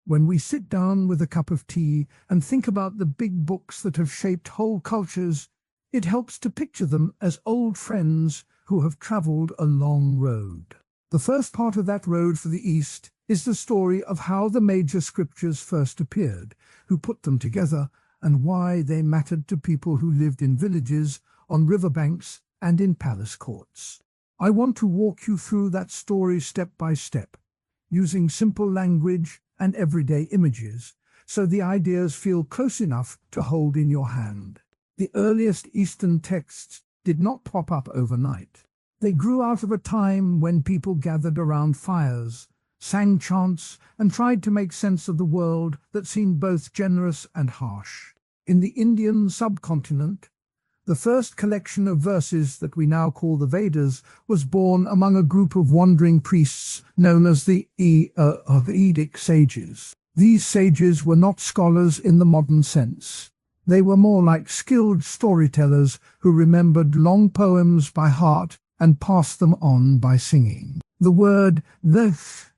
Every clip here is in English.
When we sit down with a cup of tea and think about the big books that have shaped whole cultures, it helps to picture them as old friends who have traveled a long road. The first part of that road for the East is the story of how the major scriptures first appeared, who put them together, and why they mattered to people who lived in villages, on riverbanks, and in palace courts. I want to walk you through that story step by step, using simple language and everyday images, so the ideas feel close enough to hold in your hand. The earliest Eastern texts did not pop up overnight. They grew out of a time when people gathered around fires, sang chants, and tried to make sense of the world that seemed both generous and harsh. In the Indian subcontinent, the first collection of verses that we now call the Vedas was born among a group of wandering priests known as the Vedic sages. These sages were not scholars in the modern sense. They were more like skilled storytellers who remembered long poems by heart and passed them on by singing. The word Veth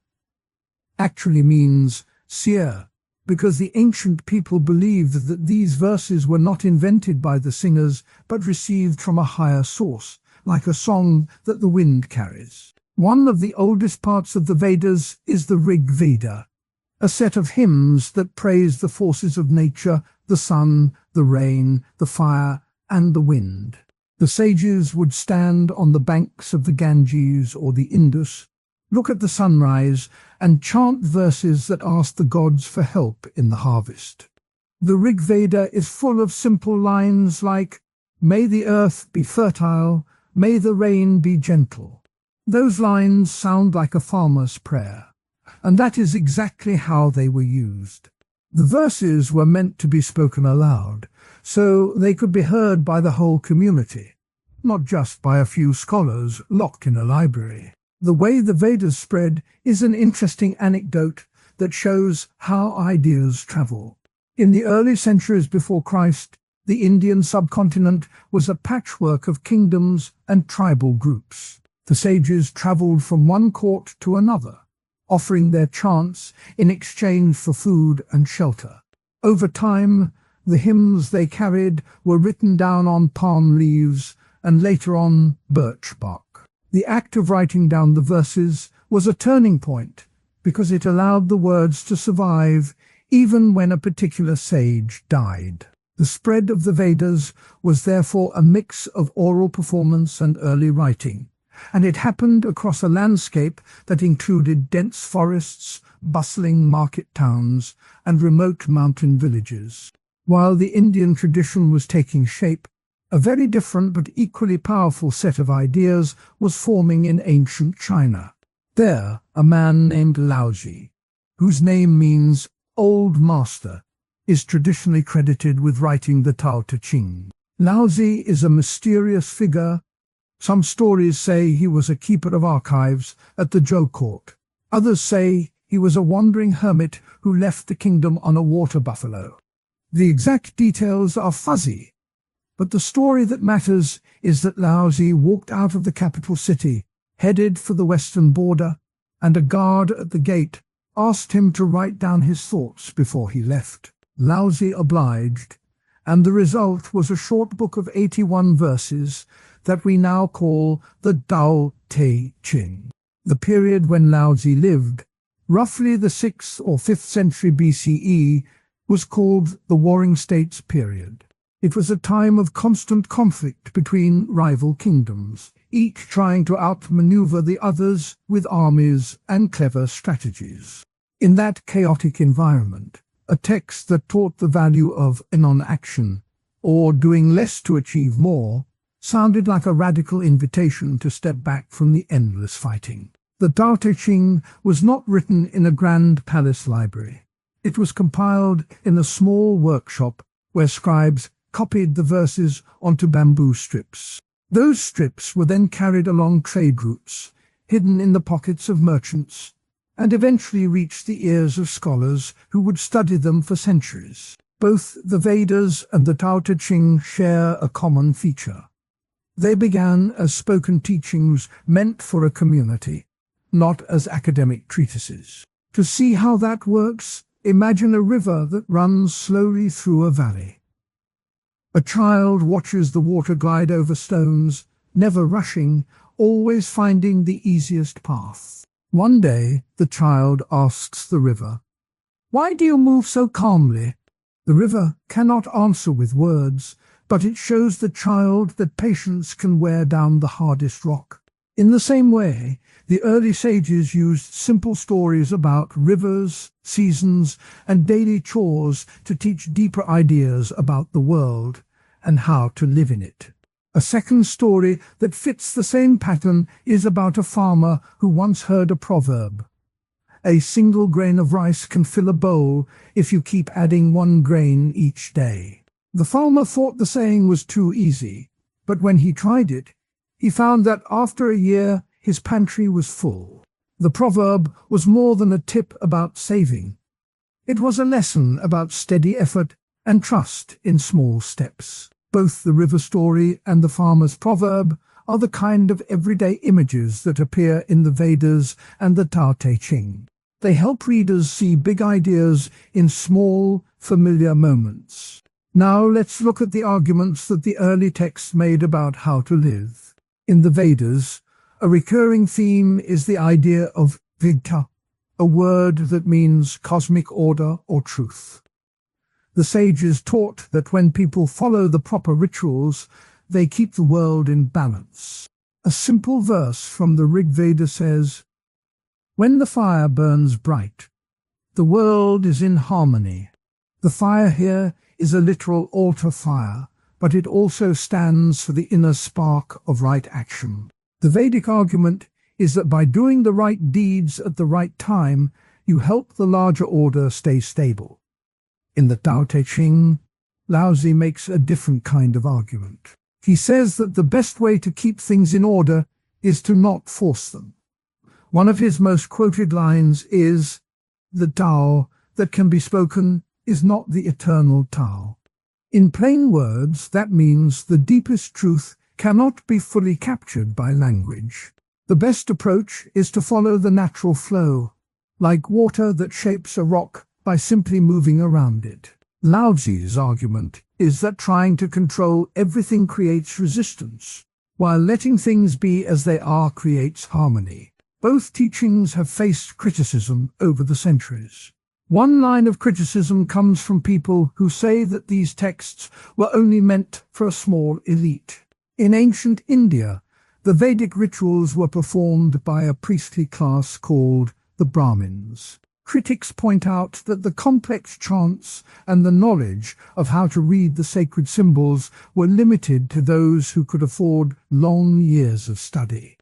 actually means seer, because the ancient people believed that these verses were not invented by the singers, but received from a higher source, like a song that the wind carries. One of the oldest parts of the Vedas is the Rig Veda, a set of hymns that praise the forces of nature, the sun, the rain, the fire, and the wind. The sages would stand on the banks of the Ganges or the Indus, look at the sunrise, and chant verses that ask the gods for help in the harvest. The Rig Veda is full of simple lines like, "May the earth be fertile, may the rain be gentle." Those lines sound like a farmer's prayer, and that is exactly how they were used. The verses were meant to be spoken aloud, so they could be heard by the whole community, not just by a few scholars locked in a library. The way the Vedas spread is an interesting anecdote that shows how ideas travel. In the early centuries before Christ, the Indian subcontinent was a patchwork of kingdoms and tribal groups. The sages traveled from one court to another, offering their chants in exchange for food and shelter. Over time, the hymns they carried were written down on palm leaves and later on birch bark. The act of writing down the verses was a turning point because it allowed the words to survive even when a particular sage died. The spread of the Vedas was therefore a mix of oral performance and early writing, and it happened across a landscape that included dense forests, bustling market towns, and remote mountain villages. While the Indian tradition was taking shape, a very different but equally powerful set of ideas was forming in ancient China. There, a man named Laozi, whose name means old master, is traditionally credited with writing the Tao Te Ching. Laozi is a mysterious figure. Some stories say he was a keeper of archives at the Zhou court. Others say he was a wandering hermit who left the kingdom on a water buffalo. The exact details are fuzzy, but the story that matters is that Laozi walked out of the capital city, headed for the western border, and a guard at the gate asked him to write down his thoughts before he left. Laozi obliged, and the result was a short book of 81 verses that we now call the Tao Te Ching. The period when Laozi lived, roughly the 6th or 5th century BCE, was called the Warring States period. It was a time of constant conflict between rival kingdoms, each trying to outmaneuver the others with armies and clever strategies. In that chaotic environment, a text that taught the value of non-action, or doing less to achieve more, sounded like a radical invitation to step back from the endless fighting. The Tao Te Ching was not written in a grand palace library. It was compiled in a small workshop where scribes copied the verses onto bamboo strips. Those strips were then carried along trade routes, hidden in the pockets of merchants, and eventually reached the ears of scholars who would study them for centuries. Both the Vedas and the Tao Te Ching share a common feature. They began as spoken teachings meant for a community, not as academic treatises. To see how that works, Imagine a river that runs slowly through a valley. A child watches the water glide over stones, never rushing, always finding the easiest path. One day, the child asks the river, "Why do you move so calmly?" The river cannot answer with words, but it shows the child that patience can wear down the hardest rock. In the same way, the early sages used simple stories about rivers, seasons, and daily chores to teach deeper ideas about the world and how to live in it. A second story that fits the same pattern is about a farmer who once heard a proverb. A single grain of rice can fill a bowl if you keep adding one grain each day. The farmer thought the saying was too easy, but when he tried it, he found that after a year his pantry was full. The proverb was more than a tip about saving. It was a lesson about steady effort and trust in small steps. Both the river story and the farmer's proverb are the kind of everyday images that appear in the Vedas and the Tao Te Ching. They help readers see big ideas in small, familiar moments. Now let's look at the arguments that the early texts made about how to live. In the Vedas, a recurring theme is the idea of Vigta, a word that means cosmic order or truth. The sages taught that when people follow the proper rituals, they keep the world in balance. A simple verse from the Rig Veda says, "When the fire burns bright, the world is in harmony." The fire here is a literal altar fire, but it also stands for the inner spark of right action. The Vedic argument is that by doing the right deeds at the right time, you help the larger order stay stable. In the Tao Te Ching, Laozi makes a different kind of argument. He says that the best way to keep things in order is to not force them. One of his most quoted lines is, "The Tao that can be spoken is not the eternal Tao." In plain words, that means the deepest truth cannot be fully captured by language. The best approach is to follow the natural flow, like water that shapes a rock by simply moving around it. Laozi's argument is that trying to control everything creates resistance, while letting things be as they are creates harmony. Both teachings have faced criticism over the centuries. One line of criticism comes from people who say that these texts were only meant for a small elite. In ancient India, the Vedic rituals were performed by a priestly class called the Brahmins. Critics point out that the complex chants and the knowledge of how to read the sacred symbols were limited to those who could afford long years of study.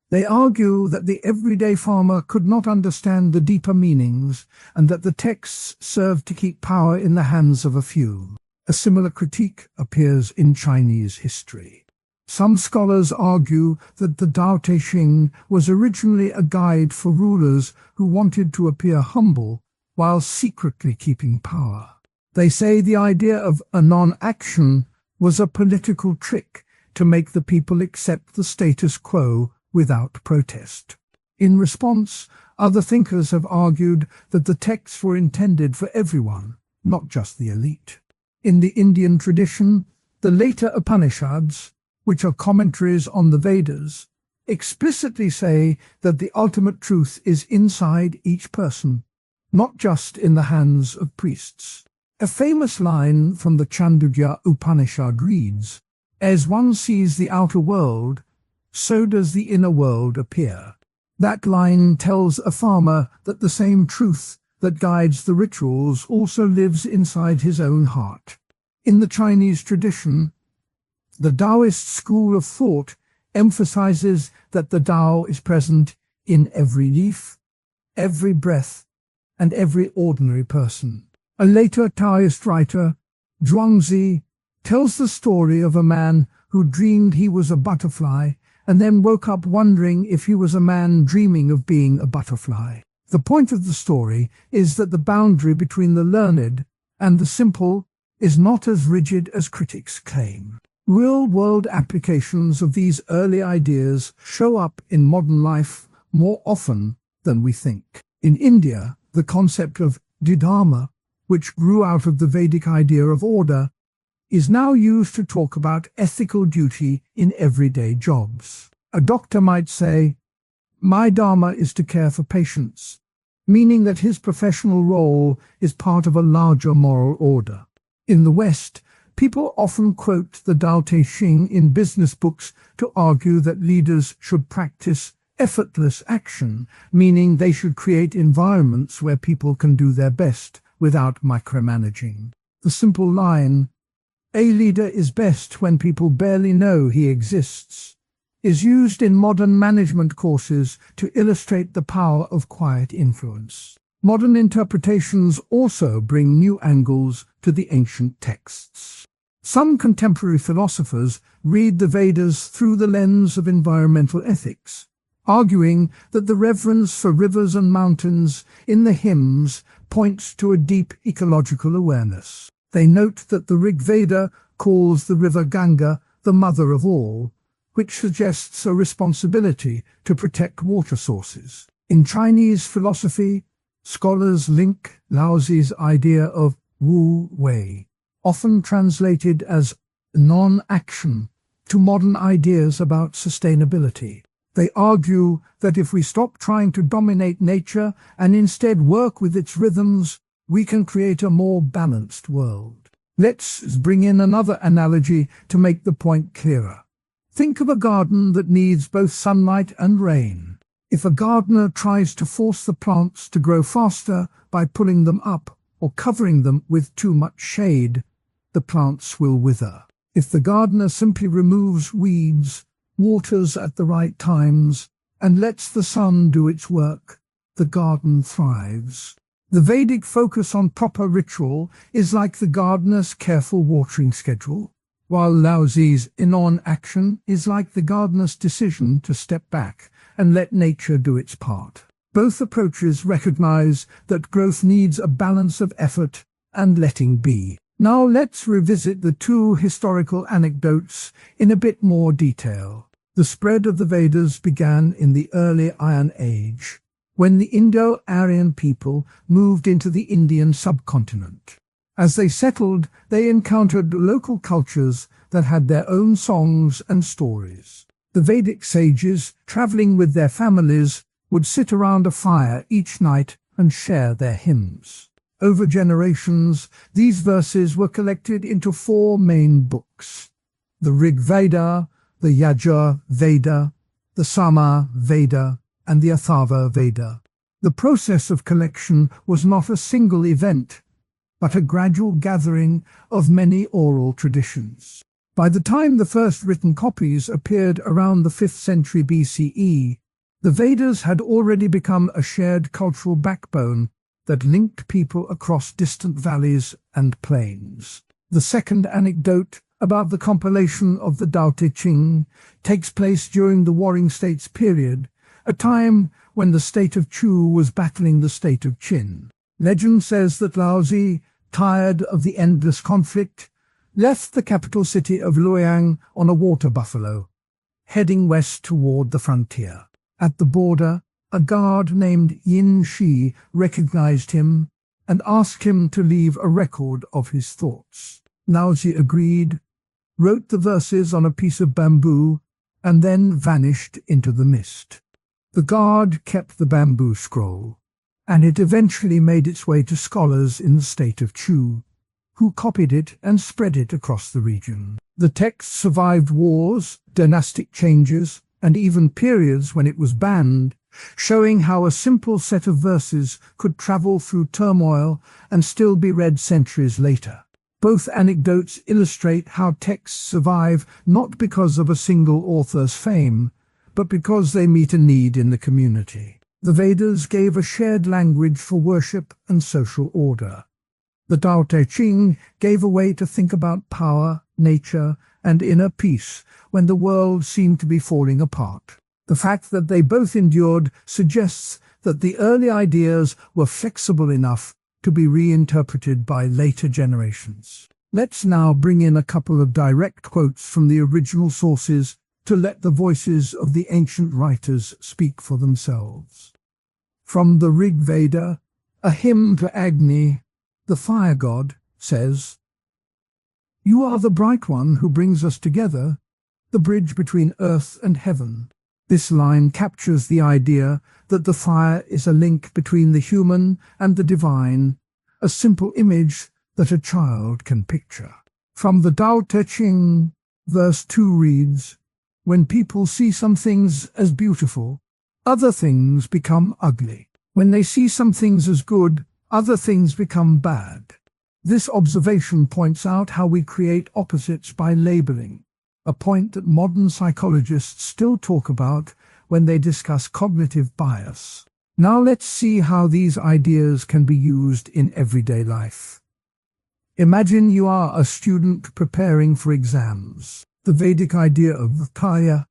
They argue that the everyday farmer could not understand the deeper meanings and that the texts served to keep power in the hands of a few. A similar critique appears in Chinese history. Some scholars argue that the Tao Te Ching was originally a guide for rulers who wanted to appear humble while secretly keeping power. They say the idea of a non-action was a political trick to make the people accept the status quo without protest. In response, other thinkers have argued that the texts were intended for everyone, not just the elite. In the Indian tradition, the later Upanishads, which are commentaries on the Vedas, explicitly say that the ultimate truth is inside each person, not just in the hands of priests. A famous line from the Chandogya Upanishad reads, "As one sees the outer world, so does the inner world appear." That line tells a farmer that the same truth that guides the rituals also lives inside his own heart. In the Chinese tradition, the Taoist school of thought emphasizes that the Tao is present in every leaf, every breath, and every ordinary person. A later Taoist writer, Zhuangzi, tells the story of a man who dreamed he was a butterfly and then woke up wondering if he was a man dreaming of being a butterfly. The point of the story is that the boundary between the learned and the simple is not as rigid as critics claim. Real-world applications of these early ideas show up in modern life more often than we think. In India, the concept of Dharma, which grew out of the Vedic idea of order, is now used to talk about ethical duty in everyday jobs. A doctor might say, "My dharma is to care for patients," meaning that his professional role is part of a larger moral order. In the West, people often quote the Tao Te Ching in business books to argue that leaders should practice effortless action, meaning they should create environments where people can do their best without micromanaging. The simple line, "A leader is best when people barely know he exists," is used in modern management courses to illustrate the power of quiet influence. Modern interpretations also bring new angles to the ancient texts. Some contemporary philosophers read the Vedas through the lens of environmental ethics, arguing that the reverence for rivers and mountains in the hymns points to a deep ecological awareness. They note that the Rig Veda calls the river Ganga the mother of all, which suggests a responsibility to protect water sources. In Chinese philosophy, scholars link Laozi's idea of Wu Wei, often translated as non-action, to modern ideas about sustainability. They argue that if we stop trying to dominate nature and instead work with its rhythms, we can create a more balanced world. Let's bring in another analogy to make the point clearer. Think of a garden that needs both sunlight and rain. If a gardener tries to force the plants to grow faster by pulling them up or covering them with too much shade, the plants will wither. If the gardener simply removes weeds, waters at the right times, and lets the sun do its work, the garden thrives. The Vedic focus on proper ritual is like the gardener's careful watering schedule, while Laozi's non-action is like the gardener's decision to step back and let nature do its part. Both approaches recognize that growth needs a balance of effort and letting be. Now let's revisit the two historical anecdotes in a bit more detail. The spread of the Vedas began in the early Iron Age, when the Indo-Aryan people moved into the Indian subcontinent. As they settled, they encountered local cultures that had their own songs and stories. The Vedic sages, traveling with their families, would sit around a fire each night and share their hymns. Over generations, these verses were collected into 4 main books: the Rig Veda, the Yajur Veda, the Sama Veda, and the Atharva Veda. The process of collection was not a single event, but a gradual gathering of many oral traditions. By the time the first written copies appeared around the 5th century BCE, the Vedas had already become a shared cultural backbone that linked people across distant valleys and plains. The second anecdote, about the compilation of the Tao Te Ching, takes place during the Warring States period, a time when the state of Chu was battling the state of Qin. Legend says that Laozi, tired of the endless conflict, left the capital city of Luoyang on a water buffalo, heading west toward the frontier. At the border, a guard named Yin Shi recognized him and asked him to leave a record of his thoughts. Laozi agreed, wrote the verses on a piece of bamboo, and then vanished into the mist. The guard kept the bamboo scroll, and it eventually made its way to scholars in the state of Chu, who copied it and spread it across the region. The text survived wars, dynastic changes, and even periods when it was banned, showing how a simple set of verses could travel through turmoil and still be read centuries later. Both anecdotes illustrate how texts survive not because of a single author's fame, but because they meet a need in the community. The Vedas gave a shared language for worship and social order. The Tao Te Ching gave a way to think about power, nature, and inner peace when the world seemed to be falling apart. The fact that they both endured suggests that the early ideas were flexible enough to be reinterpreted by later generations. Let's now bring in a couple of direct quotes from the original sources to let the voices of the ancient writers speak for themselves. From the Rig Veda, A hymn to Agni, the fire god, says, "You are the bright one who brings us together, the bridge between earth and heaven." This line captures the idea that the fire is a link between the human and the divine, a simple image that a child can picture. From the Tao Te Ching, verse 2 reads, "When people see some things as beautiful, other things become ugly. When they see some things as good, other things become bad." This observation points out how we create opposites by labeling, a point that modern psychologists still talk about when they discuss cognitive bias. Now let's see how these ideas can be used in everyday life. Imagine you are a student preparing for exams. The Vedic idea of karya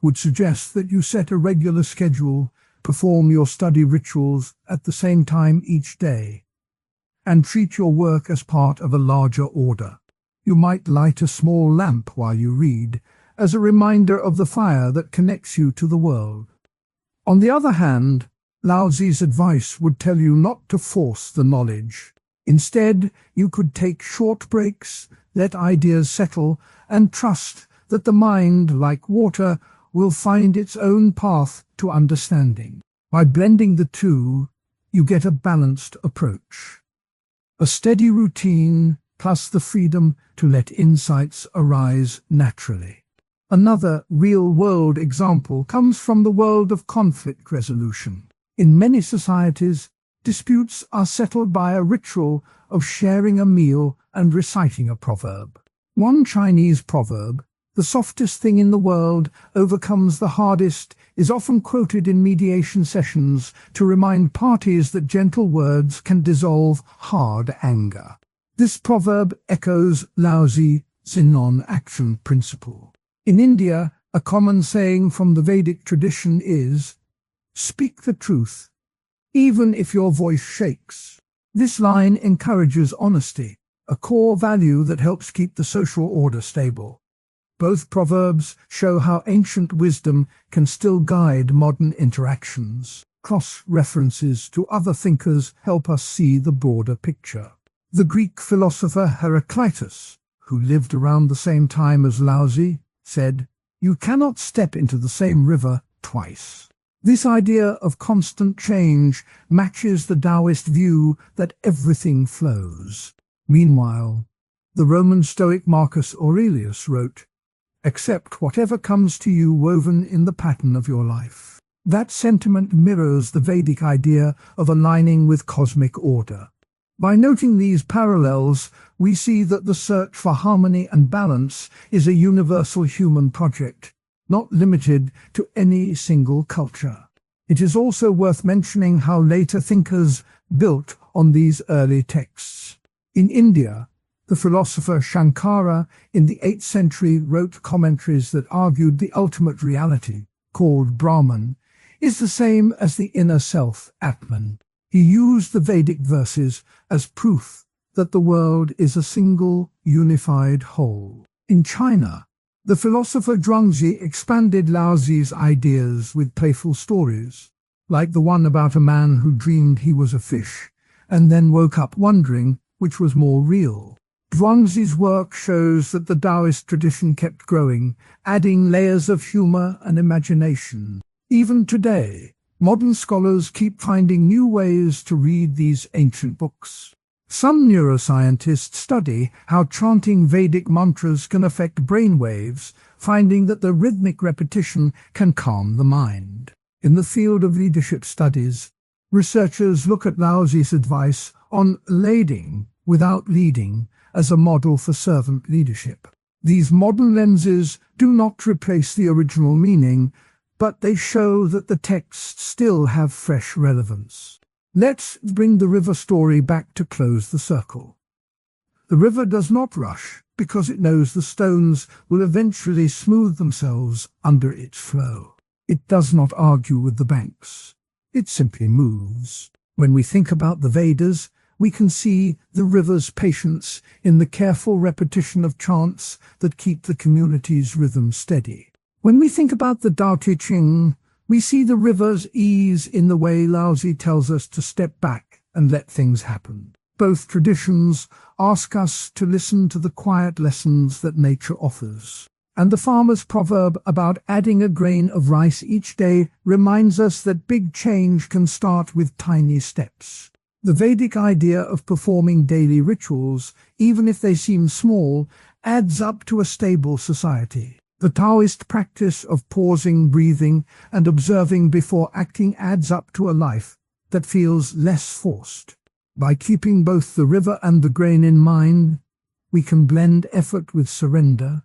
would suggest that you set a regular schedule, perform your study rituals at the same time each day, and treat your work as part of a larger order. You might light a small lamp while you read, as a reminder of the fire that connects you to the world. On the other hand, Laozi's advice would tell you not to force the knowledge. Instead, you could take short breaks, let ideas settle, and trust that the mind, like water, will find its own path to understanding. By blending the two, you get a balanced approach. A steady routine, plus the freedom to let insights arise naturally. Another real-world example comes from the world of conflict resolution. In many societies, disputes are settled by a ritual of sharing a meal and reciting a proverb. One Chinese proverb, "The softest thing in the world overcomes the hardest," is often quoted in mediation sessions to remind parties that gentle words can dissolve hard anger. This proverb echoes Laozi's non-action principle. In India, a common saying from the Vedic tradition is, "Speak the truth, even if your voice shakes." This line encourages honesty, a core value that helps keep the social order stable. Both proverbs show how ancient wisdom can still guide modern interactions. Cross-references to other thinkers help us see the broader picture. The Greek philosopher Heraclitus, who lived around the same time as Laozi, said, "You cannot step into the same river twice." This idea of constant change matches the Taoist view that everything flows. Meanwhile, the Roman Stoic Marcus Aurelius wrote, "Accept whatever comes to you woven in the pattern of your life." That sentiment mirrors the Vedic idea of aligning with cosmic order. By noting these parallels, we see that the search for harmony and balance is a universal human project, not limited to any single culture. It is also worth mentioning how later thinkers built on these early texts. In India, the philosopher Shankara in the 8th century wrote commentaries that argued the ultimate reality, called Brahman, is the same as the inner self, Atman. He used the Vedic verses as proof that the world is a single, unified whole. In China, the philosopher Zhuangzi expanded Laozi's ideas with playful stories, like the one about a man who dreamed he was a fish, and then woke up wondering which was more real. Zhuangzi's work shows that the Taoist tradition kept growing, adding layers of humor and imagination. Even today, modern scholars keep finding new ways to read these ancient books. Some neuroscientists study how chanting Vedic mantras can affect brainwaves, finding that the rhythmic repetition can calm the mind. In the field of leadership studies, researchers look at Laozi's advice on leading without leading as a model for servant leadership. These modern lenses do not replace the original meaning, but they show that the texts still have fresh relevance. Let's bring the river story back to close the circle. The river does not rush because it knows the stones will eventually smooth themselves under its flow. It does not argue with the banks. It simply moves. When we think about the Vedas, we can see the river's patience in the careful repetition of chants that keep the community's rhythm steady. When we think about the Tao Te Ching, we see the river's ease in the way Laozi tells us to step back and let things happen. Both traditions ask us to listen to the quiet lessons that nature offers. And the farmer's proverb about adding a grain of rice each day reminds us that big change can start with tiny steps. The Vedic idea of performing daily rituals, even if they seem small, adds up to a stable society. The Taoist practice of pausing, breathing, and observing before acting adds up to a life that feels less forced. By keeping both the river and the grain in mind, we can blend effort with surrender,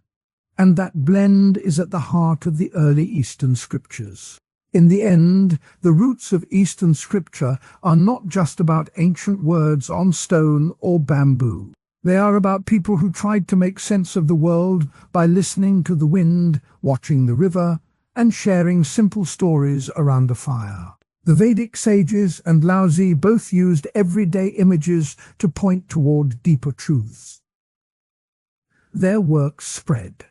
and that blend is at the heart of the early Eastern scriptures. In the end, the roots of Eastern scripture are not just about ancient words on stone or bamboo. They are about people who tried to make sense of the world by listening to the wind, watching the river, and sharing simple stories around a fire. The Vedic sages and Lao Tzu both used everyday images to point toward deeper truths. Their works spread.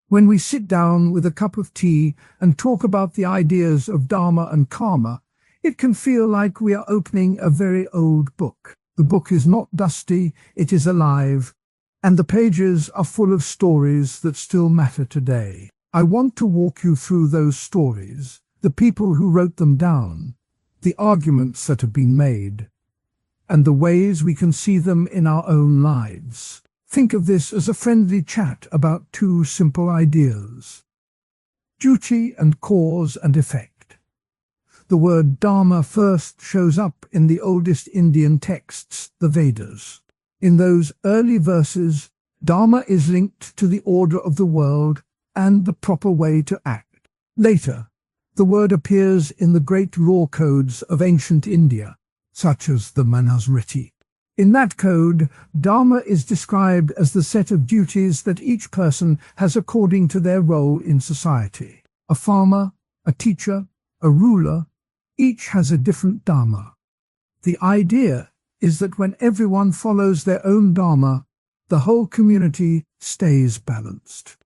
When we sit down with a cup of tea and talk about the ideas of Dharma and Karma, it can feel like we are opening a very old book. The book is not dusty, it is alive, and the pages are full of stories that still matter today. I want to walk you through those stories, the people who wrote them down, the arguments that have been made, and the ways we can see them in our own lives. Think of this as a friendly chat about two simple ideas: duty and cause and effect. The word Dharma first shows up in the oldest Indian texts, the Vedas. In those early verses, Dharma is linked to the order of the world and the proper way to act. Later, the word appears in the great law codes of ancient India, such as the Manusmriti. In that code, Dharma is described as the set of duties that each person has according to their role in society. A farmer, a teacher, a ruler, each has a different Dharma. The idea is that when everyone follows their own Dharma, the whole community stays balanced.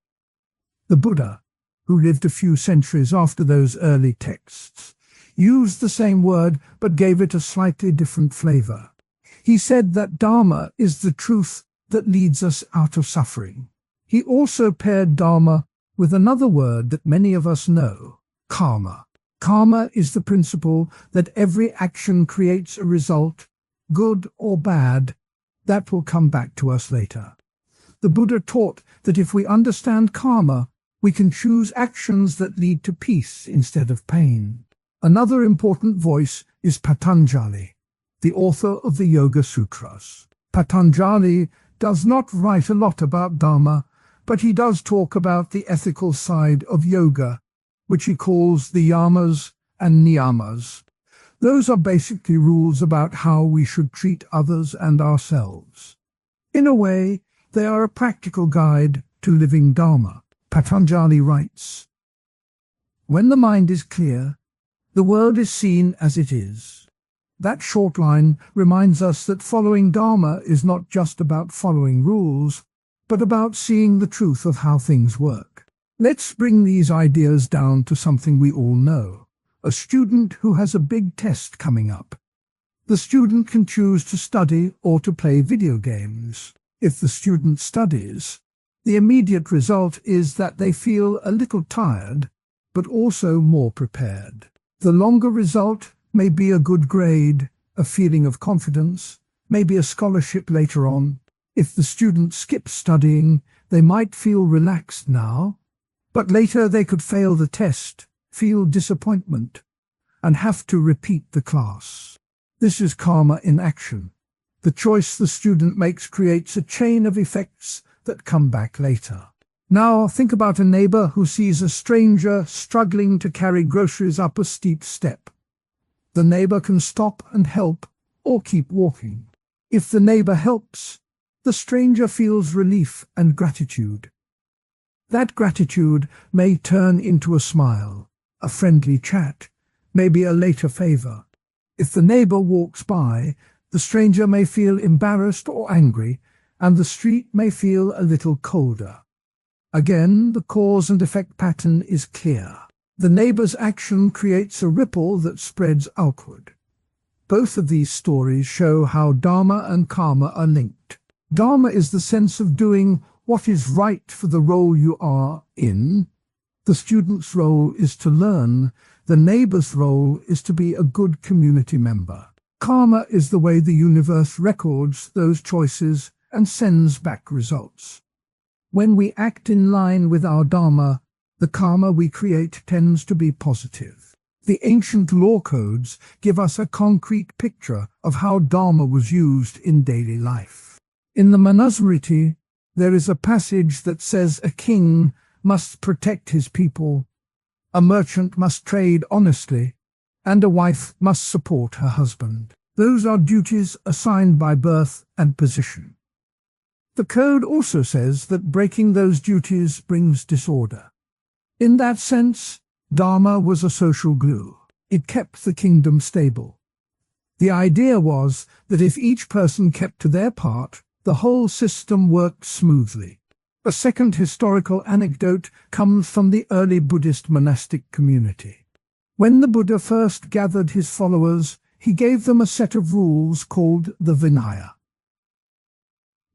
The Buddha, who lived a few centuries after those early texts, used the same word but gave it a slightly different flavor. He said that Dharma is the truth that leads us out of suffering. He also paired Dharma with another word that many of us know, karma. Karma is the principle that every action creates a result, good or bad, that will come back to us later. The Buddha taught that if we understand karma, we can choose actions that lead to peace instead of pain. Another important voice is Patanjali, the author of the Yoga Sutras. Patanjali does not write a lot about Dharma, but he does talk about the ethical side of yoga, which he calls the yamas and niyamas. Those are basically rules about how we should treat others and ourselves. In a way, they are a practical guide to living Dharma. Patanjali writes, "When the mind is clear, the world is seen as it is." That short line reminds us that following Dharma is not just about following rules, but about seeing the truth of how things work. Let's bring these ideas down to something we all know. A student who has a big test coming up. The student can choose to study or to play video games. If the student studies, the immediate result is that they feel a little tired, but also more prepared. The longer result may be a good grade, a feeling of confidence, maybe a scholarship later on. If the student skips studying, they might feel relaxed now, but later they could fail the test, feel disappointment, and have to repeat the class. This is karma in action. The choice the student makes creates a chain of effects that come back later. Now think about a neighbor who sees a stranger struggling to carry groceries up a steep step. The neighbor can stop and help, or keep walking. If the neighbor helps, the stranger feels relief and gratitude. That gratitude may turn into a smile, a friendly chat, maybe a later favor. If the neighbor walks by, the stranger may feel embarrassed or angry, and the street may feel a little colder. Again, the cause and effect pattern is clear. The neighbor's action creates a ripple that spreads outward. Both of these stories show how Dharma and karma are linked. Dharma is the sense of doing what is right for the role you are in. The student's role is to learn. The neighbor's role is to be a good community member. Karma is the way the universe records those choices and sends back results. When we act in line with our Dharma, the karma we create tends to be positive. The ancient law codes give us a concrete picture of how Dharma was used in daily life. In the Manusmriti, there is a passage that says a king must protect his people, a merchant must trade honestly, and a wife must support her husband. Those are duties assigned by birth and position. The code also says that breaking those duties brings disorder. In that sense, Dharma was a social glue. It kept the kingdom stable. The idea was that if each person kept to their part, the whole system worked smoothly. A second historical anecdote comes from the early Buddhist monastic community. When the Buddha first gathered his followers, he gave them a set of rules called the Vinaya.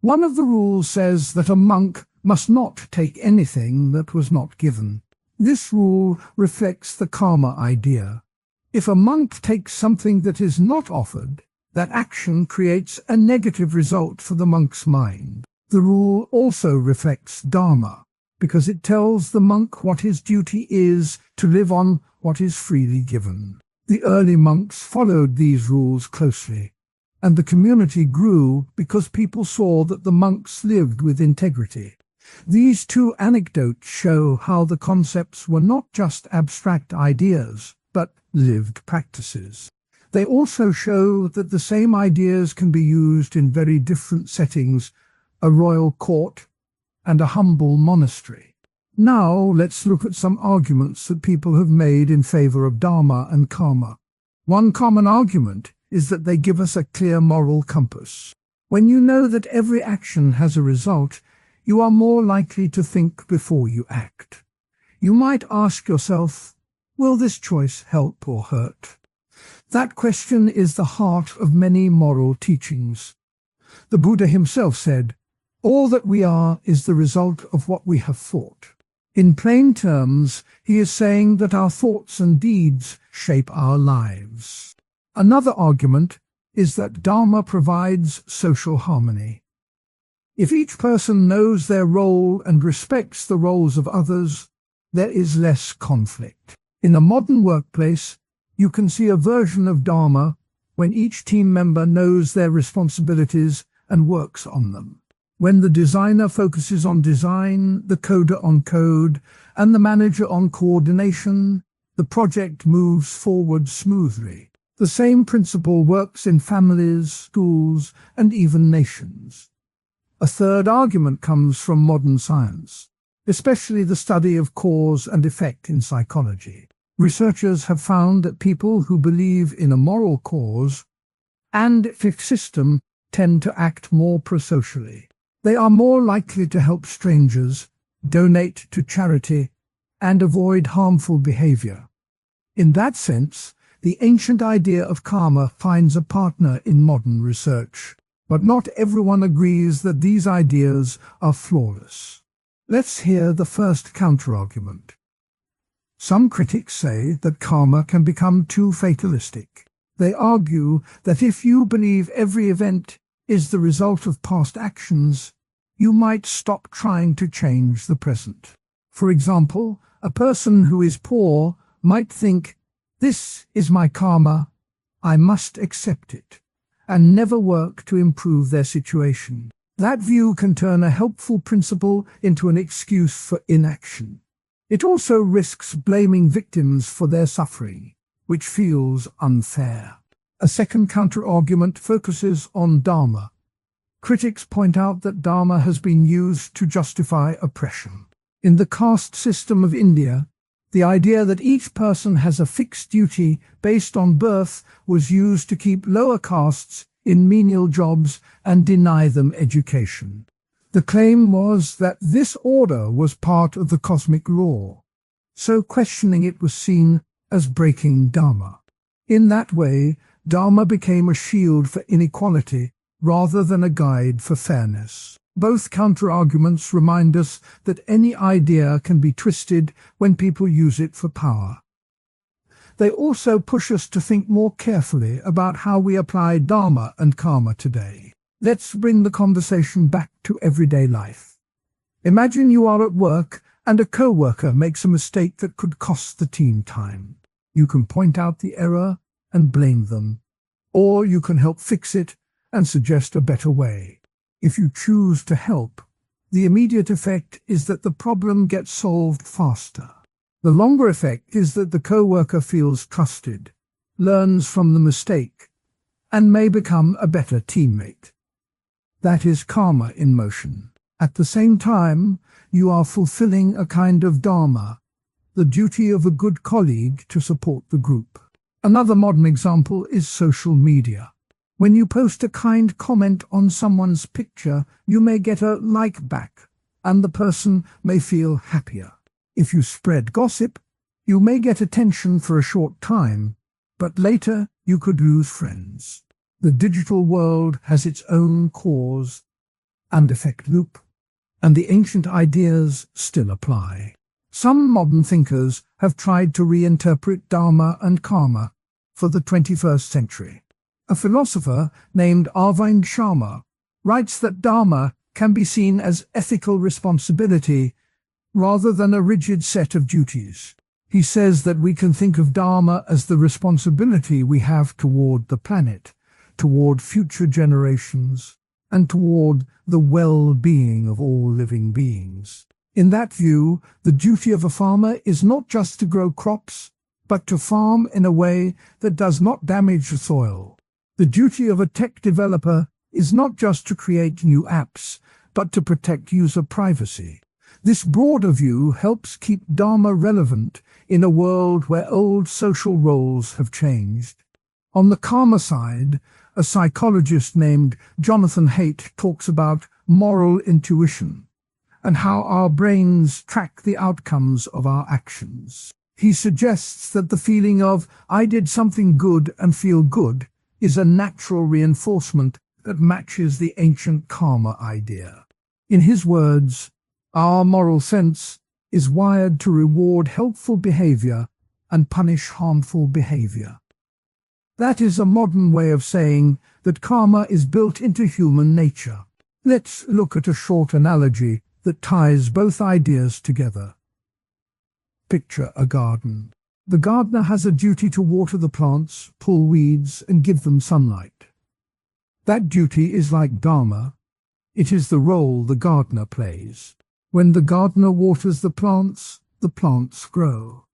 One of the rules says that a monk must not take anything that was not given. This rule reflects the karma idea. If a monk takes something that is not offered, that action creates a negative result for the monk's mind. The rule also reflects Dharma, because it tells the monk what his duty is to live on what is freely given. The early monks followed these rules closely, and the community grew because people saw that the monks lived with integrity. These two anecdotes show how the concepts were not just abstract ideas, but lived practices. They also show that the same ideas can be used in very different settings, a royal court and a humble monastery. Now let's look at some arguments that people have made in favor of Dharma and karma. One common argument is that they give us a clear moral compass. When you know that every action has a result, you are more likely to think before you act. You might ask yourself, will this choice help or hurt? That question is the heart of many moral teachings. The Buddha himself said, all that we are is the result of what we have thought. In plain terms, he is saying that our thoughts and deeds shape our lives. Another argument is that Dharma provides social harmony. If each person knows their role and respects the roles of others, there is less conflict. In a modern workplace, you can see a version of Dharma when each team member knows their responsibilities and works on them. When the designer focuses on design, the coder on code, and the manager on coordination, the project moves forward smoothly. The same principle works in families, schools, and even nations. A third argument comes from modern science, especially the study of cause and effect in psychology. Researchers have found that people who believe in a moral cause and fixed system tend to act more prosocially. They are more likely to help strangers, donate to charity, and avoid harmful behavior. In that sense, the ancient idea of karma finds a partner in modern research. But not everyone agrees that these ideas are flawless. Let's hear the first counterargument. Some critics say that karma can become too fatalistic. They argue that if you believe every event is the result of past actions, you might stop trying to change the present. For example, a person who is poor might think, "This is my karma, I must accept it," and never work to improve their situation. That view can turn a helpful principle into an excuse for inaction. It also risks blaming victims for their suffering, which feels unfair. A second counter-argument focuses on Dharma. Critics point out that Dharma has been used to justify oppression. In the caste system of India, the idea that each person has a fixed duty based on birth was used to keep lower castes in menial jobs and deny them education. The claim was that this order was part of the cosmic law, so questioning it was seen as breaking Dharma. In that way, Dharma became a shield for inequality rather than a guide for fairness. Both counter-arguments remind us that any idea can be twisted when people use it for power. They also push us to think more carefully about how we apply Dharma and karma today. Let's bring the conversation back to everyday life. Imagine you are at work and a co-worker makes a mistake that could cost the team time. You can point out the error and blame them, or you can help fix it and suggest a better way. If you choose to help, the immediate effect is that the problem gets solved faster. The longer effect is that the co-worker feels trusted, learns from the mistake, and may become a better teammate. That is karma in motion. At the same time, you are fulfilling a kind of dharma, the duty of a good colleague to support the group. Another modern example is social media. When you post a kind comment on someone's picture, you may get a like back, and the person may feel happier. If you spread gossip, you may get attention for a short time, but later you could lose friends. The digital world has its own cause and effect loop, and the ancient ideas still apply. Some modern thinkers have tried to reinterpret Dharma and karma for the 21st century. A philosopher named Arvind Sharma writes that Dharma can be seen as ethical responsibility rather than a rigid set of duties. He says that we can think of Dharma as the responsibility we have toward the planet, toward future generations, and toward the well-being of all living beings. In that view, the duty of a farmer is not just to grow crops, but to farm in a way that does not damage the soil. The duty of a tech developer is not just to create new apps, but to protect user privacy. This broader view helps keep Dharma relevant in a world where old social roles have changed. On the karma side, a psychologist named Jonathan Haidt talks about moral intuition and how our brains track the outcomes of our actions. He suggests that the feeling of, "I did something good and feel good," is a natural reinforcement that matches the ancient karma idea. In his words, our moral sense is wired to reward helpful behavior and punish harmful behavior. That is a modern way of saying that karma is built into human nature. Let's look at a short analogy that ties both ideas together. Picture a garden. The gardener has a duty to water the plants, pull weeds, and give them sunlight. That duty is like Dharma. It is the role the gardener plays. When the gardener waters the plants grow.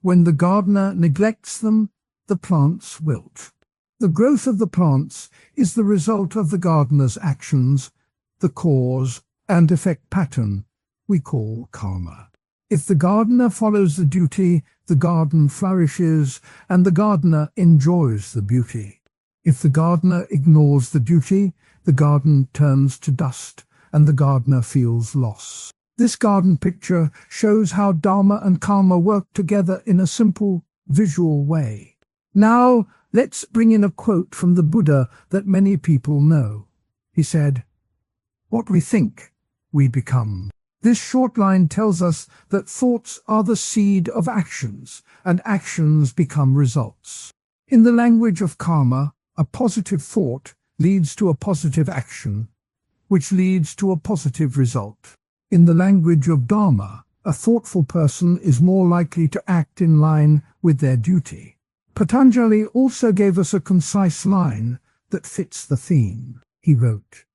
When the gardener neglects them, the plants wilt. The growth of the plants is the result of the gardener's actions, the cause and effect pattern we call karma. If the gardener follows the duty, the garden flourishes and the gardener enjoys the beauty. If the gardener ignores the duty, the garden turns to dust and the gardener feels loss. This garden picture shows how Dharma and karma work together in a simple, visual way. Now, let's bring in a quote from the Buddha that many people know. He said, "What we think, we become." This short line tells us that thoughts are the seed of actions, and actions become results. In the language of karma, a positive thought leads to a positive action, which leads to a positive result. In the language of Dharma, a thoughtful person is more likely to act in line with their duty. Patanjali also gave us a concise line that fits the theme. He wrote,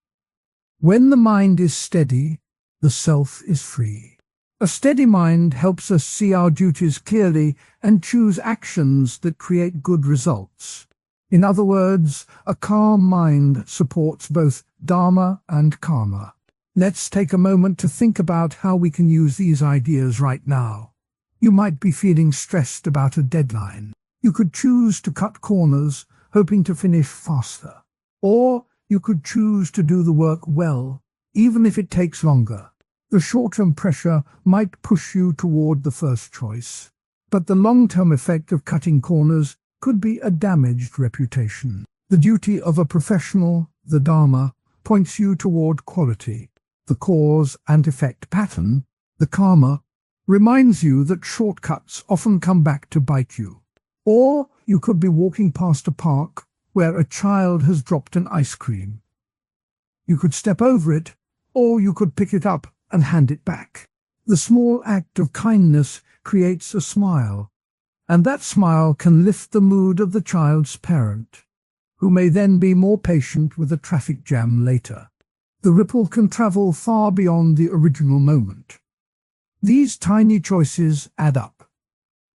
"When the mind is steady, the self is free." A steady mind helps us see our duties clearly and choose actions that create good results. In other words, a calm mind supports both Dharma and karma. Let's take a moment to think about how we can use these ideas right now. You might be feeling stressed about a deadline. You could choose to cut corners, hoping to finish faster. Or you could choose to do the work well, even if it takes longer. The short-term pressure might push you toward the first choice, but the long-term effect of cutting corners could be a damaged reputation. The duty of a professional, the Dharma, points you toward quality. The cause and effect pattern, the karma, reminds you that shortcuts often come back to bite you. Or you could be walking past a park where a child has dropped an ice cream. You could step over it, or you could pick it up and hand it back. The small act of kindness creates a smile, and that smile can lift the mood of the child's parent, who may then be more patient with a traffic jam later. The ripple can travel far beyond the original moment. These tiny choices add up.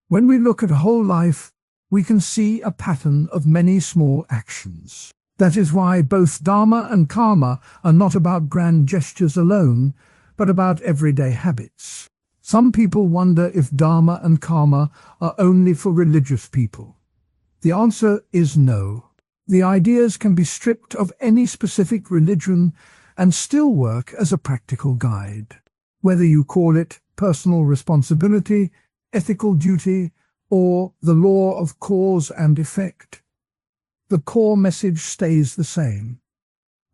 When we look at a whole life, we can see a pattern of many small actions. That is why both Dharma and karma are not about grand gestures alone, but about everyday habits. Some people wonder if Dharma and karma are only for religious people. The answer is no. The ideas can be stripped of any specific religion and still work as a practical guide. Whether you call it personal responsibility, ethical duty, or the law of cause and effect, the core message stays the same.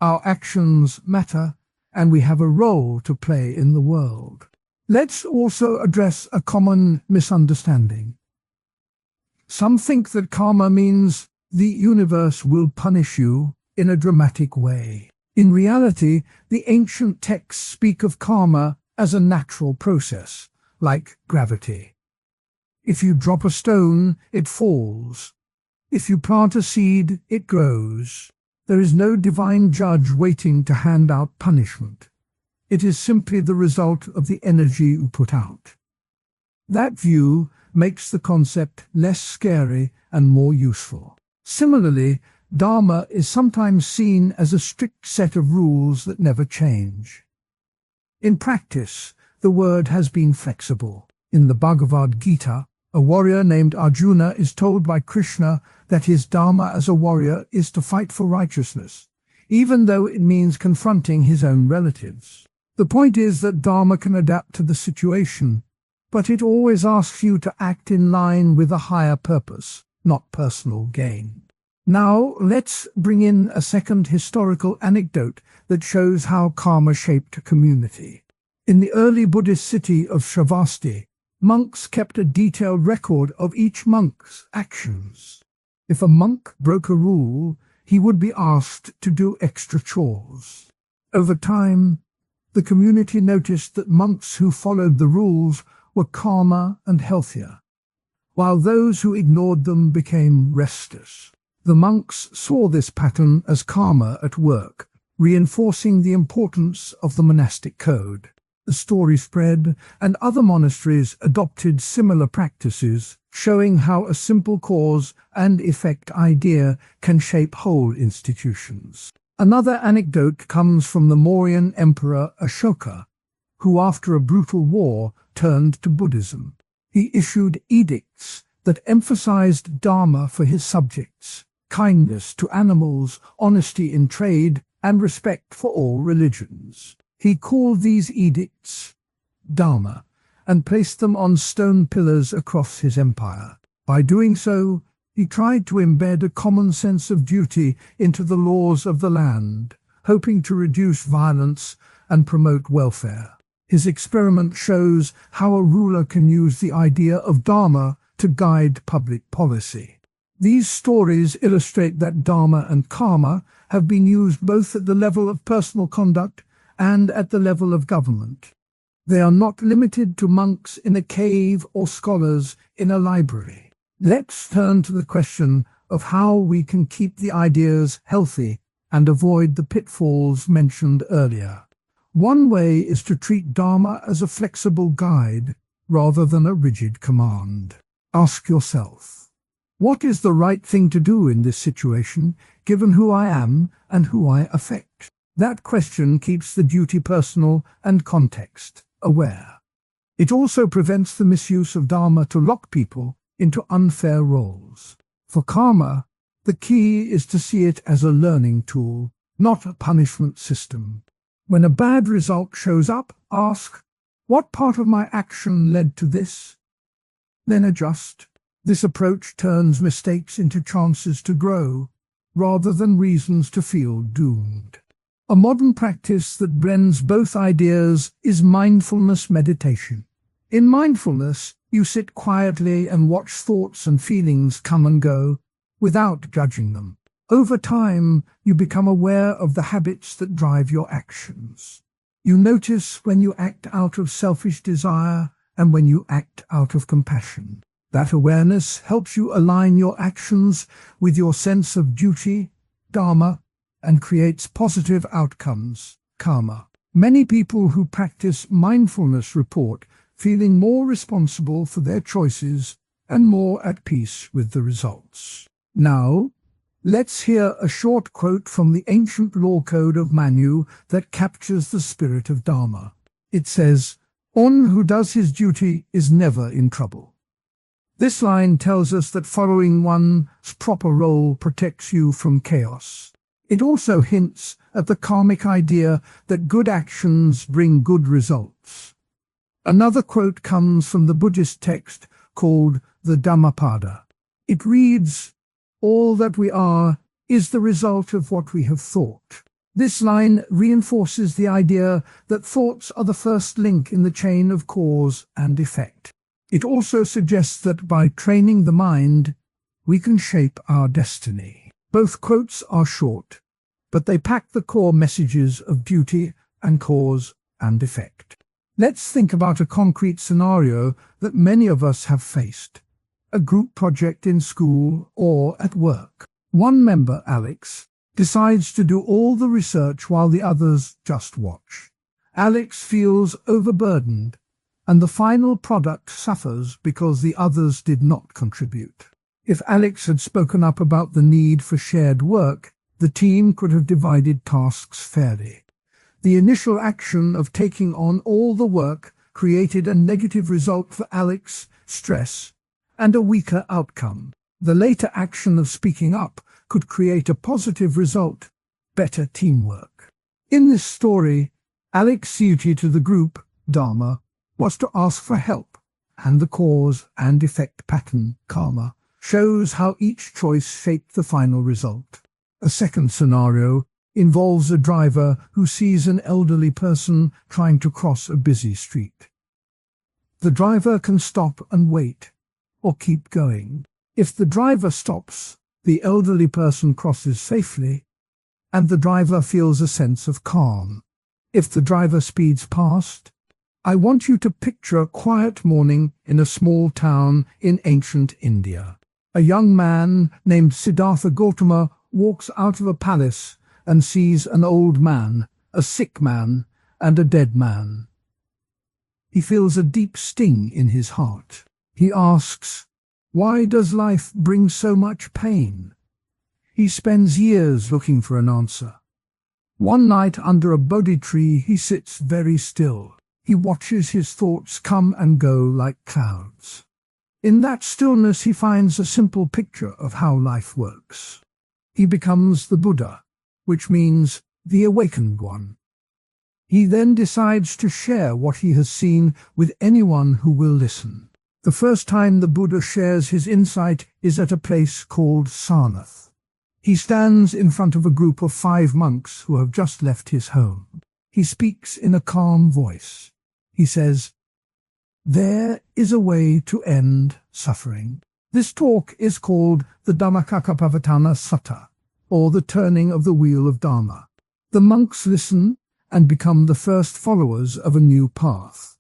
Our actions matter, and we have a role to play in the world. Let's also address a common misunderstanding. Some think that karma means the universe will punish you in a dramatic way. In reality, the ancient texts speak of karma as a natural process, like gravity. If you drop a stone, it falls. If you plant a seed, it grows. There is no divine judge waiting to hand out punishment. It is simply the result of the energy you put out. That view makes the concept less scary and more useful. Similarly, Dharma is sometimes seen as a strict set of rules that never change. In practice, the word has been flexible. In the Bhagavad Gita, a warrior named Arjuna is told by Krishna that his dharma as a warrior is to fight for righteousness, even though it means confronting his own relatives. The point is that dharma can adapt to the situation, but it always asks you to act in line with a higher purpose, not personal gain. Now, let's bring in a second historical anecdote that shows how karma shaped a community. In the early Buddhist city of Sravasti, monks kept a detailed record of each monk's actions. If a monk broke a rule, he would be asked to do extra chores. Over time, the community noticed that monks who followed the rules were calmer and healthier, while those who ignored them became restless. The monks saw this pattern as karma at work, reinforcing the importance of the monastic code. The story spread, and other monasteries adopted similar practices, showing how a simple cause and effect idea can shape whole institutions. Another anecdote comes from the Mauryan emperor Ashoka, who after a brutal war turned to Buddhism. He issued edicts that emphasized dharma for his subjects, kindness to animals, honesty in trade, and respect for all religions. He called these edicts Dharma and placed them on stone pillars across his empire. By doing so, he tried to embed a common sense of duty into the laws of the land, hoping to reduce violence and promote welfare. His experiment shows how a ruler can use the idea of Dharma to guide public policy. These stories illustrate that Dharma and karma have been used both at the level of personal conduct and at the level of government. They are not limited to monks in a cave or scholars in a library. Let's turn to the question of how we can keep the ideas healthy and avoid the pitfalls mentioned earlier. One way is to treat Dharma as a flexible guide rather than a rigid command. Ask yourself, what is the right thing to do in this situation, given who I am and who I affect? That question keeps the duty personal and context-aware. It also prevents the misuse of Dharma to lock people into unfair roles. For karma, the key is to see it as a learning tool, not a punishment system. When a bad result shows up, ask, what part of my action led to this? Then adjust. This approach turns mistakes into chances to grow, rather than reasons to feel doomed. A modern practice that blends both ideas is mindfulness meditation. In mindfulness, you sit quietly and watch thoughts and feelings come and go, without judging them. Over time, you become aware of the habits that drive your actions. You notice when you act out of selfish desire and when you act out of compassion. That awareness helps you align your actions with your sense of duty, dharma, and creates positive outcomes, karma. Many people who practice mindfulness report feeling more responsible for their choices and more at peace with the results. Now, let's hear a short quote from the ancient law code of Manu that captures the spirit of Dharma. It says, "One who does his duty is never in trouble." This line tells us that following one's proper role protects you from chaos. It also hints at the karmic idea that good actions bring good results. Another quote comes from the Buddhist text called the Dhammapada. It reads, "All that we are is the result of what we have thought." This line reinforces the idea that thoughts are the first link in the chain of cause and effect. It also suggests that by training the mind, we can shape our destiny. Both quotes are short, but they pack the core messages of duty and cause and effect. Let's think about a concrete scenario that many of us have faced. A group project in school or at work. One member, Alex, decides to do all the research while the others just watch. Alex feels overburdened, and the final product suffers because the others did not contribute. If Alex had spoken up about the need for shared work, the team could have divided tasks fairly. The initial action of taking on all the work created a negative result for Alex, stress, and a weaker outcome. The later action of speaking up could create a positive result, better teamwork. In this story, Alex's duty to the group, Dharma, was to ask for help, and the cause and effect pattern, karma, shows how each choice shaped the final result. A second scenario involves a driver who sees an elderly person trying to cross a busy street. The driver can stop and wait, or keep going. If the driver stops, the elderly person crosses safely, and the driver feels a sense of calm. If the driver speeds past, I want you to picture a quiet morning in a small town in ancient India. A young man named Siddhartha Gautama walks out of a palace and sees an old man, a sick man, and a dead man. He feels a deep sting in his heart. He asks, "Why does life bring so much pain?" He spends years looking for an answer. One night under a Bodhi tree, he sits very still. He watches his thoughts come and go like clouds. In that stillness, he finds a simple picture of how life works. He becomes the Buddha, which means the awakened one. He then decides to share what he has seen with anyone who will listen. The first time the Buddha shares his insight is at a place called Sarnath. He stands in front of a group of 5 monks who have just left his home. He speaks in a calm voice. He says, "There is a way to end suffering." This talk is called the Dhammacakkappavattana Sutta, or the turning of the wheel of Dharma. The monks listen and become the first followers of a new path.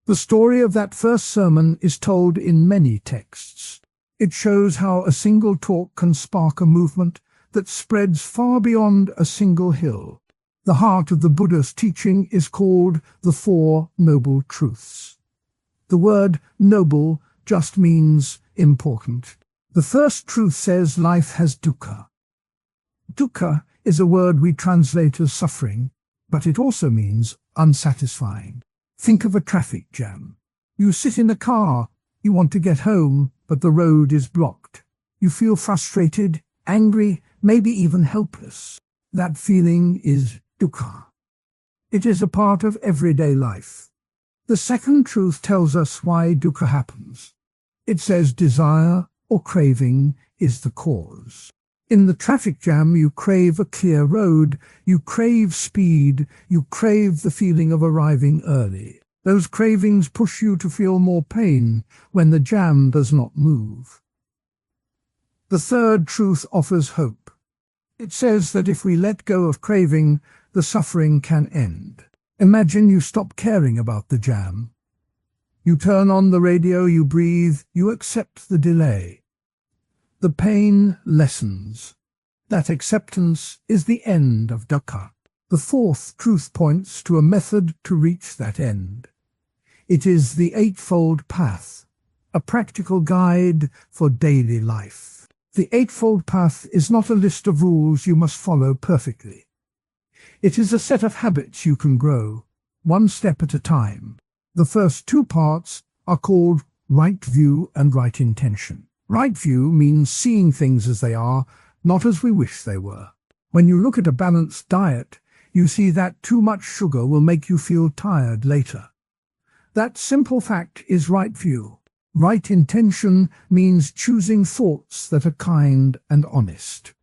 The story of that first sermon is told in many texts. It shows how a single talk can spark a movement that spreads far beyond a single hill. The heart of the Buddha's teaching is called the Four Noble Truths. The word noble just means important. The first truth says life has dukkha. Dukkha is a word we translate as suffering, but it also means unsatisfying. Think of a traffic jam. You sit in a car, you want to get home, but the road is blocked. You feel frustrated, angry, maybe even helpless. That feeling is dukkha. It is a part of everyday life. The second truth tells us why dukkha happens. It says desire or craving is the cause. In the traffic jam, you crave a clear road, you crave speed, you crave the feeling of arriving early. Those cravings push you to feel more pain when the jam does not move. The third truth offers hope. It says that if we let go of craving, the suffering can end. Imagine you stop caring about the jam. You turn on the radio, you breathe, you accept the delay. The pain lessens. That acceptance is the end of dukkha. The fourth truth points to a method to reach that end. It is the Eightfold Path, a practical guide for daily life. The Eightfold Path is not a list of rules you must follow perfectly. It is a set of habits you can grow, one step at a time. The first two parts are called right view and right intention. Right view means seeing things as they are, not as we wish they were. When you look at a balanced diet, you see that too much sugar will make you feel tired later. That simple fact is right view. Right intention means choosing thoughts that are kind and honest.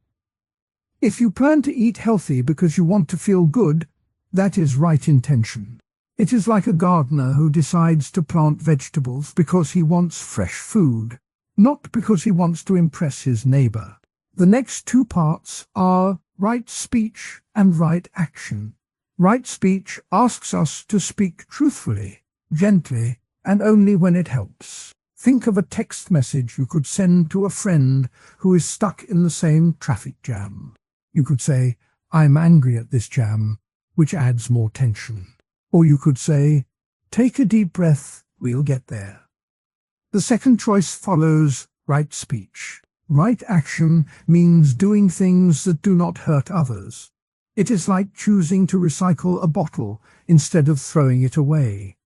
If you plan to eat healthy because you want to feel good, that is right intention. It is like a gardener who decides to plant vegetables because he wants fresh food, not because he wants to impress his neighbor. The next two parts are right speech and right action. Right speech asks us to speak truthfully, gently, and only when it helps. Think of a text message you could send to a friend who is stuck in the same traffic jam. You could say, "I'm angry at this jam," which adds more tension. Or you could say, "Take a deep breath, we'll get there." The second choice follows right speech. Right action means doing things that do not hurt others. It is like choosing to recycle a bottle instead of throwing it away.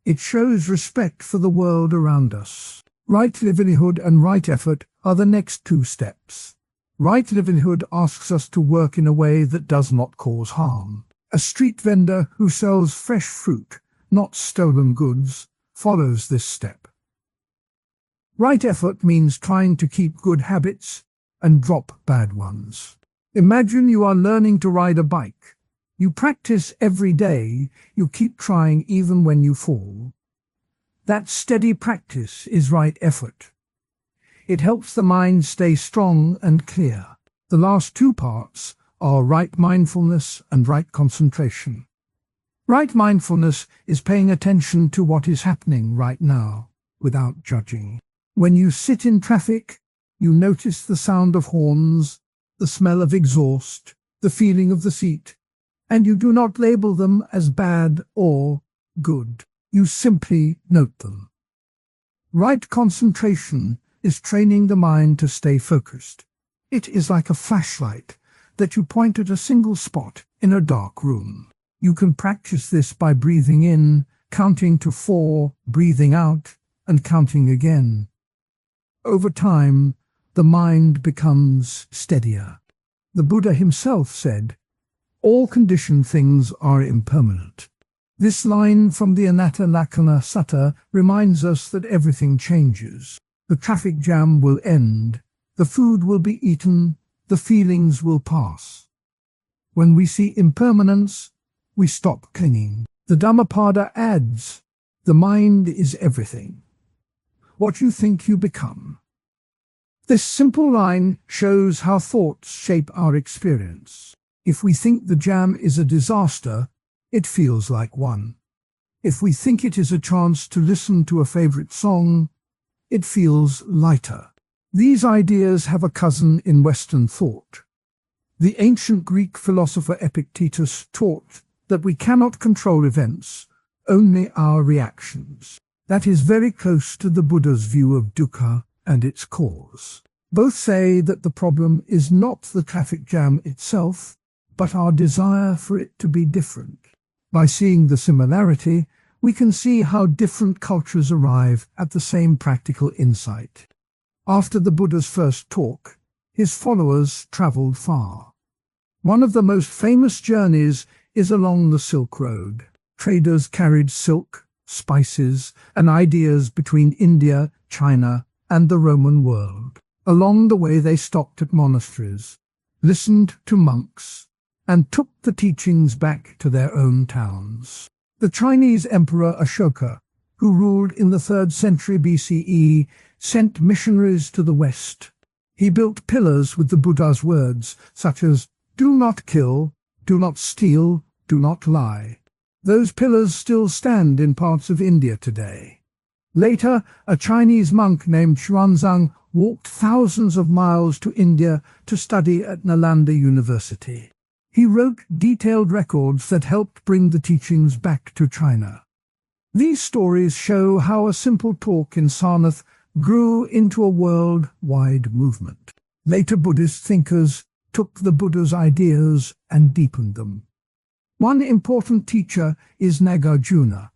It shows respect for the world around us. Right livelihood and right effort are the next two steps. Right livelihood asks us to work in a way that does not cause harm. A street vendor who sells fresh fruit, not stolen goods, follows this step. Right effort means trying to keep good habits and drop bad ones. Imagine you are learning to ride a bike. You practice every day, you keep trying even when you fall. That steady practice is right effort. It helps the mind stay strong and clear. The last two parts are right mindfulness and right concentration. Right mindfulness is paying attention to what is happening right now, without judging. When you sit in traffic, you notice the sound of horns, the smell of exhaust, the feeling of the seat, and you do not label them as bad or good. You simply note them. Right concentration is training the mind to stay focused. It is like a flashlight that you point at a single spot in a dark room. You can practice this by breathing in, counting to 4, breathing out, and counting again. Over time, the mind becomes steadier. The Buddha himself said, "All conditioned things are impermanent." This line from the Anatta Lakkhana Sutta reminds us that everything changes. The traffic jam will end, the food will be eaten, the feelings will pass. When we see impermanence, we stop clinging. The Dhammapada adds, "The mind is everything. What you think you become." This simple line shows how thoughts shape our experience. If we think the jam is a disaster, it feels like one. If we think it is a chance to listen to a favorite song, it feels lighter. These ideas have a cousin in Western thought. The ancient Greek philosopher Epictetus taught that we cannot control events, only our reactions. That is very close to the Buddha's view of dukkha and its cause. Both say that the problem is not the traffic jam itself, but our desire for it to be different. By seeing the similarity, we can see how different cultures arrive at the same practical insight. After the Buddha's first talk, his followers traveled far. One of the most famous journeys is along the Silk Road. Traders carried silk, spices, and ideas between India, China, and the Roman world. Along the way they stopped at monasteries, listened to monks, and took the teachings back to their own towns. The Chinese Emperor Ashoka, who ruled in the 3rd century BCE, sent missionaries to the West. He built pillars with the Buddha's words, such as, "Do not kill, do not steal, do not lie." Those pillars still stand in parts of India today. Later, a Chinese monk named Xuanzang walked thousands of miles to India to study at Nalanda University. He wrote detailed records that helped bring the teachings back to China. These stories show how a simple talk in Sarnath grew into a worldwide movement. Later Buddhist thinkers took the Buddha's ideas and deepened them. One important teacher is Nagarjuna,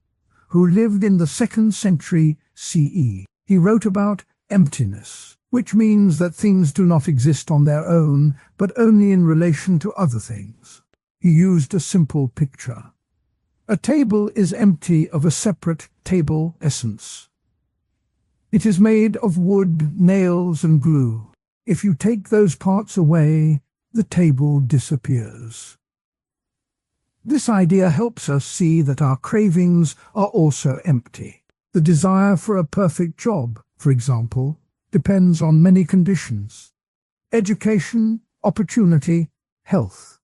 who lived in the 2nd century CE. He wrote about emptiness, which means that things do not exist on their own, but only in relation to other things. He used a simple picture. A table is empty of a separate table essence. It is made of wood, nails, and glue. If you take those parts away, the table disappears. This idea helps us see that our cravings are also empty. The desire for a perfect job, for example, depends on many conditions: education, opportunity, health.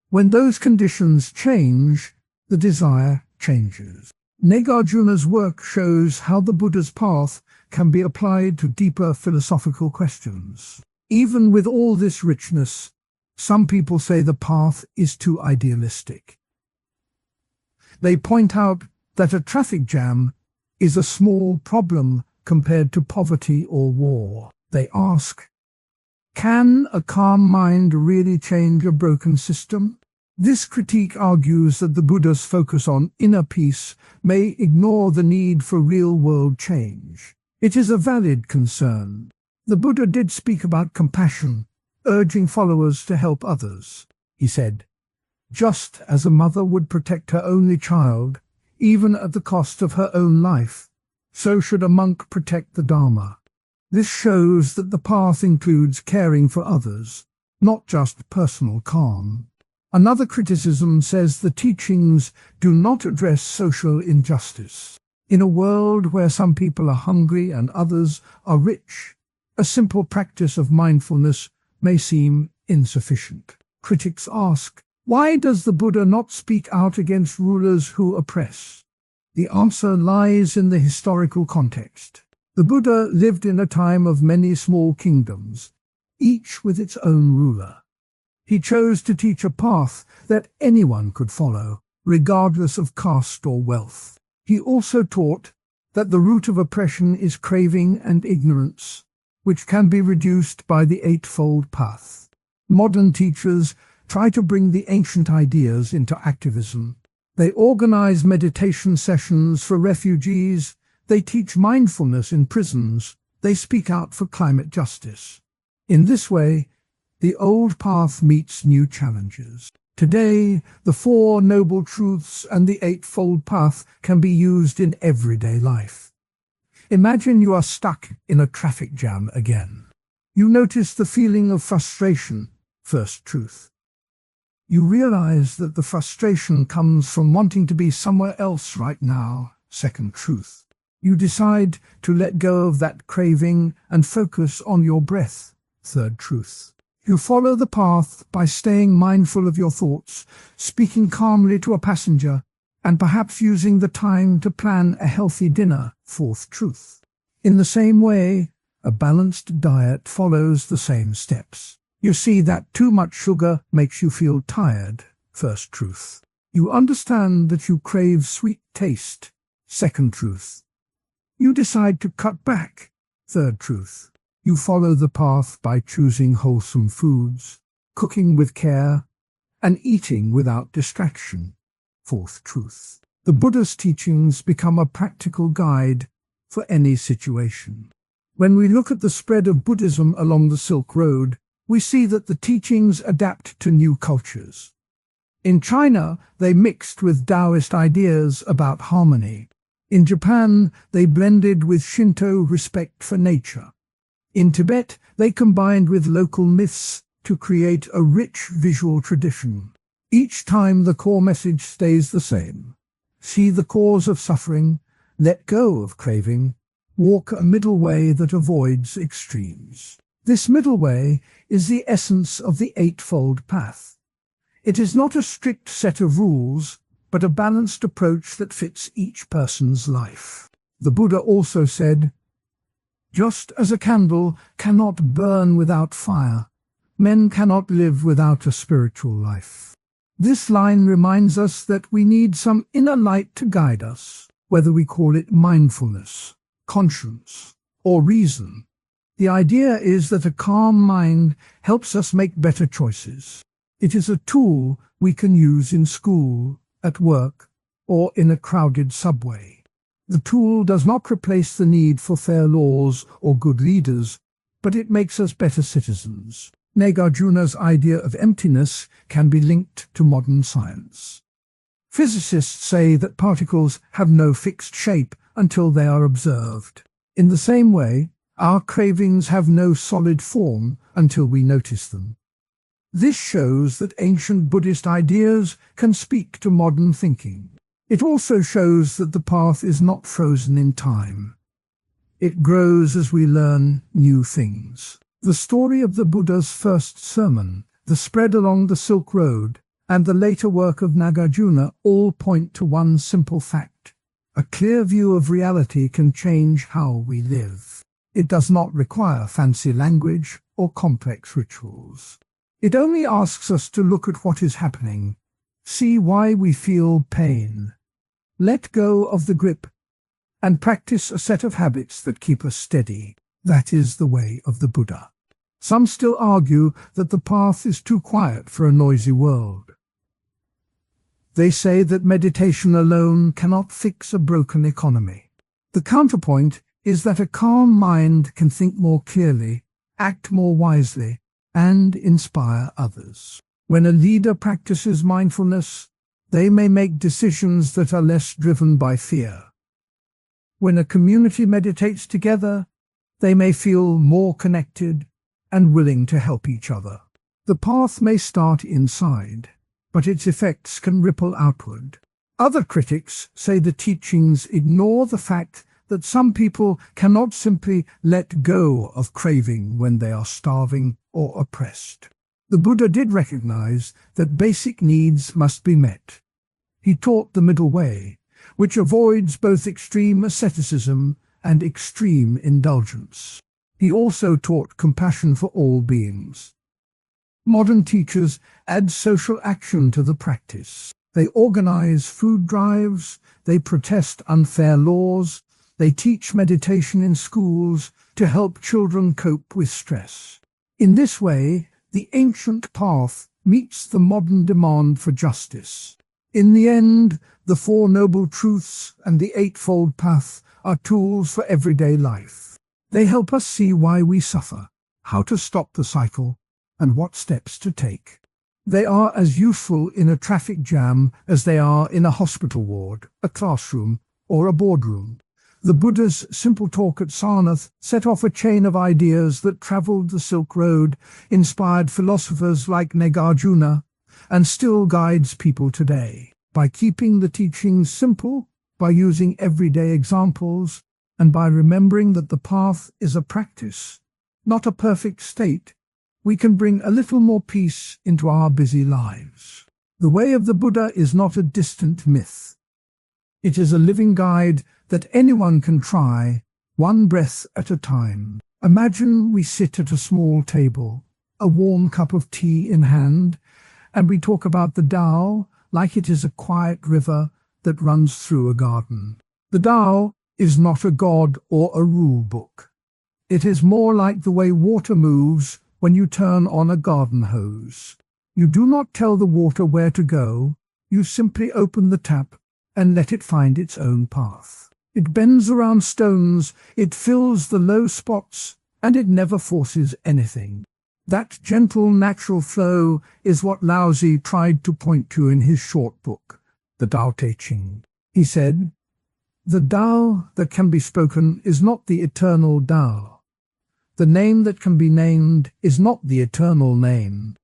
When those conditions change, the desire changes. Nagarjuna's work shows how the Buddha's path can be applied to deeper philosophical questions. Even with all this richness, some people say the path is too idealistic. They point out that a traffic jam is a small problem compared to poverty or war. They ask, can a calm mind really change a broken system? This critique argues that the Buddha's focus on inner peace may ignore the need for real-world change. It is a valid concern. The Buddha did speak about compassion, urging followers to help others. He said, "Just as a mother would protect her only child, even at the cost of her own life, so should a monk protect the Dharma." This shows that the path includes caring for others, not just personal calm. Another criticism says the teachings do not address social injustice. In a world where some people are hungry and others are rich, a simple practice of mindfulness may seem insufficient. Critics ask, why does the Buddha not speak out against rulers who oppress? The answer lies in the historical context. The Buddha lived in a time of many small kingdoms, each with its own ruler. He chose to teach a path that anyone could follow, regardless of caste or wealth. He also taught that the root of oppression is craving and ignorance, which can be reduced by the Eightfold Path. Modern teachers try to bring the ancient ideas into activism. They organize meditation sessions for refugees. They teach mindfulness in prisons. They speak out for climate justice. In this way, the old path meets new challenges. Today, the Four Noble Truths and the Eightfold Path can be used in everyday life. Imagine you are stuck in a traffic jam again. You notice the feeling of frustration, first truth. You realize that the frustration comes from wanting to be somewhere else right now, second truth. You decide to let go of that craving and focus on your breath, third truth. You follow the path by staying mindful of your thoughts, speaking calmly to a passenger, and perhaps using the time to plan a healthy dinner, fourth truth. In the same way, a balanced diet follows the same steps. You see that too much sugar makes you feel tired, first truth. You understand that you crave sweet taste, second truth. You decide to cut back, third truth. You follow the path by choosing wholesome foods, cooking with care, and eating without distraction, fourth truth. The Buddha's teachings become a practical guide for any situation. When we look at the spread of Buddhism along the Silk Road, we see that the teachings adapt to new cultures. In China, they mixed with Taoist ideas about harmony. In Japan, they blended with Shinto respect for nature. In Tibet, they combined with local myths to create a rich visual tradition. Each time the core message stays the same. See the cause of suffering, let go of craving, walk a middle way that avoids extremes. This middle way is the essence of the Eightfold Path. It is not a strict set of rules, but a balanced approach that fits each person's life. The Buddha also said, "Just as a candle cannot burn without fire, men cannot live without a spiritual life." This line reminds us that we need some inner light to guide us, whether we call it mindfulness, conscience, or reason. The idea is that a calm mind helps us make better choices. It is a tool we can use in school, at work, or in a crowded subway. The tool does not replace the need for fair laws or good leaders, but it makes us better citizens. Nagarjuna's idea of emptiness can be linked to modern science. Physicists say that particles have no fixed shape until they are observed. In the same way, our cravings have no solid form until we notice them. This shows that ancient Buddhist ideas can speak to modern thinking. It also shows that the path is not frozen in time. It grows as we learn new things. The story of the Buddha's first sermon, the spread along the Silk Road, and the later work of Nagarjuna all point to one simple fact. A clear view of reality can change how we live. It does not require fancy language or complex rituals. It only asks us to look at what is happening, see why we feel pain, let go of the grip, and practice a set of habits that keep us steady. That is the way of the Buddha. Some still argue that the path is too quiet for a noisy world. They say that meditation alone cannot fix a broken economy. The counterpoint is that a calm mind can think more clearly, act more wisely, and inspire others. When a leader practices mindfulness, they may make decisions that are less driven by fear. When a community meditates together, they may feel more connected and willing to help each other. The path may start inside, but its effects can ripple outward. Other critics say the teachings ignore the fact that some people cannot simply let go of craving when they are starving or oppressed. The Buddha did recognize that basic needs must be met. He taught the middle way, which avoids both extreme asceticism and extreme indulgence. He also taught compassion for all beings. Modern teachers add social action to the practice. They organize food drives, they protest unfair laws, they teach meditation in schools to help children cope with stress. In this way, the ancient path meets the modern demand for justice. In the end, the Four Noble Truths and the Eightfold Path are tools for everyday life. They help us see why we suffer, how to stop the cycle, and what steps to take. They are as useful in a traffic jam as they are in a hospital ward, a classroom, or a boardroom. The Buddha's simple talk at Sarnath set off a chain of ideas that traveled the Silk Road, inspired philosophers like Nagarjuna, and still guides people today. By keeping the teachings simple, by using everyday examples, and by remembering that the path is a practice, not a perfect state, we can bring a little more peace into our busy lives. The way of the Buddha is not a distant myth. It is a living guide that anyone can try, one breath at a time. Imagine we sit at a small table, a warm cup of tea in hand, and we talk about the Tao like it is a quiet river that runs through a garden. The Tao is not a god or a rule book. It is more like the way water moves when you turn on a garden hose. You do not tell the water where to go, you simply open the tap and let it find its own path. It bends around stones, it fills the low spots, and it never forces anything. That gentle, natural flow is what Laozi tried to point to in his short book, the Tao Te Ching. He said, The Tao that can be spoken is not the eternal Tao. The name that can be named is not the eternal name.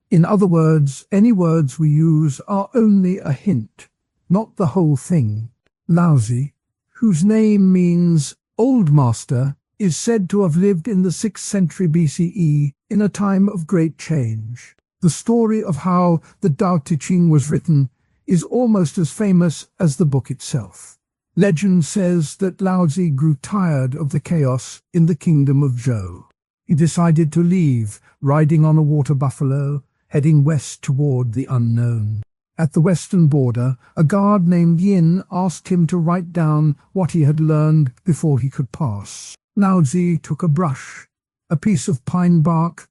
In other words, any words we use are only a hint, not the whole thing. Laozi, whose name means Old Master, is said to have lived in the 6th century BCE in a time of great change. The story of how the Tao Te Ching was written is almost as famous as the book itself. Legend says that Laozi grew tired of the chaos in the kingdom of Zhou. He decided to leave, riding on a water buffalo, heading west toward the unknown. At the western border, a guard named Yin asked him to write down what he had learned before he could pass. Laozi took a brush, a piece of pine bark,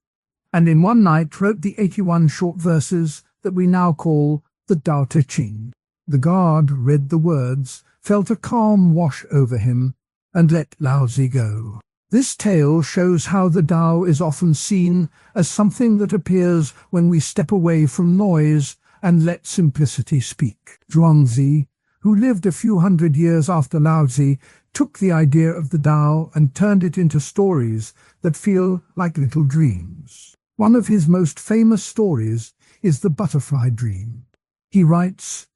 and in one night wrote the 81 short verses that we now call the Tao Te Ching. The guard read the words, felt a calm wash over him, and let Laozi go. This tale shows how the Tao is often seen as something that appears when we step away from noise and let simplicity speak. Zhuangzi, who lived a few hundred years after Laozi, took the idea of the Tao and turned it into stories that feel like little dreams. One of his most famous stories is the butterfly dream. He writes,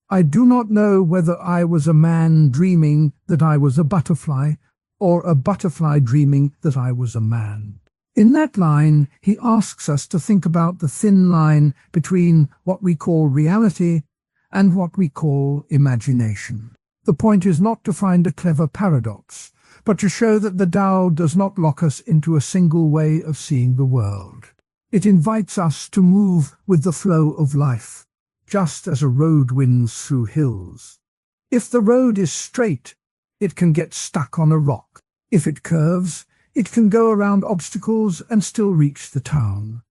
"I do not know whether I was a man dreaming that I was a butterfly, or a butterfly dreaming that I was a man." In that line, he asks us to think about the thin line between what we call reality and what we call imagination. The point is not to find a clever paradox, but to show that the Tao does not lock us into a single way of seeing the world. It invites us to move with the flow of life, just as a road winds through hills. If the road is straight, it can get stuck on a rock. If it curves, it can go around obstacles and still reach the town.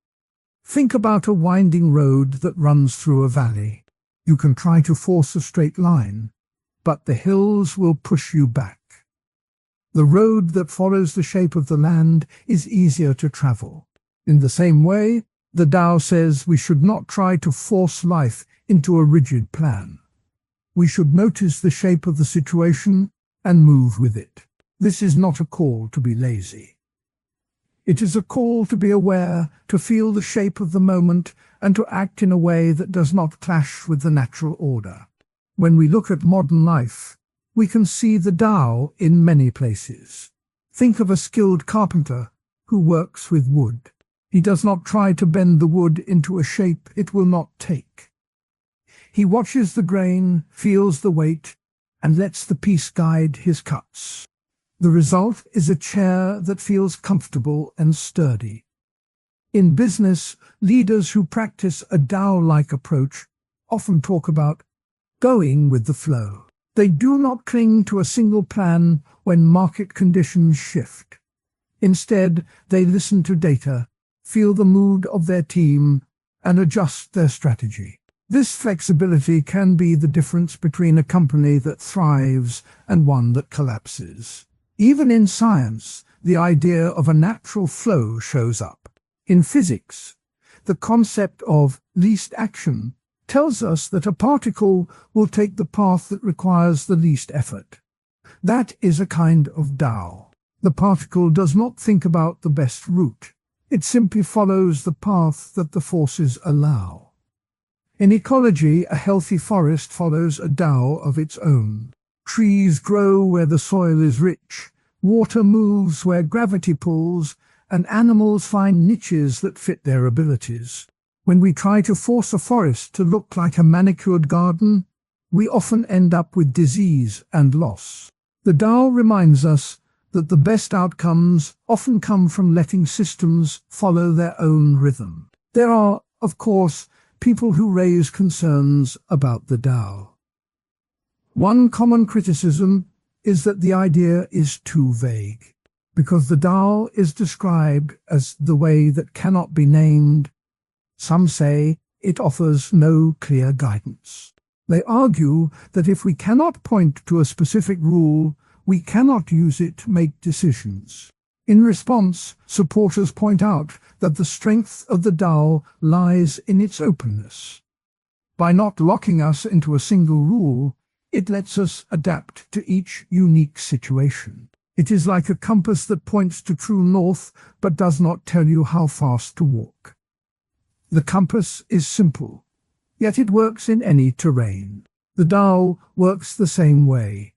Think about a winding road that runs through a valley. You can try to force a straight line, but the hills will push you back. The road that follows the shape of the land is easier to travel. In the same way, the Tao says we should not try to force life into a rigid plan. We should notice the shape of the situation and move with it. This is not a call to be lazy. It is a call to be aware, to feel the shape of the moment, and to act in a way that does not clash with the natural order. When we look at modern life, we can see the Tao in many places. Think of a skilled carpenter who works with wood. He does not try to bend the wood into a shape it will not take. He watches the grain, feels the weight, and lets the piece guide his cuts. The result is a chair that feels comfortable and sturdy. In business, leaders who practice a Tao-like approach often talk about going with the flow. They do not cling to a single plan when market conditions shift. Instead, they listen to data, feel the mood of their team, and adjust their strategy. This flexibility can be the difference between a company that thrives and one that collapses. Even in science, the idea of a natural flow shows up. In physics, the concept of least action tells us that a particle will take the path that requires the least effort. That is a kind of Tao. The particle does not think about the best route. It simply follows the path that the forces allow. In ecology, a healthy forest follows a Tao of its own. Trees grow where the soil is rich, water moves where gravity pulls, and animals find niches that fit their abilities. When we try to force a forest to look like a manicured garden, we often end up with disease and loss. The Tao reminds us that the best outcomes often come from letting systems follow their own rhythm. There are, of course, people who raise concerns about the Tao. One common criticism is that the idea is too vague. Because the Tao is described as the way that cannot be named, some say it offers no clear guidance. They argue that if we cannot point to a specific rule, we cannot use it to make decisions. In response, supporters point out that the strength of the Tao lies in its openness. By not locking us into a single rule, It lets us adapt to each unique situation. It is like a compass that points to true north but does not tell you how fast to walk. The compass is simple, yet it works in any terrain. The Tao works the same way.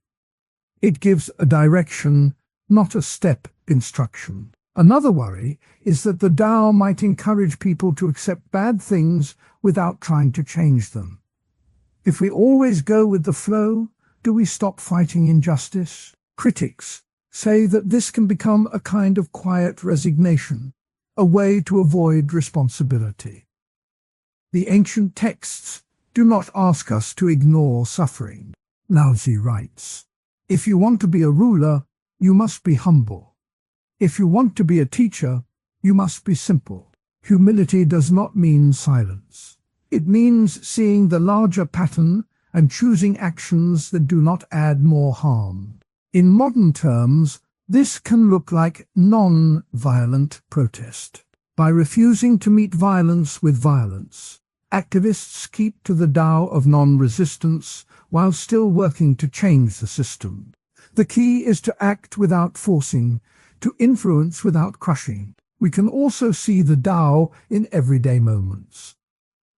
It gives a direction, not a step instruction. Another worry is that the Tao might encourage people to accept bad things without trying to change them. If we always go with the flow, do we stop fighting injustice? Critics say that this can become a kind of quiet resignation, a way to avoid responsibility. The ancient texts do not ask us to ignore suffering. Lao Tzu writes, "If you want to be a ruler, you must be humble. If you want to be a teacher, you must be simple." Humility does not mean silence. It means seeing the larger pattern and choosing actions that do not add more harm. In modern terms, this can look like non-violent protest. By refusing to meet violence with violence, activists keep to the Tao of non-resistance while still working to change the system. The key is to act without forcing, to influence without crushing. We can also see the Tao in everyday moments.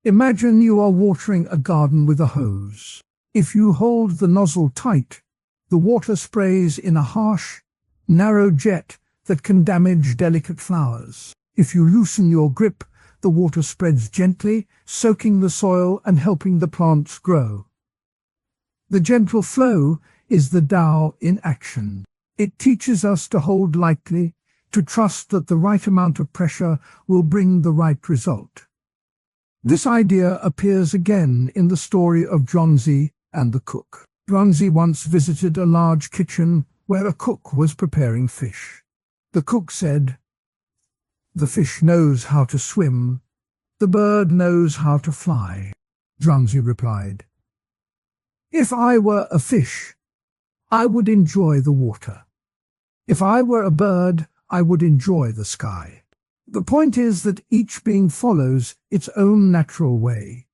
Imagine you are watering a garden with a hose. If you hold the nozzle tight, the water sprays in a harsh, narrow jet that can damage delicate flowers. If you loosen your grip, the water spreads gently, soaking the soil and helping the plants grow. The gentle flow is the Tao in action. It teaches us to hold lightly, to trust that the right amount of pressure will bring the right result. This idea appears again in the story of Zhuangzi and the cook. Zhuangzi once visited a large kitchen where a cook was preparing fish. The cook said, "The fish knows how to swim, the bird knows how to fly." Zhuangzi replied, "If I were a fish, I would enjoy the water. If I were a bird, I would enjoy the sky." The point is that each being follows its own natural way.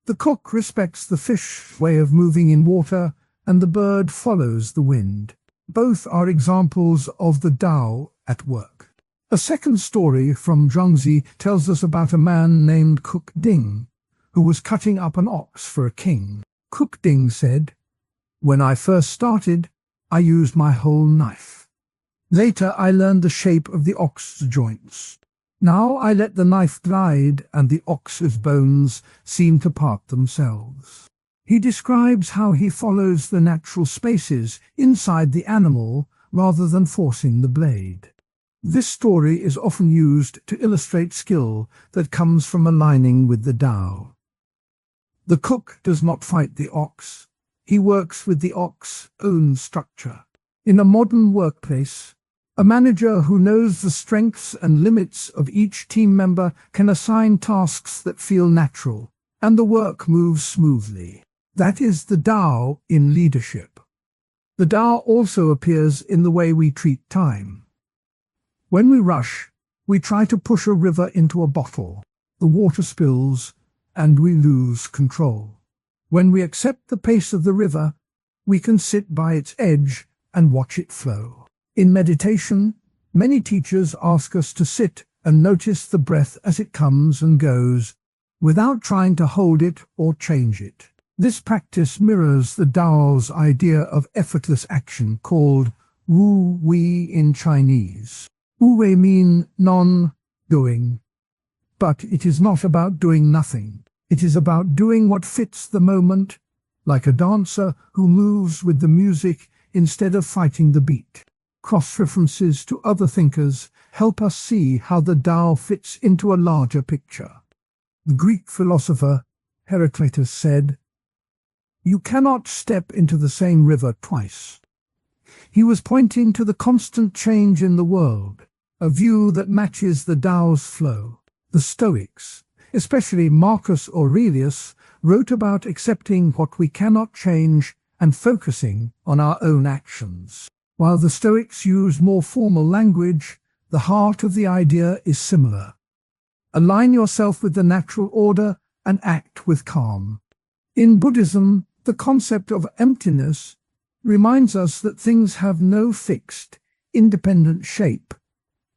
The cook respects the fish's way of moving in water, and the bird follows the wind. Both are examples of the Tao at work. A second story from Zhuangzi tells us about a man named Cook Ding, who was cutting up an ox for a king. Cook Ding said, "When I first started, I used my whole knife. Later I learned the shape of the ox's joints. Now I let the knife glide and the ox's bones seem to part themselves." He describes how he follows the natural spaces inside the animal rather than forcing the blade. This story is often used to illustrate skill that comes from aligning with the Tao. The cook does not fight the ox. He works with the ox's own structure. In a modern workplace, a manager who knows the strengths and limits of each team member can assign tasks that feel natural, and the work moves smoothly. That is the Tao in leadership. The Tao also appears in the way we treat time. When we rush, we try to push a river into a bottle. The water spills, and we lose control. When we accept the pace of the river, we can sit by its edge and watch it flow. In meditation, many teachers ask us to sit and notice the breath as it comes and goes, without trying to hold it or change it. This practice mirrors the Tao's idea of effortless action called Wu Wei in Chinese. Wu Wei means non-doing, but it is not about doing nothing. It is about doing what fits the moment, like a dancer who moves with the music instead of fighting the beat. Cross-references to other thinkers help us see how the Tao fits into a larger picture. The Greek philosopher Heraclitus said, "You cannot step into the same river twice." He was pointing to the constant change in the world, a view that matches the Tao's flow. The Stoics, especially Marcus Aurelius, wrote about accepting what we cannot change and focusing on our own actions. While the Stoics use more formal language, the heart of the idea is similar. Align yourself with the natural order and act with calm. In Buddhism, The concept of emptiness reminds us that things have no fixed, independent shape,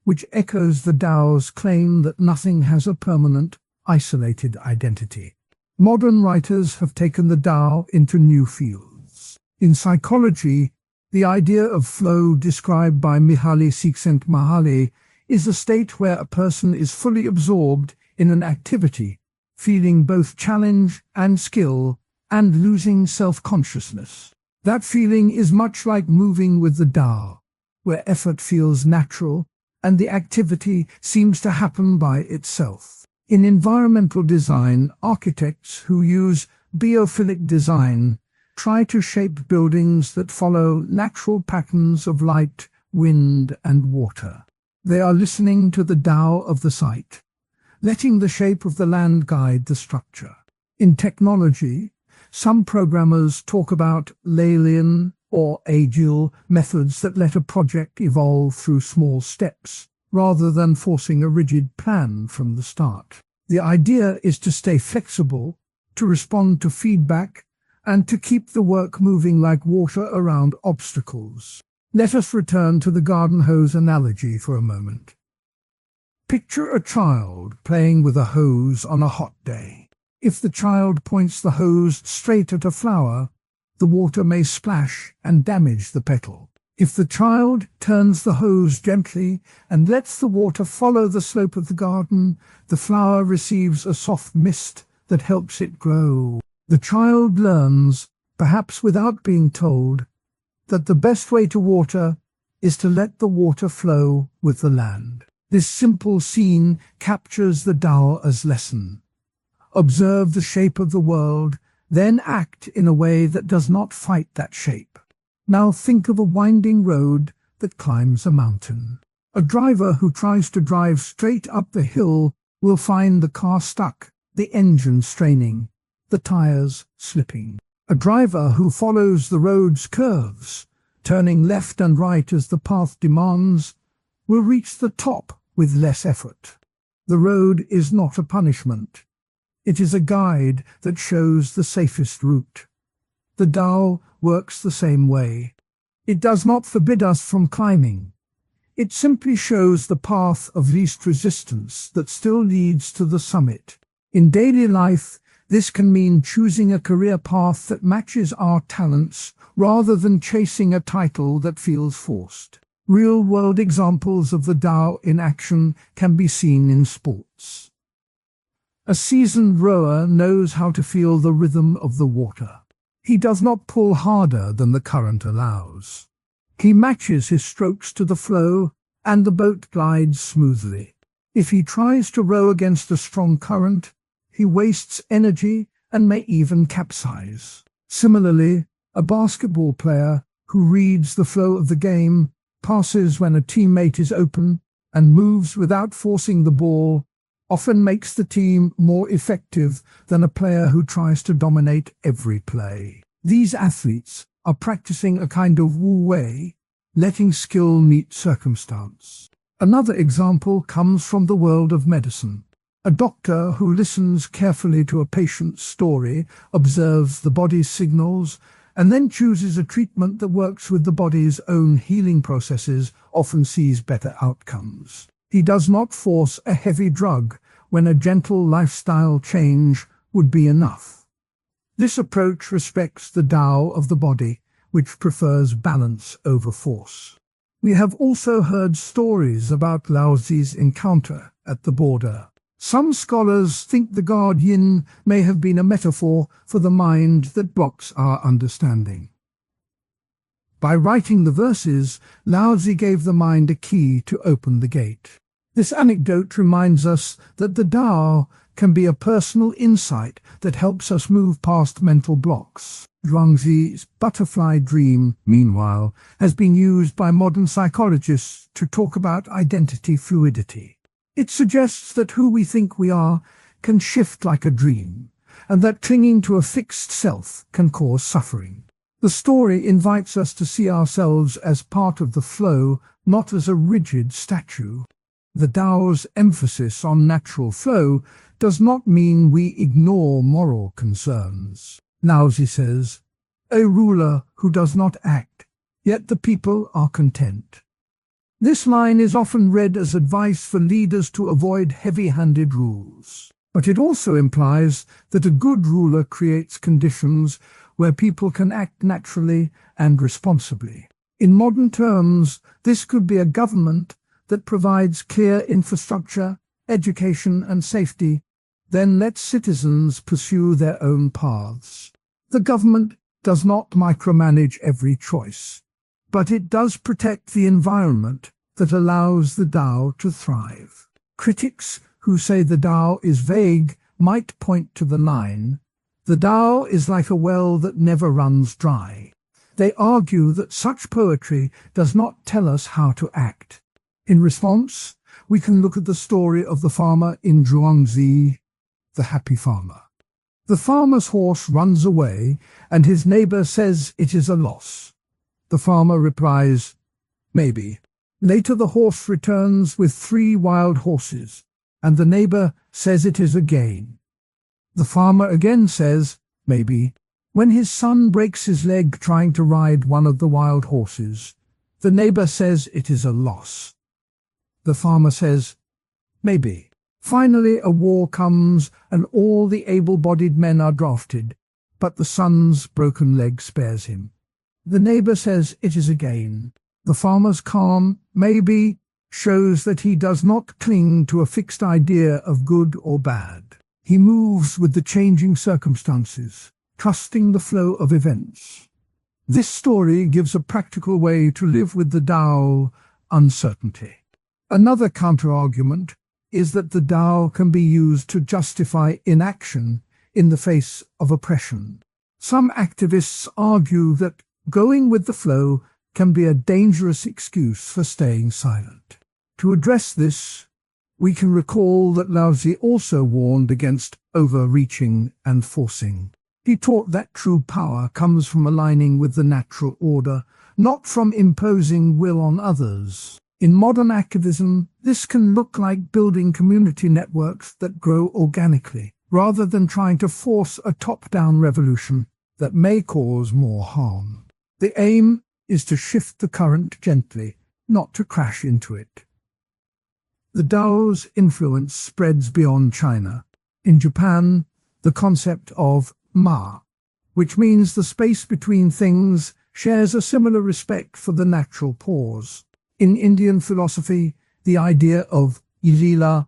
which echoes the Tao's claim that nothing has a permanent, isolated identity. Modern writers have taken the Tao into new fields. In psychology, the idea of flow described by Mihaly Csikszentmihalyi is a state where a person is fully absorbed in an activity, feeling both challenge and skill, and losing self-consciousness. That feeling is much like moving with the Tao, where effort feels natural and the activity seems to happen by itself. In environmental design, architects who use biophilic design try to shape buildings that follow natural patterns of light, wind, and water. They are listening to the Tao of the site, letting the shape of the land guide the structure. In technology, some programmers talk about Lalian or agile methods that let a project evolve through small steps, rather than forcing a rigid plan from the start. The idea is to stay flexible, to respond to feedback, and to keep the work moving like water around obstacles. Let us return to the garden hose analogy for a moment. Picture a child playing with a hose on a hot day. If the child points the hose straight at a flower, the water may splash and damage the petal. If the child turns the hose gently and lets the water follow the slope of the garden, the flower receives a soft mist that helps it grow. The child learns, perhaps without being told, that the best way to water is to let the water flow with the land. This simple scene captures the Tao as lesson. Observe the shape of the world, then act in a way that does not fight that shape. Now think of a winding road that climbs a mountain. A driver who tries to drive straight up the hill will find the car stuck, the engine straining, the tires slipping. A driver who follows the road's curves, turning left and right as the path demands, will reach the top with less effort. The road is not a punishment. It is a guide that shows the safest route. The Tao works the same way. It does not forbid us from climbing. It simply shows the path of least resistance that still leads to the summit. In daily life, this can mean choosing a career path that matches our talents rather than chasing a title that feels forced. Real-world examples of the Tao in action can be seen in sports. A seasoned rower knows how to feel the rhythm of the water. He does not pull harder than the current allows. He matches his strokes to the flow, and the boat glides smoothly. If he tries to row against a strong current, he wastes energy and may even capsize. Similarly, a basketball player who reads the flow of the game, passes when a teammate is open, and moves without forcing the ball, often makes the team more effective than a player who tries to dominate every play. These athletes are practicing a kind of wu-wei, letting skill meet circumstance. Another example comes from the world of medicine. A doctor who listens carefully to a patient's story, observes the body's signals, and then chooses a treatment that works with the body's own healing processes often sees better outcomes. He does not force a heavy drug when a gentle lifestyle change would be enough. This approach respects the Tao of the body, which prefers balance over force. We have also heard stories about Laozi's encounter at the border. Some scholars think the god yin may have been a metaphor for the mind that blocks our understanding. By writing the verses, Laozi gave the mind a key to open the gate. This anecdote reminds us that the Tao can be a personal insight that helps us move past mental blocks. Zhuangzi's butterfly dream, meanwhile, has been used by modern psychologists to talk about identity fluidity. It suggests that who we think we are can shift like a dream, and that clinging to a fixed self can cause suffering. The story invites us to see ourselves as part of the flow, not as a rigid statue. The Tao's emphasis on natural flow does not mean we ignore moral concerns. Laozi says, "A ruler who does not act, yet the people are content." This line is often read as advice for leaders to avoid heavy-handed rules. But it also implies that a good ruler creates conditions where people can act naturally and responsibly. In modern terms, this could be a government that provides clear infrastructure, education and safety, then lets citizens pursue their own paths. The government does not micromanage every choice, but it does protect the environment that allows the Tao to thrive. Critics who say the Tao is vague might point to the line, "The Tao is like a well that never runs dry." They argue that such poetry does not tell us how to act. In response, we can look at the story of the farmer in Zhuangzi, the happy farmer. The farmer's horse runs away, and his neighbor says it is a loss. The farmer replies, "Maybe." Later the horse returns with 3 wild horses, and the neighbor says it is a gain. The farmer again says, "Maybe." When his son breaks his leg trying to ride one of the wild horses, the neighbor says it is a loss. The farmer says, "Maybe." Finally, a war comes and all the able-bodied men are drafted, but the son's broken leg spares him. The neighbor says it is a gain. The farmer's calm, "Maybe," shows that he does not cling to a fixed idea of good or bad. He moves with the changing circumstances, trusting the flow of events. This story gives a practical way to live with the Tao uncertainty. Another counter-argument is that the Tao can be used to justify inaction in the face of oppression. Some activists argue that going with the flow can be a dangerous excuse for staying silent. To address this, we can recall that Laozi also warned against overreaching and forcing. He taught that true power comes from aligning with the natural order, not from imposing will on others. In modern activism, this can look like building community networks that grow organically, rather than trying to force a top-down revolution that may cause more harm. The aim is to shift the current gently, not to crash into it. The Tao's influence spreads beyond China. In Japan, the concept of ma, which means the space between things, shares a similar respect for the natural pause. In Indian philosophy, the idea of lila,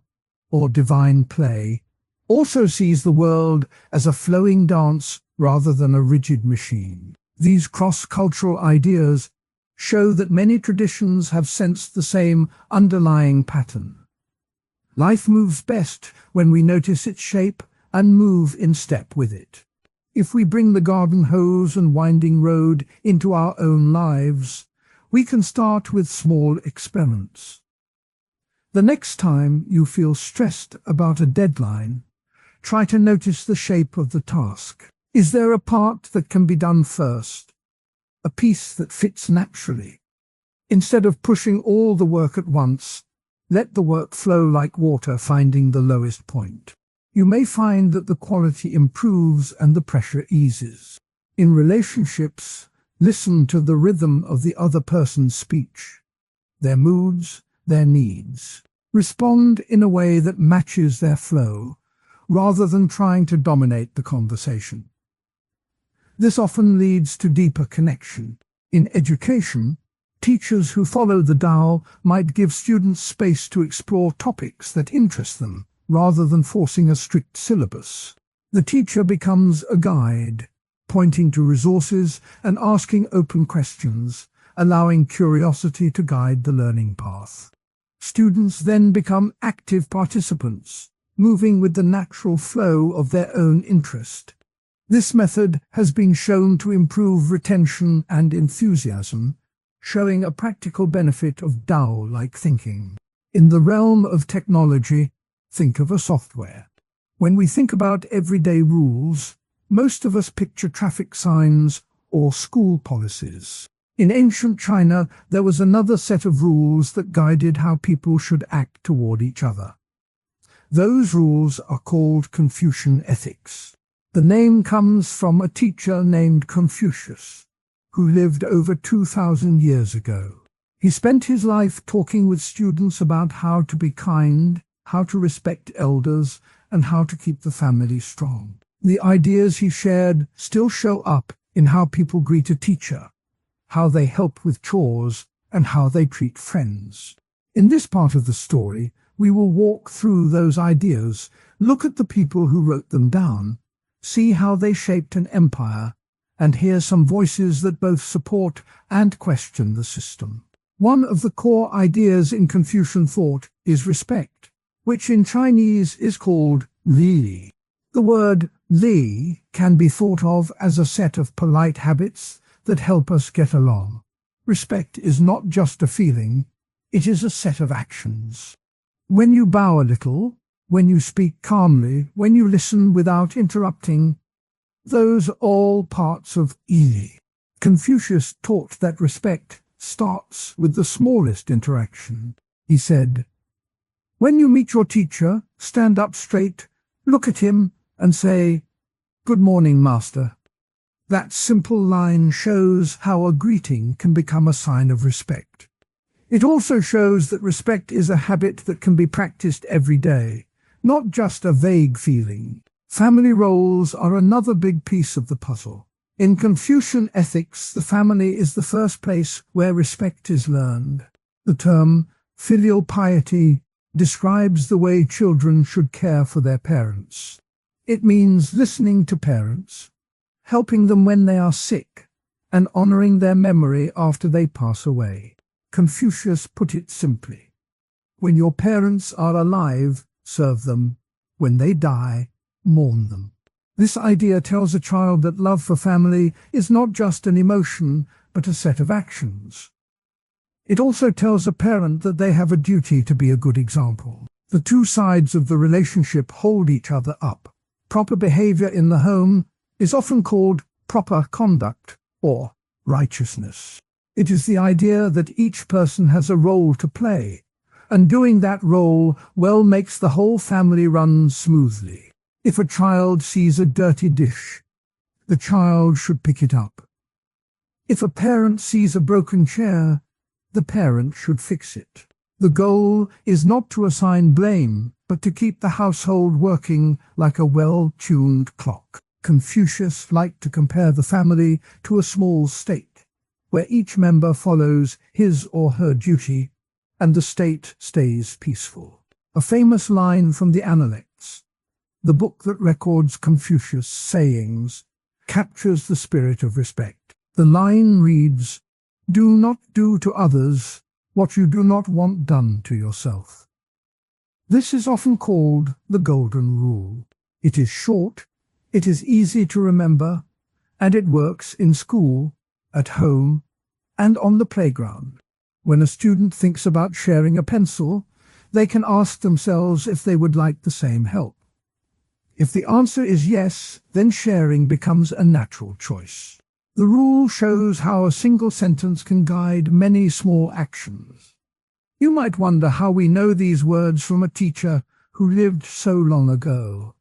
or divine play, also sees the world as a flowing dance rather than a rigid machine. These cross-cultural ideas show that many traditions have sensed the same underlying pattern. Life moves best when we notice its shape and move in step with it. If we bring the garden hose and winding road into our own lives, we can start with small experiments. The next time you feel stressed about a deadline, try to notice the shape of the task. Is there a part that can be done first? A piece that fits naturally? Instead of pushing all the work at once, let the work flow like water, finding the lowest point. You may find that the quality improves and the pressure eases. In relationships, listen to the rhythm of the other person's speech, their moods, their needs. Respond in a way that matches their flow, rather than trying to dominate the conversation. This often leads to deeper connection. In education, teachers who follow the Tao might give students space to explore topics that interest them, rather than forcing a strict syllabus. The teacher becomes a guide, pointing to resources and asking open questions, allowing curiosity to guide the learning path. Students then become active participants, moving with the natural flow of their own interest. This method has been shown to improve retention and enthusiasm, showing a practical benefit of Tao-like thinking. In the realm of technology, think of a software. When we think about everyday rules, most of us picture traffic signs or school policies. In ancient China, there was another set of rules that guided how people should act toward each other. Those rules are called Confucian ethics. The name comes from a teacher named Confucius, who lived over 2,000 years ago. He spent his life talking with students about how to be kind, how to respect elders, and how to keep the family strong. The ideas he shared still show up in how people greet a teacher, how they help with chores, and how they treat friends. In this part of the story, we will walk through those ideas, look at the people who wrote them down, see how they shaped an empire, and hear some voices that both support and question the system. One of the core ideas in Confucian thought is respect, which in Chinese is called li. The word li can be thought of as a set of polite habits that help us get along. Respect is not just a feeling, it is a set of actions. When you bow a little, when you speak calmly, when you listen without interrupting, those are all parts of li. Confucius taught that respect starts with the smallest interaction. He said, "When you meet your teacher, stand up straight, look at him, and say, 'Good morning, master.'" That simple line shows how a greeting can become a sign of respect. It also shows that respect is a habit that can be practiced every day, not just a vague feeling. Family roles are another big piece of the puzzle. In Confucian ethics, the family is the first place where respect is learned. The term filial piety describes the way children should care for their parents. It means listening to parents, helping them when they are sick, and honoring their memory after they pass away. Confucius put it simply: when your parents are alive, serve them. When they die, mourn them. This idea tells a child that love for family is not just an emotion, but a set of actions. It also tells a parent that they have a duty to be a good example. The two sides of the relationship hold each other up. Proper behavior in the home is often called proper conduct or righteousness. It is the idea that each person has a role to play, and doing that role well makes the whole family run smoothly. If a child sees a dirty dish, the child should pick it up. If a parent sees a broken chair, the parent should fix it. The goal is not to assign blame, but to keep the household working like a well-tuned clock. Confucius liked to compare the family to a small state, where each member follows his or her duty, and the state stays peaceful. A famous line from the Analects, the book that records Confucius' sayings, captures the spirit of respect. The line reads, "Do not do to others what you do not want done to yourself." This is often called the Golden Rule. It is short, it is easy to remember, and it works in school, at home, and on the playground. When a student thinks about sharing a pencil, they can ask themselves if they would like the same help. If the answer is yes, then sharing becomes a natural choice. The rule shows how a single sentence can guide many small actions. You might wonder how we know these words from a teacher who lived so long ago.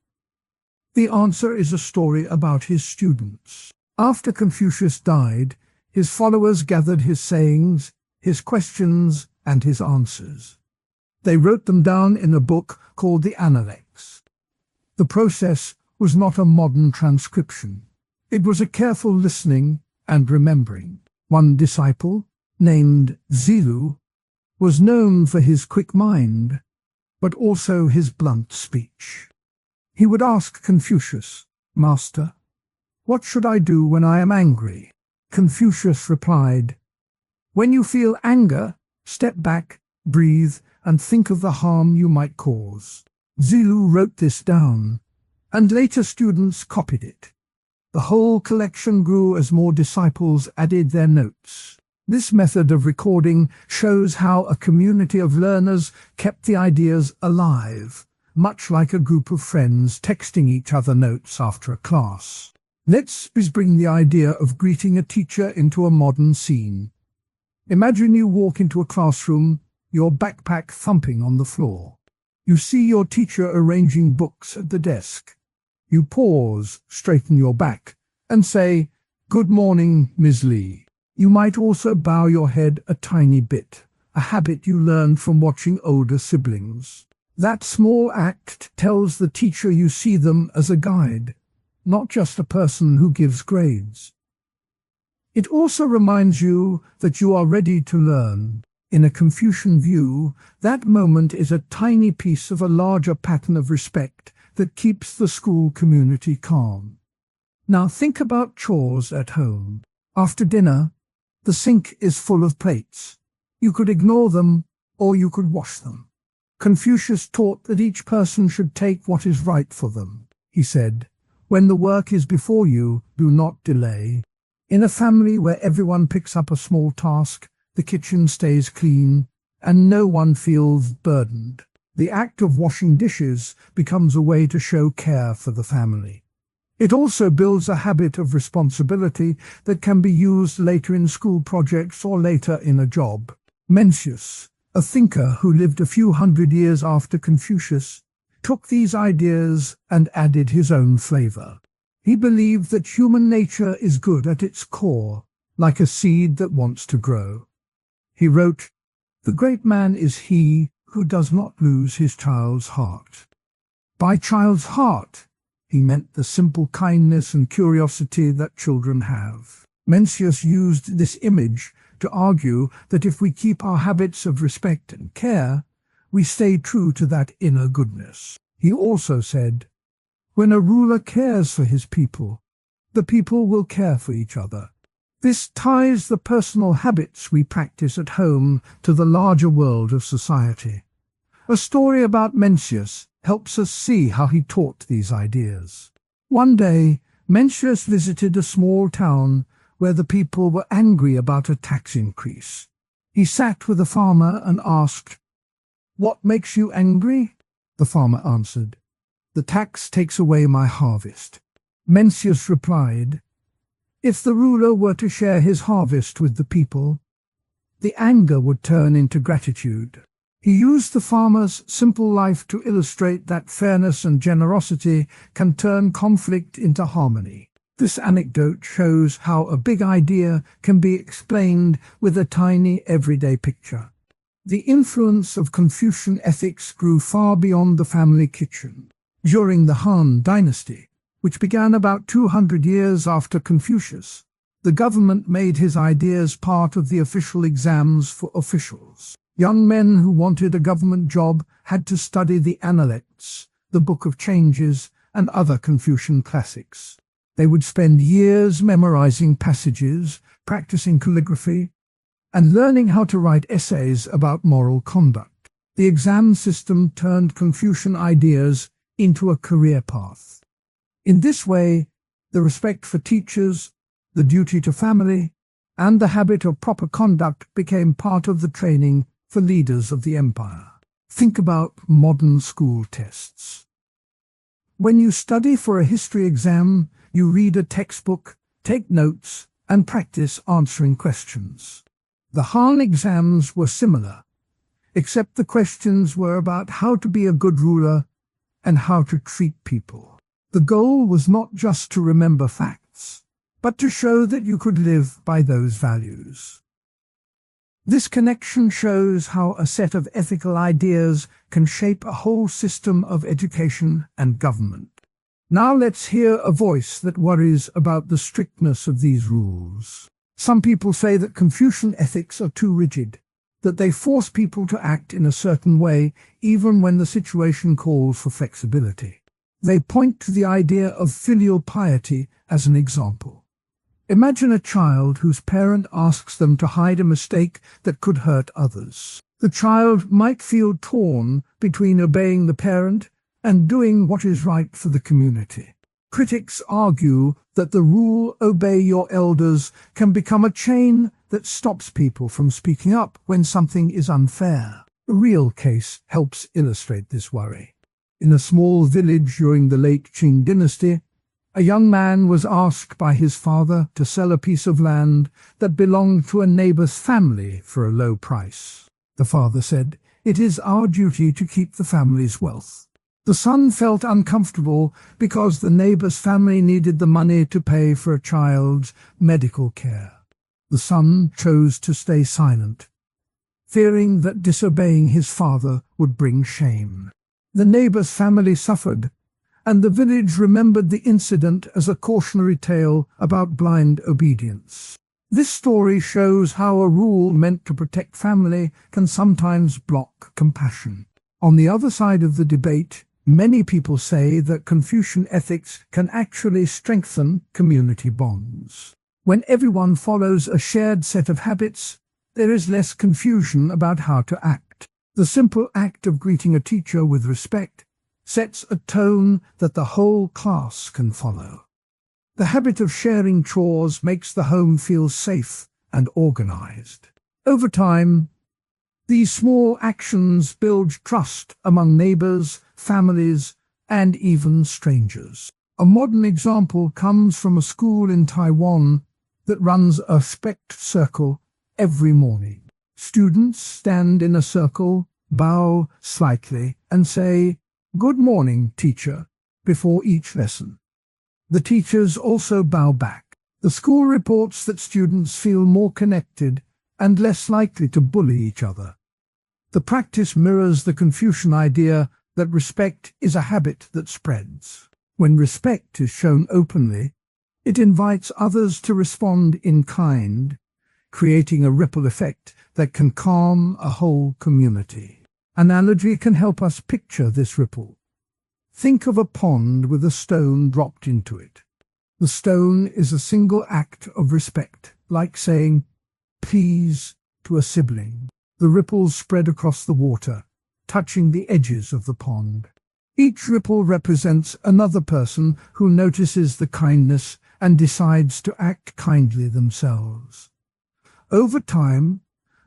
The answer is a story about his students. After Confucius died, his followers gathered his sayings, his questions, and his answers. They wrote them down in a book called the Analects. The process was not a modern transcription. It was a careful listening and remembering. One disciple, named Zilu, was known for his quick mind, but also his blunt speech. He would ask Confucius, "Master, what should I do when I am angry?" Confucius replied, "When you feel anger, step back, breathe, and think of the harm you might cause." Zilu wrote this down, and later students copied it. The whole collection grew as more disciples added their notes. This method of recording shows how a community of learners kept the ideas alive, much like a group of friends texting each other notes after a class. Let's bring the idea of greeting a teacher into a modern scene. Imagine you walk into a classroom, your backpack thumping on the floor. You see your teacher arranging books at the desk. You pause, straighten your back, and say, "Good morning, Ms. Lee." You might also bow your head a tiny bit, a habit you learned from watching older siblings. That small act tells the teacher you see them as a guide, not just a person who gives grades. It also reminds you that you are ready to learn. In a Confucian view, that moment is a tiny piece of a larger pattern of respect that keeps the school community calm. Now think about chores at home. After dinner, the sink is full of plates. You could ignore them, or you could wash them. Confucius taught that each person should take what is right for them. He said, "When the work is before you, do not delay." In a family where everyone picks up a small task, the kitchen stays clean, and no one feels burdened. The act of washing dishes becomes a way to show care for the family. It also builds a habit of responsibility that can be used later in school projects or later in a job. Mencius, a thinker who lived a few hundred years after Confucius, took these ideas and added his own flavor. He believed that human nature is good at its core, like a seed that wants to grow. He wrote, "The great man is he who does not lose his child's heart." By child's heart, he meant the simple kindness and curiosity that children have. Mencius used this image to argue that if we keep our habits of respect and care, we stay true to that inner goodness. He also said, "When a ruler cares for his people, the people will care for each other." This ties the personal habits we practice at home to the larger world of society. A story about Mencius helps us see how he taught these ideas. One day, Mencius visited a small town where the people were angry about a tax increase. He sat with a farmer and asked, "What makes you angry?" The farmer answered, "The tax takes away my harvest." Mencius replied, "If the ruler were to share his harvest with the people, the anger would turn into gratitude." He used the farmer's simple life to illustrate that fairness and generosity can turn conflict into harmony. This anecdote shows how a big idea can be explained with a tiny everyday picture. The influence of Confucian ethics grew far beyond the family kitchen. During the Han Dynasty, which began about 200 years after Confucius, the government made his ideas part of the official exams for officials. Young men who wanted a government job had to study the Analects, the Book of Changes, and other Confucian classics. They would spend years memorizing passages, practicing calligraphy, and learning how to write essays about moral conduct. The exam system turned Confucian ideas into a career path. In this way, the respect for teachers, the duty to family, and the habit of proper conduct became part of the training for leaders of the empire. Think about modern school tests. When you study for a history exam, you read a textbook, take notes, and practice answering questions. The Han exams were similar, except the questions were about how to be a good ruler and how to treat people. The goal was not just to remember facts, but to show that you could live by those values. This connection shows how a set of ethical ideas can shape a whole system of education and government. Now let's hear a voice that worries about the strictness of these rules. Some people say that Confucian ethics are too rigid, that they force people to act in a certain way even when the situation calls for flexibility. They point to the idea of filial piety as an example. Imagine a child whose parent asks them to hide a mistake that could hurt others. The child might feel torn between obeying the parent and doing what is right for the community. Critics argue that the rule "obey your elders" can become a chain that stops people from speaking up when something is unfair. A real case helps illustrate this worry. In a small village during the late Qing dynasty, a young man was asked by his father to sell a piece of land that belonged to a neighbor's family for a low price. The father said, "It is our duty to keep the family's wealth." The son felt uncomfortable because the neighbor's family needed the money to pay for a child's medical care. The son chose to stay silent, fearing that disobeying his father would bring shame. The neighbor's family suffered, and the village remembered the incident as a cautionary tale about blind obedience. This story shows how a rule meant to protect family can sometimes block compassion. On the other side of the debate, many people say that Confucian ethics can actually strengthen community bonds. When everyone follows a shared set of habits, there is less confusion about how to act. The simple act of greeting a teacher with respect sets a tone that the whole class can follow. The habit of sharing chores makes the home feel safe and organized. Over time, these small actions build trust among neighbors, families, and even strangers. A modern example comes from a school in Taiwan that runs a respect circle every morning. Students stand in a circle, bow slightly, and say, "Good morning, teacher," before each lesson. The teachers also bow back. The school reports that students feel more connected and less likely to bully each other. The practice mirrors the Confucian idea that respect is a habit that spreads. When respect is shown openly, it invites others to respond in kind, creating a ripple effect that can calm a whole community. Analogy can help us picture this ripple. Think of a pond with a stone dropped into it. The stone is a single act of respect, like saying, "Please," to a sibling. The ripples spread across the water, touching the edges of the pond. Each ripple represents another person who notices the kindness and decides to act kindly themselves. Over time,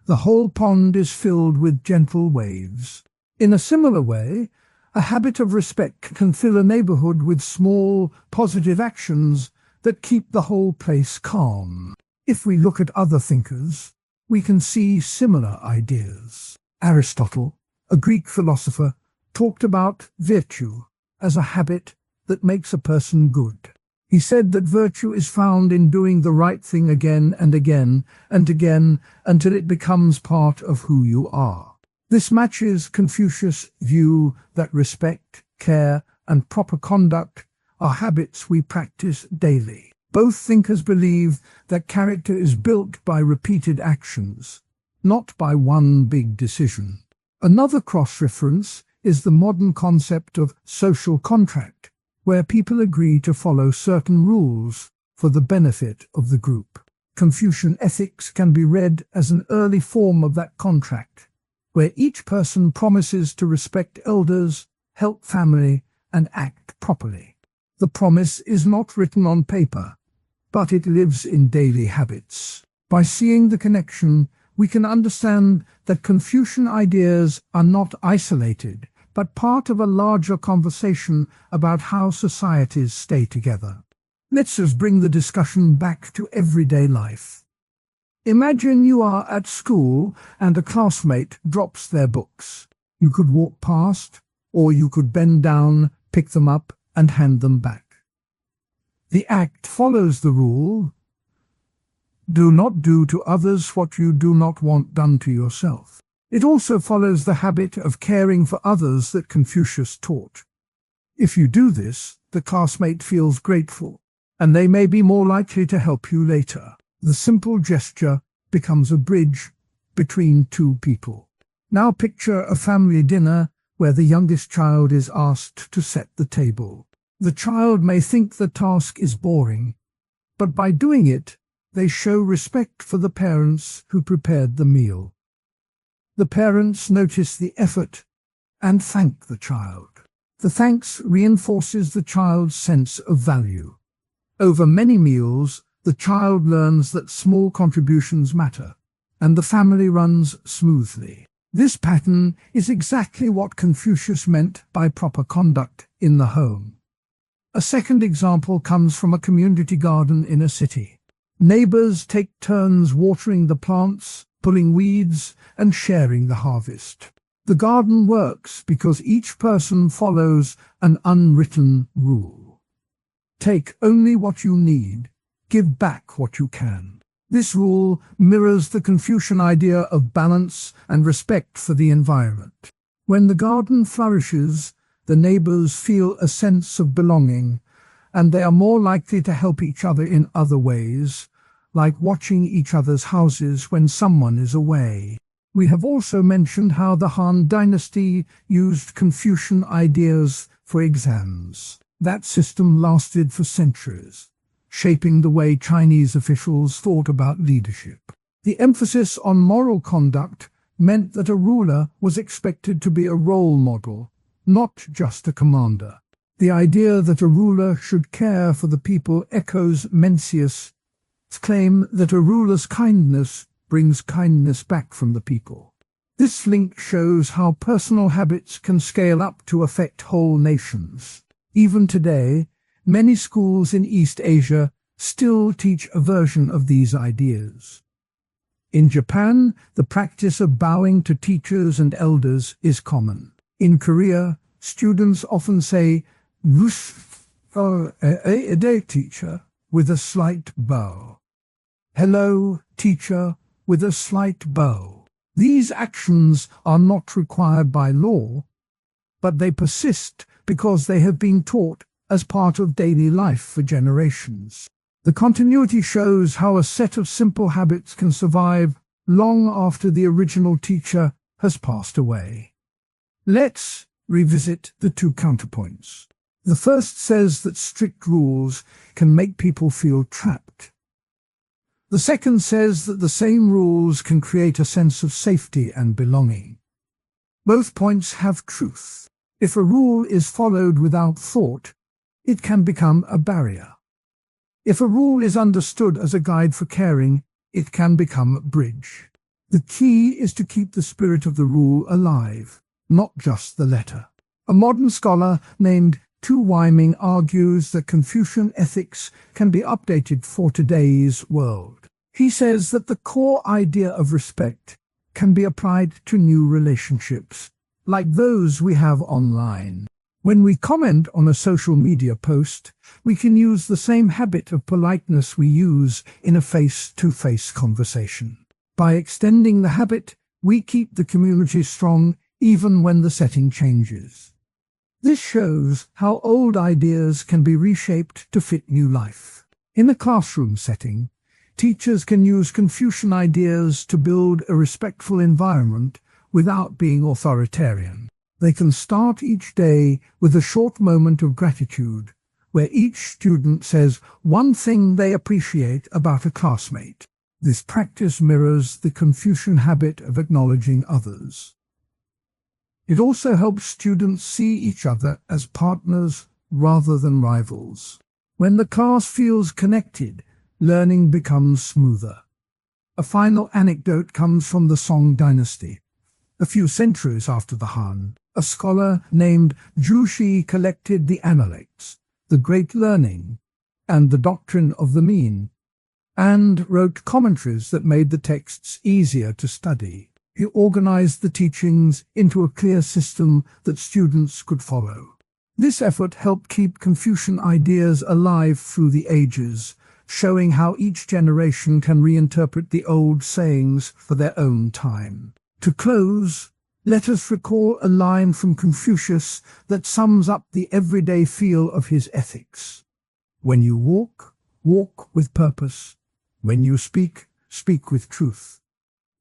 the whole pond is filled with gentle waves. In a similar way, a habit of respect can fill a neighborhood with small, positive actions that keep the whole place calm. If we look at other thinkers, we can see similar ideas. Aristotle, a Greek philosopher, talked about virtue as a habit that makes a person good. He said that virtue is found in doing the right thing again and again and again until it becomes part of who you are. This matches Confucius' view that respect, care, and proper conduct are habits we practice daily. Both thinkers believe that character is built by repeated actions, not by one big decision. Another cross-reference is the modern concept of social contract, where people agree to follow certain rules for the benefit of the group. Confucian ethics can be read as an early form of that contract, where each person promises to respect elders, help family, and act properly. The promise is not written on paper, but it lives in daily habits. By seeing the connection, we can understand that Confucian ideas are not isolated, but part of a larger conversation about how societies stay together. Let's just bring the discussion back to everyday life. Imagine you are at school and a classmate drops their books. You could walk past, or you could bend down, pick them up, and hand them back. The act follows the rule, "Do not do to others what you do not want done to yourself." It also follows the habit of caring for others that Confucius taught. If you do this, the classmate feels grateful, and they may be more likely to help you later. The simple gesture becomes a bridge between two people. Now picture a family dinner where the youngest child is asked to set the table. The child may think the task is boring, but by doing it, they show respect for the parents who prepared the meal. The parents notice the effort and thank the child. The thanks reinforces the child's sense of value. Over many meals, the child learns that small contributions matter, and the family runs smoothly. This pattern is exactly what Confucius meant by proper conduct in the home. A second example comes from a community garden in a city. Neighbors take turns watering the plants, pulling weeds, and sharing the harvest. The garden works because each person follows an unwritten rule. Take only what you need, give back what you can. This rule mirrors the Confucian idea of balance and respect for the environment. When the garden flourishes, the neighbors feel a sense of belonging, and they are more likely to help each other in other ways, like watching each other's houses when someone is away. We have also mentioned how the Han Dynasty used Confucian ideas for exams. That system lasted for centuries, shaping the way Chinese officials thought about leadership. The emphasis on moral conduct meant that a ruler was expected to be a role model, not just a commander. The idea that a ruler should care for the people echoes Mencius' claim that a ruler's kindness brings kindness back from the people. This link shows how personal habits can scale up to affect whole nations. Even today, many schools in East Asia still teach a version of these ideas. In Japan, the practice of bowing to teachers and elders is common. In Korea, students often say, "a day, teacher," with a slight bow. "Hello, teacher," with a slight bow. These actions are not required by law, but they persist because they have been taught as part of daily life for generations. The continuity shows how a set of simple habits can survive long after the original teacher has passed away. Let's revisit the two counterpoints. The first says that strict rules can make people feel trapped. The second says that the same rules can create a sense of safety and belonging. Both points have truth. If a rule is followed without thought, it can become a barrier. If a rule is understood as a guide for caring, it can become a bridge. The key is to keep the spirit of the rule alive, not just the letter. A modern scholar named Tu Weiming argues that Confucian ethics can be updated for today's world. He says that the core idea of respect can be applied to new relationships, like those we have online. When we comment on a social media post, we can use the same habit of politeness we use in a face-to-face conversation. By extending the habit, we keep the community strong even when the setting changes. This shows how old ideas can be reshaped to fit new life. In a classroom setting, teachers can use Confucian ideas to build a respectful environment without being authoritarian. They can start each day with a short moment of gratitude, where each student says one thing they appreciate about a classmate. This practice mirrors the Confucian habit of acknowledging others. It also helps students see each other as partners rather than rivals. When the class feels connected, learning becomes smoother. A final anecdote comes from the Song dynasty. A few centuries after the Han, a scholar named Zhu Shi collected the Analects, the Great Learning, and the Doctrine of the Mean, and wrote commentaries that made the texts easier to study. He organized the teachings into a clear system that students could follow. This effort helped keep Confucian ideas alive through the ages, showing how each generation can reinterpret the old sayings for their own time. To close, let us recall a line from Confucius that sums up the everyday feel of his ethics. When you walk, walk with purpose. When you speak, speak with truth.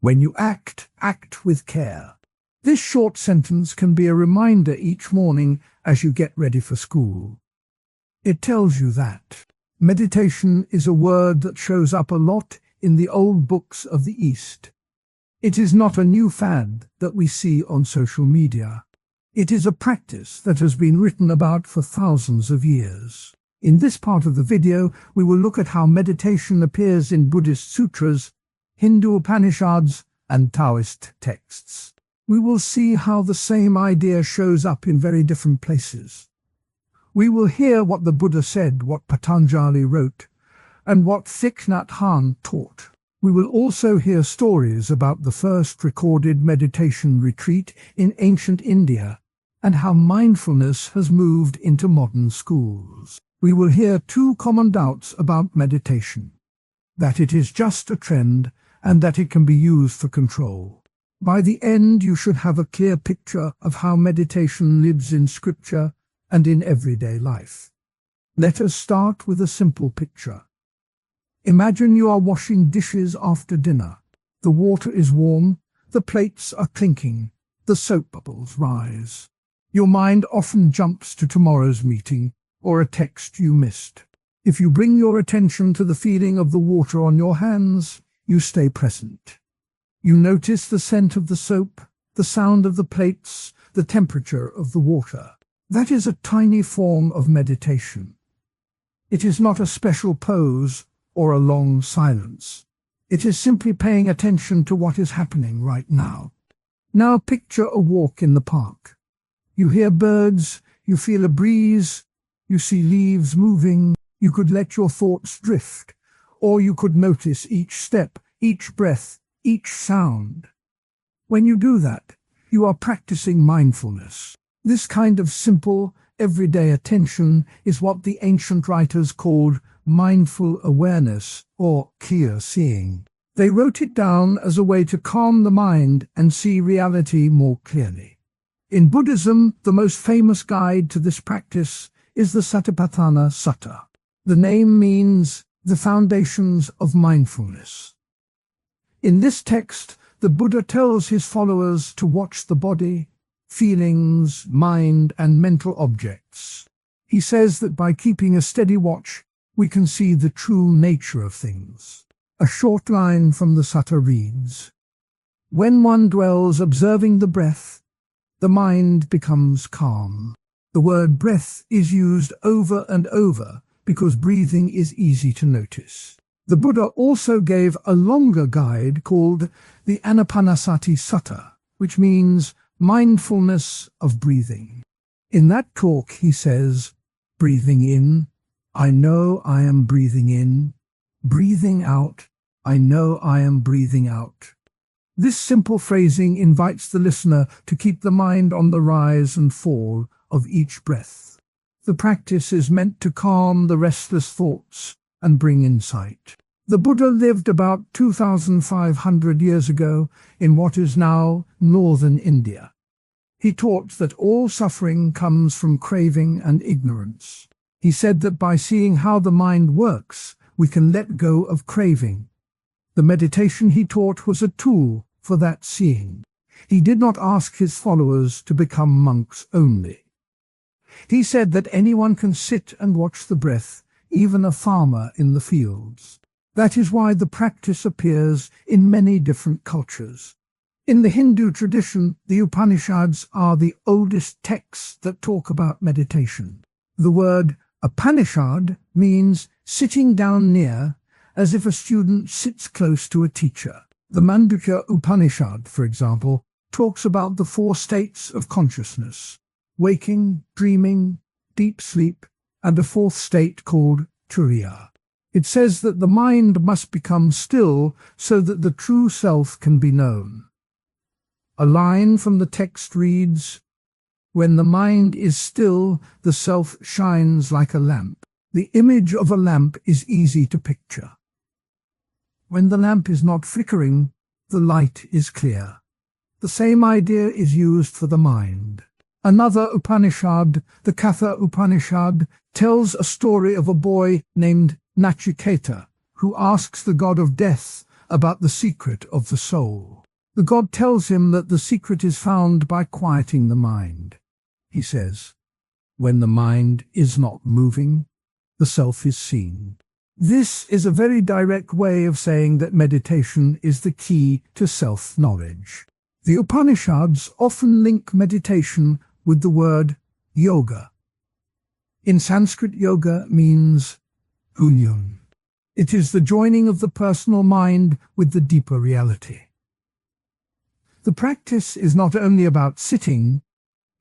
When you act, act with care. This short sentence can be a reminder each morning as you get ready for school. It tells you that meditation is a word that shows up a lot in the old books of the East. It is not a new fad that we see on social media. It is a practice that has been written about for thousands of years. In this part of the video, we will look at how meditation appears in Buddhist sutras, Hindu Upanishads, and Taoist texts. We will see how the same idea shows up in very different places. We will hear what the Buddha said, what Patanjali wrote, and what Thich Nhat Hanh taught. We will also hear stories about the first recorded meditation retreat in ancient India and how mindfulness has moved into modern schools. We will hear two common doubts about meditation: that it is just a trend and that it can be used for control. By the end, you should have a clear picture of how meditation lives in scripture and in everyday life. Let us start with a simple picture. Imagine you are washing dishes after dinner. The water is warm, the plates are clinking, the soap bubbles rise. Your mind often jumps to tomorrow's meeting or a text you missed. If you bring your attention to the feeling of the water on your hands, you stay present. You notice the scent of the soap, the sound of the plates, the temperature of the water. That is a tiny form of meditation. It is not a special pose or a long silence. It is simply paying attention to what is happening right now. Now picture a walk in the park. You hear birds, you feel a breeze, you see leaves moving. You could let your thoughts drift, or you could notice each step, each breath, each sound. When you do that, you are practicing mindfulness. This kind of simple, everyday attention is what the ancient writers called mindful awareness or clear seeing. They wrote it down as a way to calm the mind and see reality more clearly. In Buddhism, the most famous guide to this practice is the Satipatthana Sutta. The name means the foundations of mindfulness. In this text, the Buddha tells his followers to watch the body, feelings, mind, and mental objects. He says that by keeping a steady watch, we can see the true nature of things. A short line from the sutta reads, "When one dwells observing the breath, the mind becomes calm." The word breath is used over and over because breathing is easy to notice. The Buddha also gave a longer guide called the Anapanasati Sutta, which means mindfulness of breathing. In that talk he says, breathing in, I know I am breathing in. Breathing out, I know I am breathing out. This simple phrasing invites the listener to keep the mind on the rise and fall of each breath. The practice is meant to calm the restless thoughts and bring insight. The Buddha lived about 2,500 years ago in what is now northern India. He taught that all suffering comes from craving and ignorance. He said that by seeing how the mind works, we can let go of craving. The meditation he taught was a tool for that seeing. He did not ask his followers to become monks only. He said that anyone can sit and watch the breath, even a farmer in the fields. That is why the practice appears in many different cultures. In the Hindu tradition, the Upanishads are the oldest texts that talk about meditation. The word Upanishad means sitting down near, as if a student sits close to a teacher. The Mandukya Upanishad, for example, talks about the four states of consciousness: waking, dreaming, deep sleep, and a fourth state called turiya. It says that the mind must become still so that the true self can be known. A line from the text reads, "When the mind is still, the self shines like a lamp." The image of a lamp is easy to picture. When the lamp is not flickering, the light is clear. The same idea is used for the mind. Another Upanishad, the Katha Upanishad, tells a story of a boy named Nachiketa, who asks the god of death about the secret of the soul. The god tells him that the secret is found by quieting the mind. He says, when the mind is not moving, the self is seen. This is a very direct way of saying that meditation is the key to self-knowledge. The Upanishads often link meditation with the word yoga. In Sanskrit, yoga means union. It is the joining of the personal mind with the deeper reality. The practice is not only about sitting,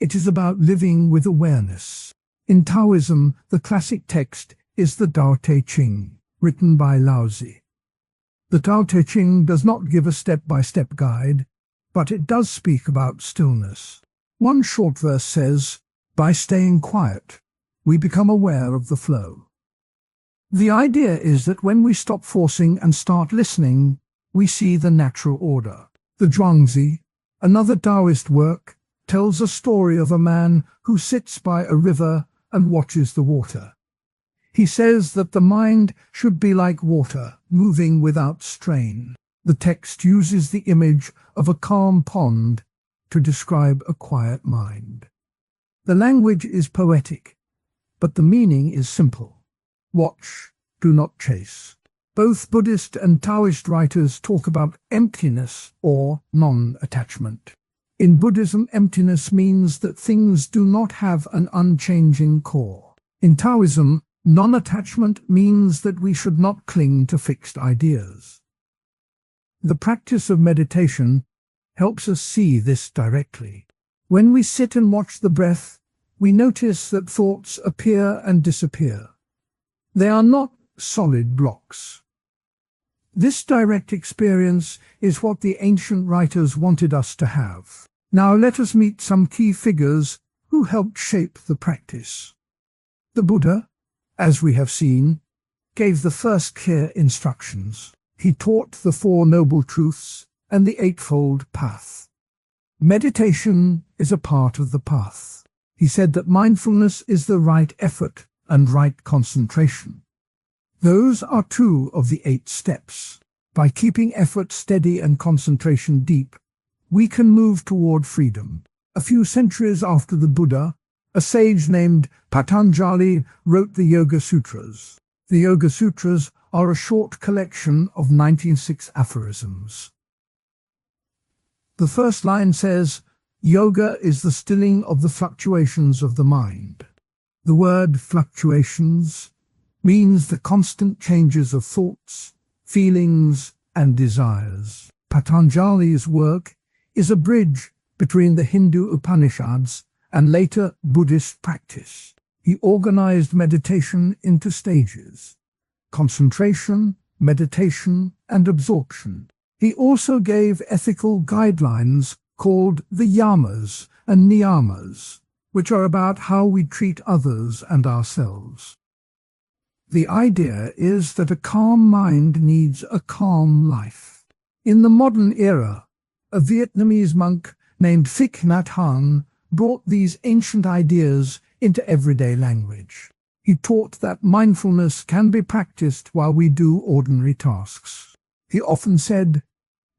it is about living with awareness. In Taoism, the classic text is the Tao Te Ching, written by Lao Tzu. The Tao Te Ching does not give a step-by-step guide, but it does speak about stillness. One short verse says, "By staying quiet, we become aware of the flow." The idea is that when we stop forcing and start listening, we see the natural order. The Zhuangzi, another Taoist work, tells a story of a man who sits by a river and watches the water. He says that the mind should be like water, moving without strain. The text uses the image of a calm pond to describe a quiet mind. The language is poetic, but the meaning is simple. Watch, do not chase. Both Buddhist and Taoist writers talk about emptiness or non-attachment. In Buddhism, emptiness means that things do not have an unchanging core. In Taoism, non-attachment means that we should not cling to fixed ideas. The practice of meditation helps us see this directly. When we sit and watch the breath, we notice that thoughts appear and disappear. They are not solid blocks. This direct experience is what the ancient writers wanted us to have. Now let us meet some key figures who helped shape the practice. The Buddha, as we have seen, gave the first clear instructions. He taught the Four Noble Truths and the Eightfold Path. Meditation is a part of the path. He said that mindfulness is the right effort and right concentration. Those are two of the 8 steps. By keeping effort steady and concentration deep, we can move toward freedom. A few centuries after the Buddha, a sage named Patanjali wrote the Yoga Sutras. The Yoga Sutras are a short collection of 96 aphorisms. The first line says, "Yoga is the stilling of the fluctuations of the mind." The word fluctuations means the constant changes of thoughts, feelings, and desires. Patanjali's work is a bridge between the Hindu Upanishads and later Buddhist practice. He organized meditation into stages: concentration, meditation, and absorption. He also gave ethical guidelines called the yamas and niyamas, which are about how we treat others and ourselves. The idea is that a calm mind needs a calm life. In the modern era, a Vietnamese monk named Thich Nhat Hanh brought these ancient ideas into everyday language. He taught that mindfulness can be practiced while we do ordinary tasks. He often said,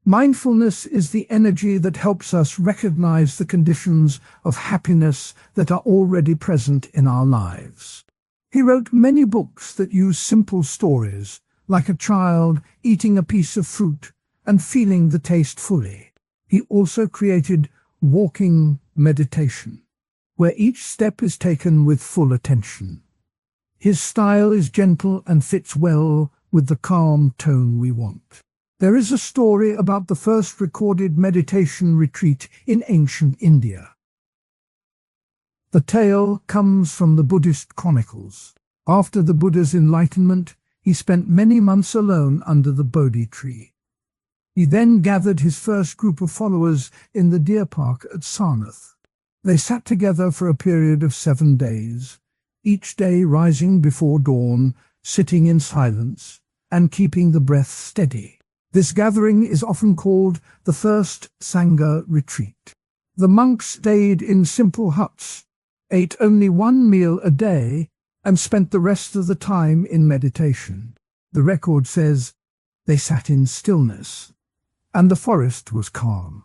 "Mindfulness is the energy that helps us recognize the conditions of happiness that are already present in our lives." He wrote many books that use simple stories, like a child eating a piece of fruit and feeling the taste fully. He also created walking meditation, where each step is taken with full attention. His style is gentle and fits well with the calm tone we want. There is a story about the first recorded meditation retreat in ancient India. The tale comes from the Buddhist chronicles. After the Buddha's enlightenment, he spent many months alone under the Bodhi tree. He then gathered his first group of followers in the deer park at Sarnath. They sat together for a period of 7 days, each day rising before dawn, sitting in silence, and keeping the breath steady. This gathering is often called the first Sangha retreat. The monks stayed in simple huts, ate only 1 meal a day, and spent the rest of the time in meditation. The record says they sat in stillness, and the forest was calm.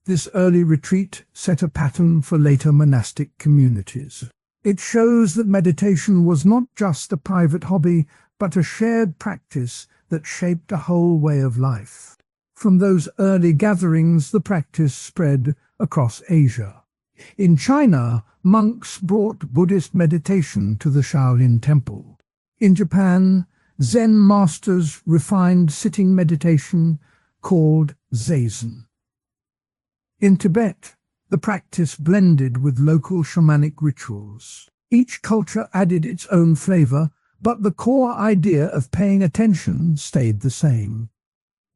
This early retreat set a pattern for later monastic communities. It shows that meditation was not just a private hobby, but a shared practice that shaped a whole way of life. From those early gatherings, the practice spread across Asia. In China, monks brought Buddhist meditation to the Shaolin Temple. In Japan, Zen masters refined sitting meditation called Zazen. In Tibet, the practice blended with local shamanic rituals. Each culture added its own flavor, but the core idea of paying attention stayed the same.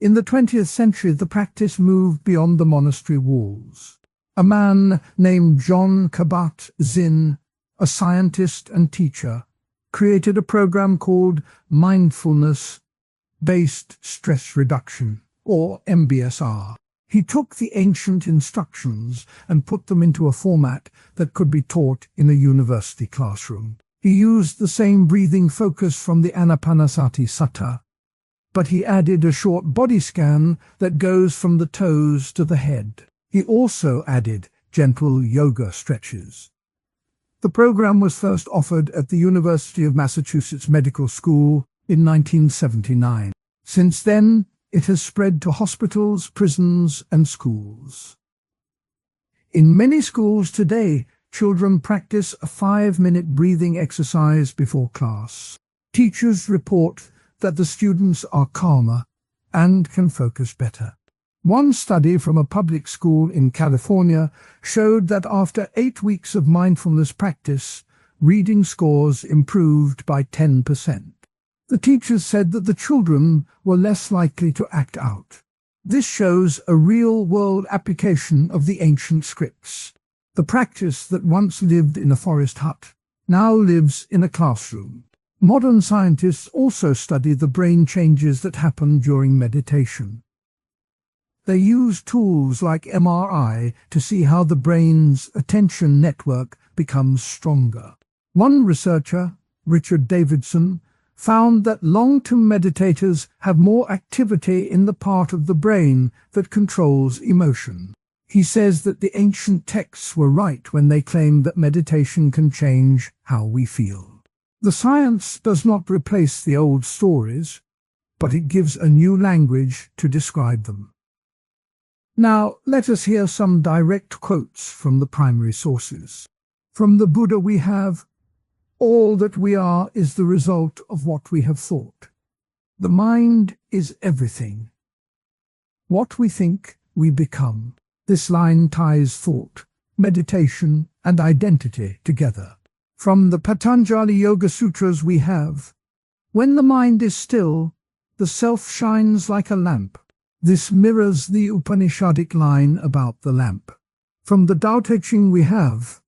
In the 20th century, the practice moved beyond the monastery walls. A man named John Kabat-Zinn, a scientist and teacher, created a program called mindfulness-based stress reduction, or MBSR. He took the ancient instructions and put them into a format that could be taught in a university classroom. He used the same breathing focus from the Anapanasati Sutta, but he added a short body scan that goes from the toes to the head. He also added gentle yoga stretches. The program was first offered at the University of Massachusetts Medical School in 1979. Since then, it has spread to hospitals, prisons, and schools. In many schools today, children practice a 5-minute breathing exercise before class. Teachers report that the students are calmer and can focus better. One study from a public school in California showed that after 8 weeks of mindfulness practice, reading scores improved by 10%. The teachers said that the children were less likely to act out. This shows a real-world application of the ancient scripts. The practice that once lived in a forest hut now lives in a classroom. Modern scientists also study the brain changes that happen during meditation. They use tools like MRI to see how the brain's attention network becomes stronger. One researcher, Richard Davidson, found that long-term meditators have more activity in the part of the brain that controls emotion. He says that the ancient texts were right when they claimed that meditation can change how we feel. The science does not replace the old stories, but it gives a new language to describe them. Now, let us hear some direct quotes from the primary sources. From the Buddha we have, "All that we are is the result of what we have thought. The mind is everything. What we think, we become." This line ties thought, meditation, and identity together. From the Patanjali Yoga Sutras we have, "When the mind is still, the self shines like a lamp." This mirrors the Upanishadic line about the lamp. From the Tao Te Ching we have,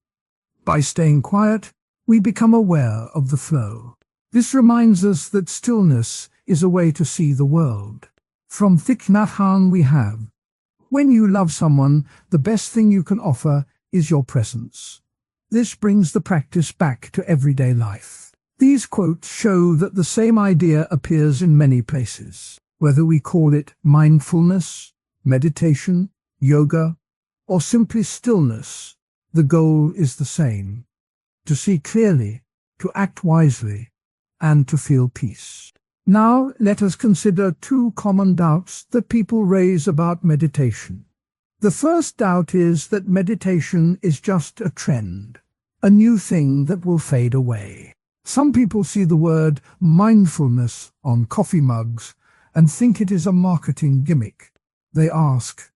"By staying quiet, we become aware of the flow." This reminds us that stillness is a way to see the world. From Thich Nhat Hanh we have, "When you love someone, the best thing you can offer is your presence." This brings the practice back to everyday life. These quotes show that the same idea appears in many places. Whether we call it mindfulness, meditation, yoga, or simply stillness, the goal is the same: to see clearly, to act wisely, and to feel peace. Now let us consider 2 common doubts that people raise about meditation. The first doubt is that meditation is just a trend, a new thing that will fade away. Some people see the word mindfulness on coffee mugs and think it is a marketing gimmick. They ask,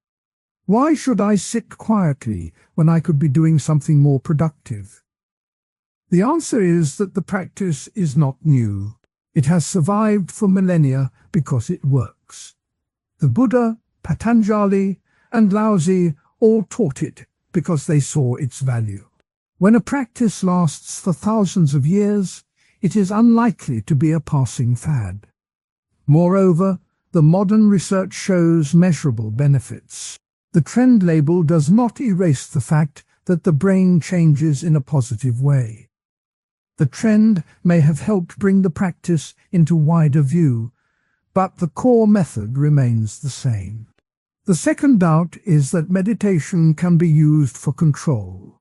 "Why should I sit quietly when I could be doing something more productive?" The answer is that the practice is not new. It has survived for millennia because it works. The Buddha, Patanjali, and Laozi all taught it because they saw its value. When a practice lasts for thousands of years, it is unlikely to be a passing fad. Moreover, the modern research shows measurable benefits. The trend label does not erase the fact that the brain changes in a positive way. The trend may have helped bring the practice into wider view, but the core method remains the same. The second doubt is that meditation can be used for control.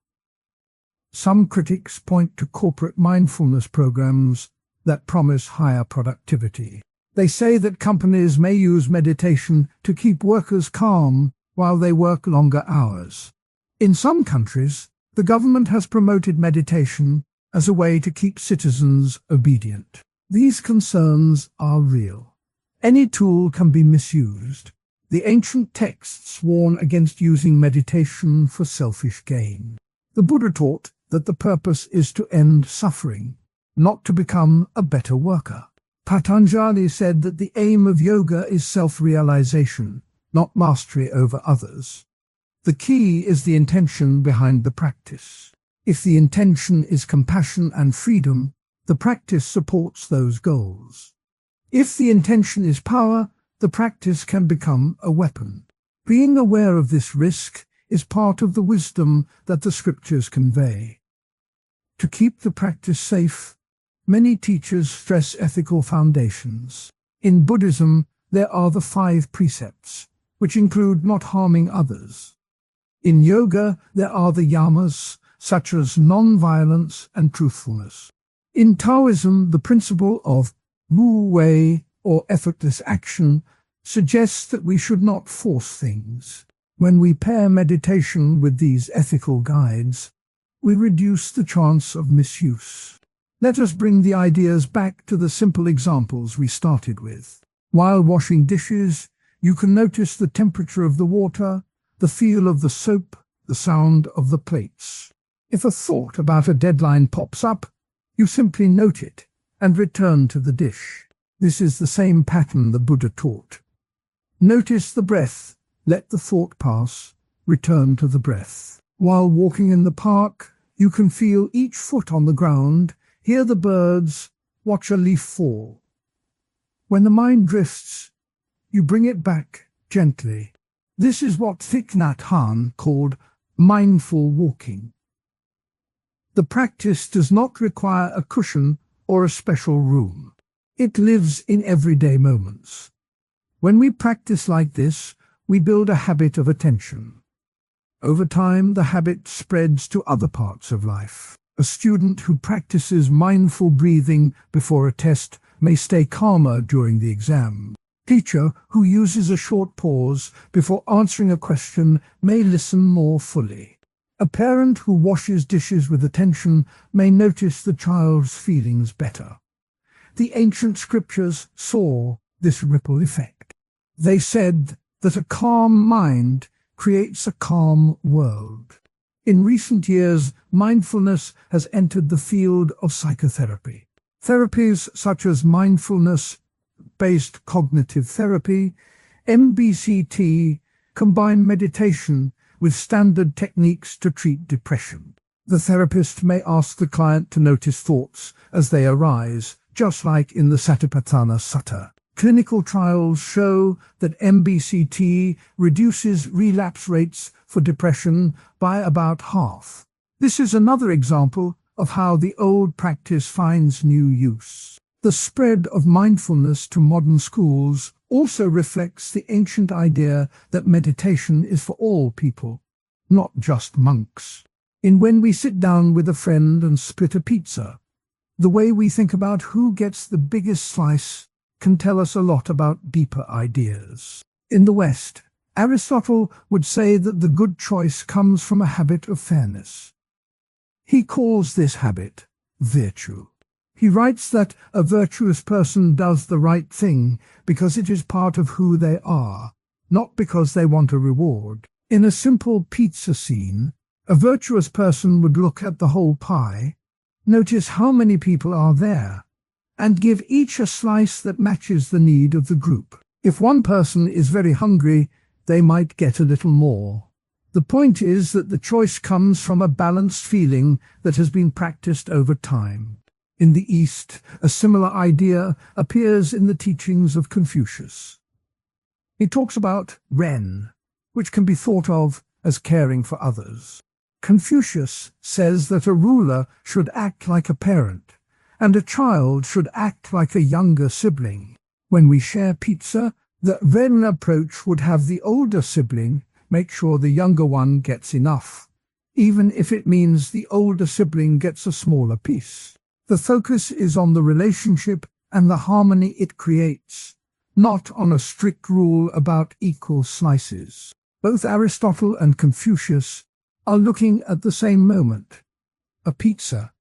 Some critics point to corporate mindfulness programs that promise higher productivity. They say that companies may use meditation to keep workers calm while they work longer hours. In some countries, the government has promoted meditation as a way to keep citizens obedient. These concerns are real. Any tool can be misused. The ancient texts warn against using meditation for selfish gain. The Buddha taught that the purpose is to end suffering, not to become a better worker. Patanjali said that the aim of yoga is self-realization, not mastery over others. The key is the intention behind the practice. If the intention is compassion and freedom, the practice supports those goals. If the intention is power, the practice can become a weapon. Being aware of this risk is part of the wisdom that the scriptures convey. To keep the practice safe, many teachers stress ethical foundations. In Buddhism, there are the 5 precepts, which include not harming others. In yoga, there are the yamas, such as non-violence and truthfulness. In Taoism, the principle of wu wei, or effortless action, suggests that we should not force things. When we pair meditation with these ethical guides, we reduce the chance of misuse. Let us bring the ideas back to the simple examples we started with. While washing dishes, you can notice the temperature of the water, the feel of the soap, the sound of the plates. If a thought about a deadline pops up, you simply note it and return to the dish. This is the same pattern the Buddha taught. Notice the breath, let the thought pass, return to the breath. While walking in the park, you can feel each foot on the ground, hear the birds, watch a leaf fall. When the mind drifts, you bring it back gently. This is what Thich Nhat Hanh called mindful walking. The practice does not require a cushion or a special room. It lives in everyday moments. When we practice like this, we build a habit of attention. Over time, the habit spreads to other parts of life. A student who practices mindful breathing before a test may stay calmer during the exam. Teacher who uses a short pause before answering a question may listen more fully. A parent who washes dishes with attention may notice the child's feelings better. The ancient scriptures saw this ripple effect. They said that a calm mind creates a calm world. In recent years, mindfulness has entered the field of psychotherapy. Therapies such as mindfulness-based cognitive therapy, MBCT, combine meditation with standard techniques to treat depression. The therapist may ask the client to notice thoughts as they arise, just like in the Satipatthana Sutta. Clinical trials show that MBCT reduces relapse rates for depression by about half. This is another example of how the old practice finds new use. The spread of mindfulness to modern schools also reflects the ancient idea that meditation is for all people, not just monks. In When We Sit Down with a Friend and Split a Pizza, the way we think about who gets the biggest slice can tell us a lot about deeper ideas. In the West, Aristotle would say that the good choice comes from a habit of fairness. He calls this habit virtue. He writes that a virtuous person does the right thing because it is part of who they are, not because they want a reward. In a simple pizza scene, a virtuous person would look at the whole pie, notice how many people are there, and give each a slice that matches the need of the group. If one person is very hungry, they might get a little more. The point is that the choice comes from a balanced feeling that has been practiced over time. In the East, a similar idea appears in the teachings of Confucius. He talks about ren, which can be thought of as caring for others. Confucius says that a ruler should act like a parent, and a child should act like a younger sibling. When we share pizza, the ren approach would have the older sibling make sure the younger one gets enough, even if it means the older sibling gets a smaller piece. The focus is on the relationship and the harmony it creates, not on a strict rule about equal slices. Both Aristotle and Confucius are looking at the same moment, a pizza.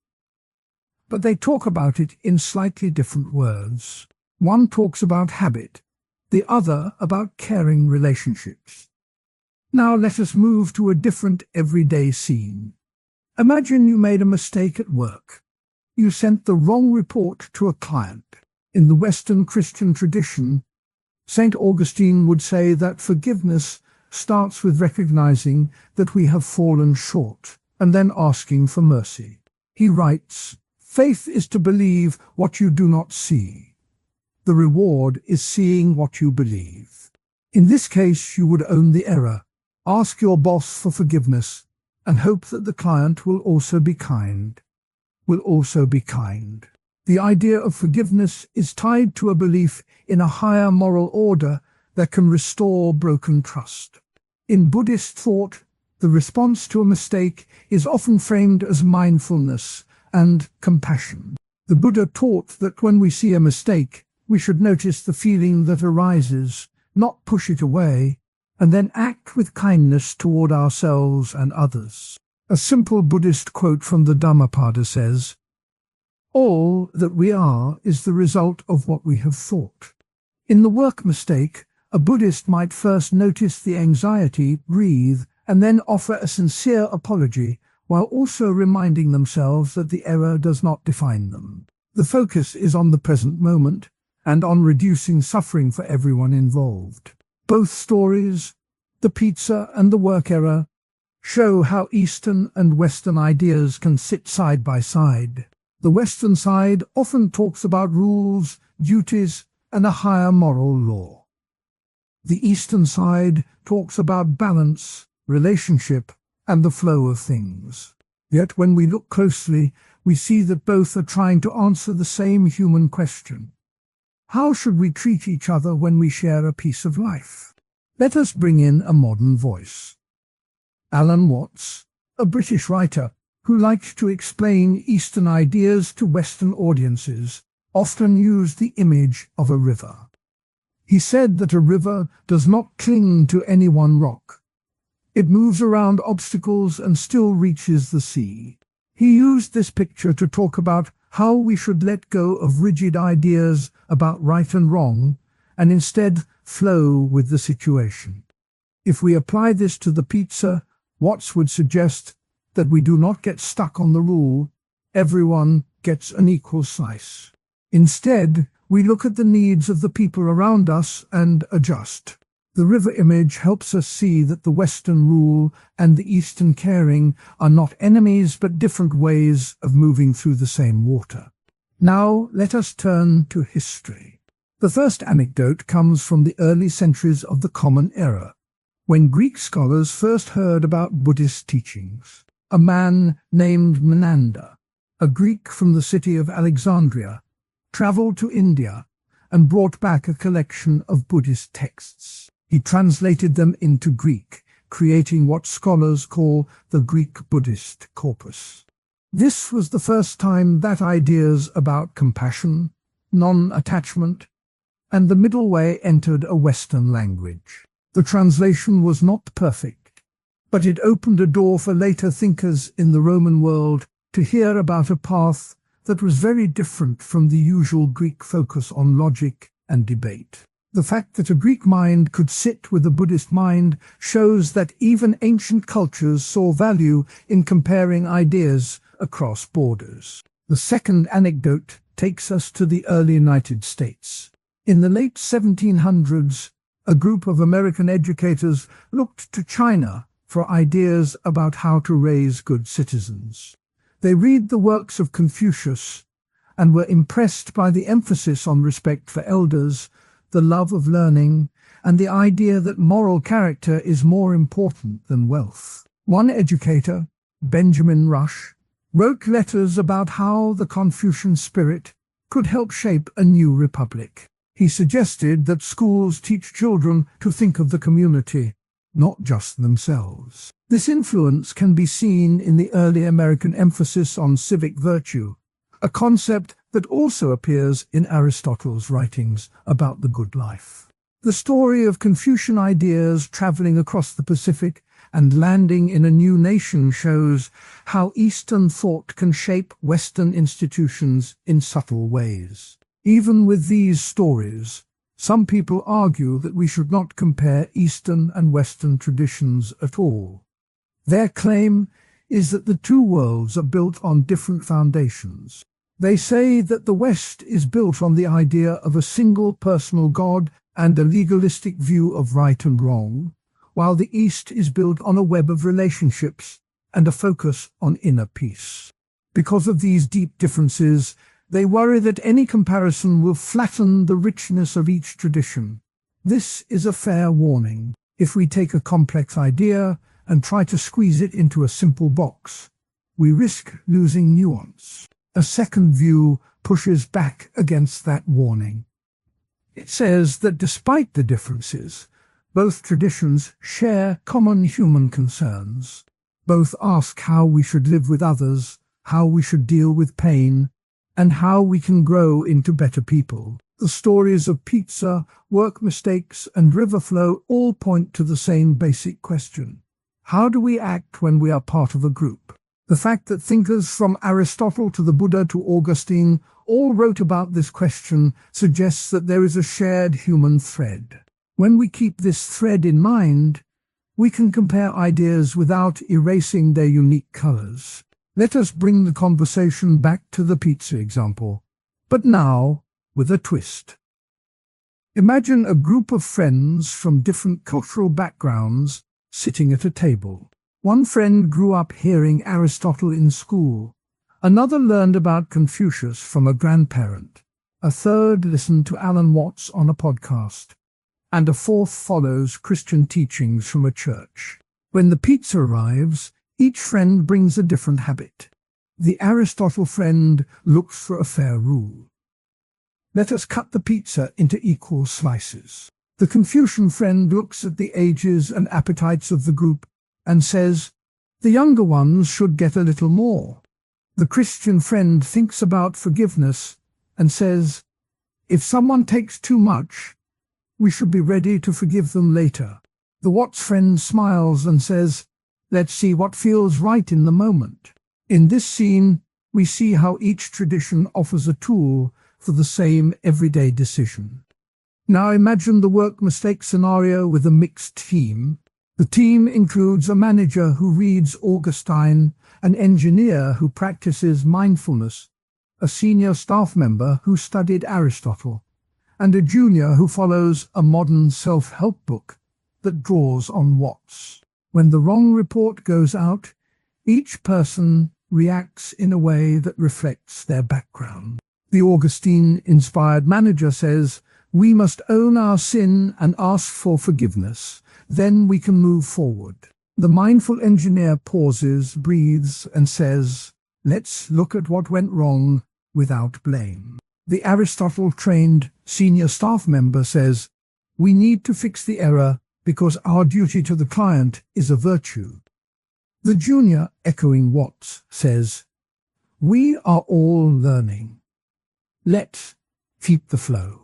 But they talk about it in slightly different words. One talks about habit, the other about caring relationships. Now let us move to a different everyday scene. Imagine you made a mistake at work. You sent the wrong report to a client. In the Western Christian tradition, St. Augustine would say that forgiveness starts with recognizing that we have fallen short and then asking for mercy. He writes, "Faith is to believe what you do not see. The reward is seeing what you believe." In this case, you would own the error, ask your boss for forgiveness, and hope that the client will also be kind. The idea of forgiveness is tied to a belief in a higher moral order that can restore broken trust. In Buddhist thought, the response to a mistake is often framed as mindfulness and compassion. The Buddha taught that when we see a mistake, we should notice the feeling that arises, not push it away, and then act with kindness toward ourselves and others. A simple Buddhist quote from the Dhammapada says, "All that we are is the result of what we have thought." In the work mistake, a Buddhist might first notice the anxiety, breathe, and then offer a sincere apology, while also reminding themselves that the error does not define them. The focus is on the present moment and on reducing suffering for everyone involved. Both stories, the pizza and the work error, show how Eastern and Western ideas can sit side by side. The Western side often talks about rules, duties, and a higher moral law. The Eastern side talks about balance, relationship, and the flow of things. Yet when we look closely, we see that both are trying to answer the same human question. How should we treat each other when we share a piece of life? Let us bring in a modern voice. Alan Watts, a British writer who liked to explain Eastern ideas to Western audiences, often used the image of a river. He said that a river does not cling to any one rock. It moves around obstacles and still reaches the sea. He used this picture to talk about how we should let go of rigid ideas about right and wrong and instead flow with the situation. If we apply this to the pizza, Watts would suggest that we do not get stuck on the rule, everyone gets an equal slice. Instead, we look at the needs of the people around us and adjust. The river image helps us see that the Western rule and the Eastern caring are not enemies but different ways of moving through the same water. Now let us turn to history. The first anecdote comes from the early centuries of the Common Era, when Greek scholars first heard about Buddhist teachings. A man named Menander, a Greek from the city of Alexandria, traveled to India and brought back a collection of Buddhist texts. He translated them into Greek, creating what scholars call the Greek Buddhist corpus. This was the first time that ideas about compassion, non-attachment, and the middle way entered a Western language. The translation was not perfect, but it opened a door for later thinkers in the Roman world to hear about a path that was very different from the usual Greek focus on logic and debate. The fact that a Greek mind could sit with a Buddhist mind shows that even ancient cultures saw value in comparing ideas across borders. The second anecdote takes us to the early United States. In the late 1700s, a group of American educators looked to China for ideas about how to raise good citizens. They read the works of Confucius and were impressed by the emphasis on respect for elders, the love of learning, and the idea that moral character is more important than wealth. One educator, Benjamin Rush, wrote letters about how the Confucian spirit could help shape a new republic. He suggested that schools teach children to think of the community, not just themselves. This influence can be seen in the early American emphasis on civic virtue, a concept that also appears in Aristotle's writings about the good life. The story of Confucian ideas traveling across the Pacific and landing in a new nation shows how Eastern thought can shape Western institutions in subtle ways. Even with these stories, some people argue that we should not compare Eastern and Western traditions at all. Their claim is that the two worlds are built on different foundations. They say that the West is built on the idea of a single personal God and a legalistic view of right and wrong, while the East is built on a web of relationships and a focus on inner peace. Because of these deep differences, they worry that any comparison will flatten the richness of each tradition. This is a fair warning. If we take a complex idea and try to squeeze it into a simple box, we risk losing nuance. A second view pushes back against that warning. It says that despite the differences, both traditions share common human concerns. Both ask how we should live with others, how we should deal with pain, and how we can grow into better people. The stories of pizza, work mistakes, and river flow all point to the same basic question. How do we act when we are part of a group? The fact that thinkers from Aristotle to the Buddha to Augustine all wrote about this question suggests that there is a shared human thread. When we keep this thread in mind, we can compare ideas without erasing their unique colors. Let us bring the conversation back to the pizza example, but now with a twist. Imagine a group of friends from different cultural backgrounds sitting at a table. One friend grew up hearing Aristotle in school. Another learned about Confucius from a grandparent. A third listened to Alan Watts on a podcast. And a fourth follows Christian teachings from a church. When the pizza arrives, each friend brings a different habit. The Aristotle friend looks for a fair rule. Let us cut the pizza into equal slices. The Confucian friend looks at the ages and appetites of the group and says, the younger ones should get a little more. The Christian friend thinks about forgiveness and says, if someone takes too much, we should be ready to forgive them later. The Watts friend smiles and says, let's see what feels right in the moment. In this scene, we see how each tradition offers a tool for the same everyday decision. Now imagine the work mistake scenario with a mixed team. The team includes a manager who reads Augustine, an engineer who practices mindfulness, a senior staff member who studied Aristotle, and a junior who follows a modern self-help book that draws on Watts. When the wrong report goes out, each person reacts in a way that reflects their background. The Augustine-inspired manager says, we must own our sin and ask for forgiveness. Then we can move forward. The mindful engineer pauses, breathes, and says, let's look at what went wrong without blame. The Aristotle-trained senior staff member says, we need to fix the error because our duty to the client is a virtue. The junior, echoing Watts, says, we are all learning. Let's keep the flow.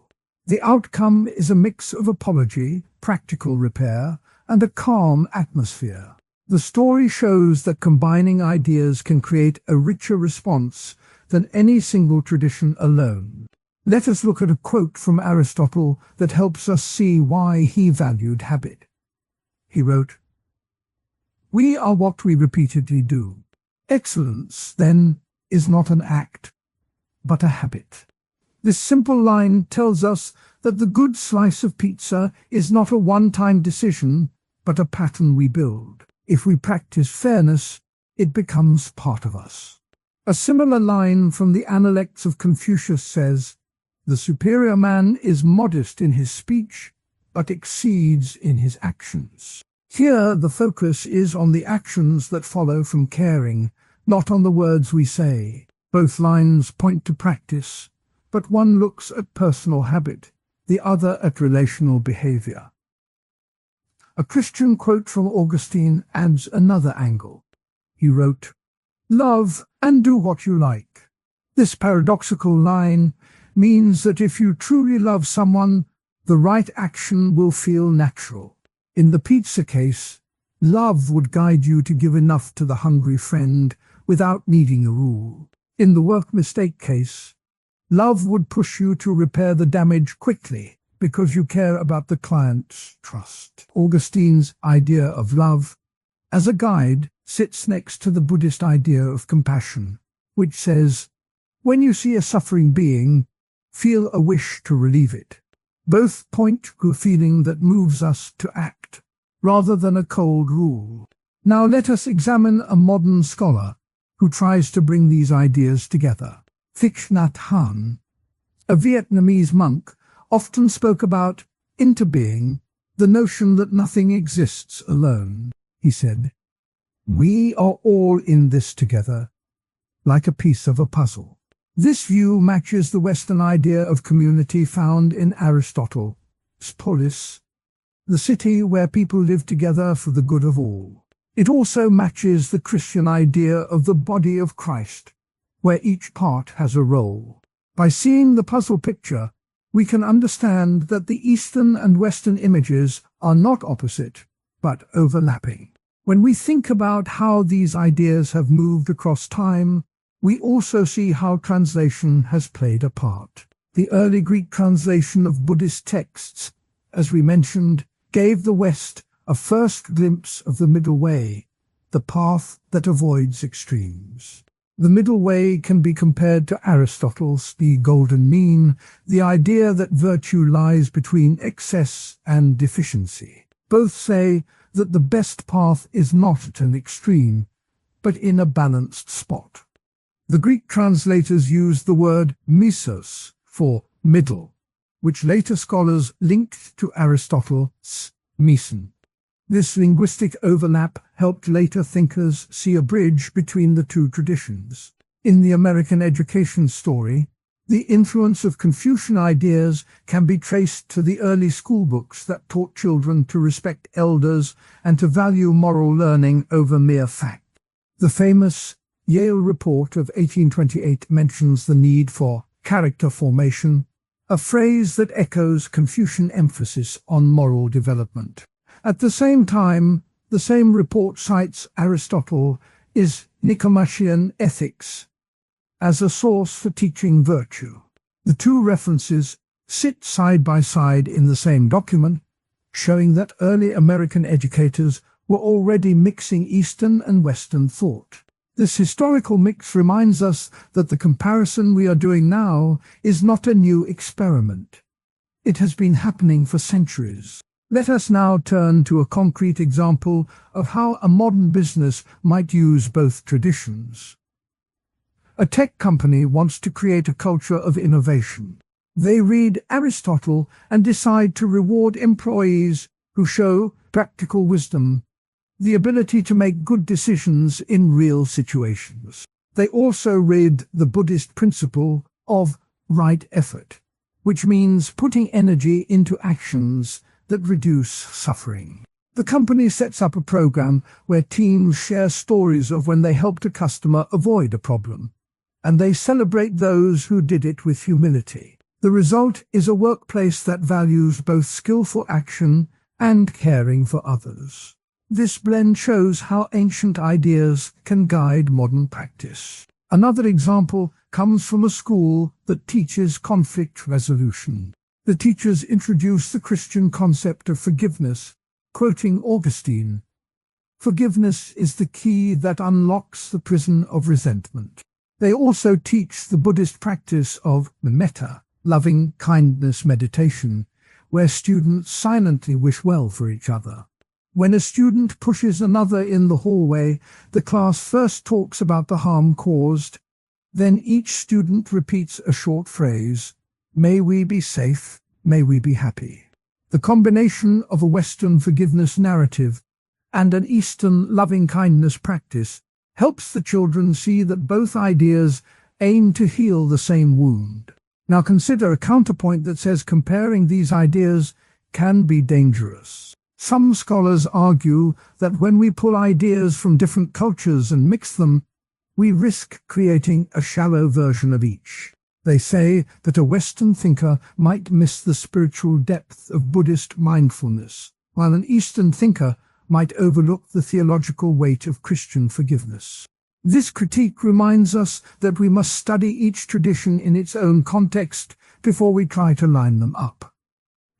The outcome is a mix of apology, practical repair, and a calm atmosphere. The story shows that combining ideas can create a richer response than any single tradition alone. Let us look at a quote from Aristotle that helps us see why he valued habit. He wrote, we are what we repeatedly do. Excellence, then, is not an act, but a habit. This simple line tells us that the good slice of pizza is not a one-time decision, but a pattern we build. If we practice fairness, it becomes part of us. A similar line from the Analects of Confucius says, the superior man is modest in his speech, but exceeds in his actions. Here, the focus is on the actions that follow from caring, not on the words we say. Both lines point to practice, but one looks at personal habit, the other at relational behavior. A Christian quote from Augustine adds another angle. He wrote, love and do what you like. This paradoxical line means that if you truly love someone, the right action will feel natural. In the pizza case, love would guide you to give enough to the hungry friend without needing a rule. In the work mistake case, love would push you to repair the damage quickly because you care about the client's trust. Augustine's idea of love, as a guide, sits next to the Buddhist idea of compassion, which says, When you see a suffering being, feel a wish to relieve it. Both point to a feeling that moves us to act, rather than a cold rule. Now let us examine a modern scholar who tries to bring these ideas together. Thich Nhat Hanh, a Vietnamese monk, often spoke about interbeing, the notion that nothing exists alone. He said, "We are all in this together, like a piece of a puzzle." This view matches the Western idea of community found in Aristotle's polis, the city where people live together for the good of all. It also matches the Christian idea of the body of Christ, where each part has a role. By seeing the puzzle picture, we can understand that the Eastern and Western images are not opposite, but overlapping. When we think about how these ideas have moved across time, we also see how translation has played a part. The early Greek translation of Buddhist texts, as we mentioned, gave the West a first glimpse of the middle way, the path that avoids extremes. The middle way can be compared to Aristotle's The Golden Mean, the idea that virtue lies between excess and deficiency. Both say that the best path is not at an extreme, but in a balanced spot. The Greek translators used the word mesos for middle, which later scholars linked to Aristotle's meson. This linguistic overlap helped later thinkers see a bridge between the two traditions. In the American education story, the influence of Confucian ideas can be traced to the early schoolbooks that taught children to respect elders and to value moral learning over mere fact. The famous Yale report of 1828 mentions the need for character formation, a phrase that echoes Confucian emphasis on moral development. At the same time, the same report cites Aristotle is Nicomachean Ethics as a source for teaching virtue. The two references sit side by side in the same document, showing that early American educators were already mixing Eastern and Western thought. This historical mix reminds us that the comparison we are doing now is not a new experiment. It has been happening for centuries. Let us now turn to a concrete example of how a modern business might use both traditions. A tech company wants to create a culture of innovation. They read Aristotle and decide to reward employees who show practical wisdom, the ability to make good decisions in real situations. They also read the Buddhist principle of right effort, which means putting energy into actions that reduce suffering. The company sets up a program where teams share stories of when they helped a customer avoid a problem, and they celebrate those who did it with humility. The result is a workplace that values both skillful action and caring for others. This blend shows how ancient ideas can guide modern practice. Another example comes from a school that teaches conflict resolution. The teachers introduce the Christian concept of forgiveness, quoting Augustine, "Forgiveness is the key that unlocks the prison of resentment." They also teach the Buddhist practice of metta, loving kindness meditation, where students silently wish well for each other. When a student pushes another in the hallway, the class first talks about the harm caused, then each student repeats a short phrase, "May we be safe, may we be happy." The combination of a Western forgiveness narrative and an Eastern loving-kindness practice helps the children see that both ideas aim to heal the same wound. Now consider a counterpoint that says comparing these ideas can be dangerous. Some scholars argue that when we pull ideas from different cultures and mix them, we risk creating a shallow version of each. They say that a Western thinker might miss the spiritual depth of Buddhist mindfulness, while an Eastern thinker might overlook the theological weight of Christian forgiveness. This critique reminds us that we must study each tradition in its own context before we try to line them up.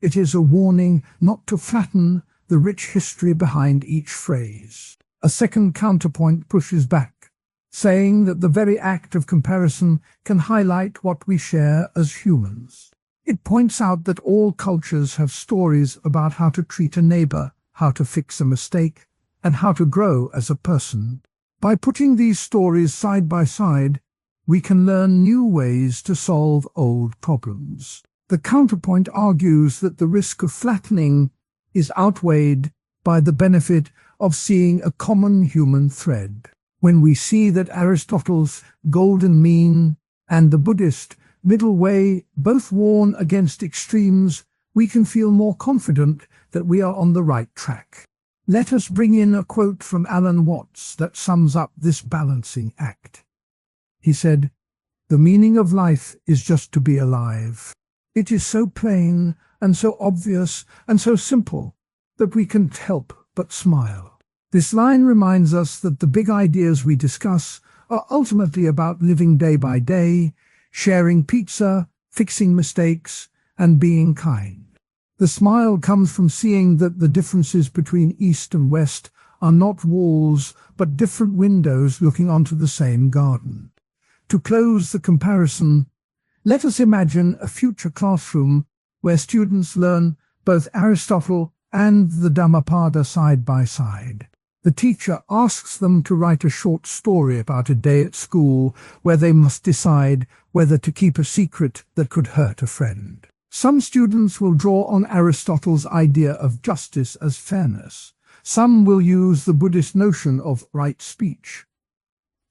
It is a warning not to flatten the rich history behind each phrase. A second counterpoint pushes back. saying that the very act of comparison can highlight what we share as humans. It points out that all cultures have stories about how to treat a neighbor, how to fix a mistake, and how to grow as a person. By putting these stories side by side, we can learn new ways to solve old problems. The counterpoint argues that the risk of flattening is outweighed by the benefit of seeing a common human thread. When we see that Aristotle's golden mean and the Buddhist middle way both warn against extremes, we can feel more confident that we are on the right track. Let us bring in a quote from Alan Watts that sums up this balancing act. He said, "The meaning of life is just to be alive. It is so plain and so obvious and so simple that we can't help but smile." This line reminds us that the big ideas we discuss are ultimately about living day by day, sharing pizza, fixing mistakes, and being kind. The smile comes from seeing that the differences between East and West are not walls, but different windows looking onto the same garden. To close the comparison, let us imagine a future classroom where students learn both Aristotle and the Dhammapada side by side. The teacher asks them to write a short story about a day at school where they must decide whether to keep a secret that could hurt a friend. Some students will draw on Aristotle's idea of justice as fairness. Some will use the Buddhist notion of right speech.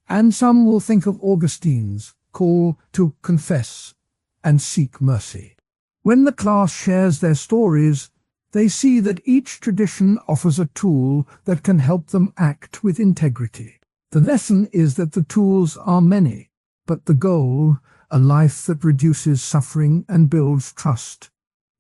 And some will think of Augustine's call to confess and seek mercy. When the class shares their stories, they see that each tradition offers a tool that can help them act with integrity. The lesson is that the tools are many, but the goal, a life that reduces suffering and builds trust,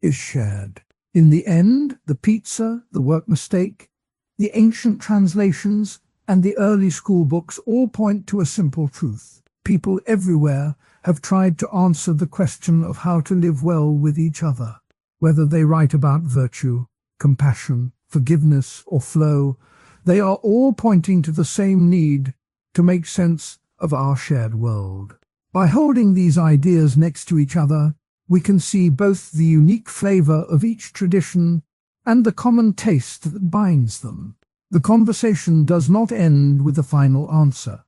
is shared. In the end, the pizza, the work mistake, the ancient translations, and the early school books all point to a simple truth. People everywhere have tried to answer the question of how to live well with each other. Whether they write about virtue, compassion, forgiveness, or flow, they are all pointing to the same need to make sense of our shared world. By holding these ideas next to each other, we can see both the unique flavor of each tradition and the common taste that binds them. The conversation does not end with the final answer.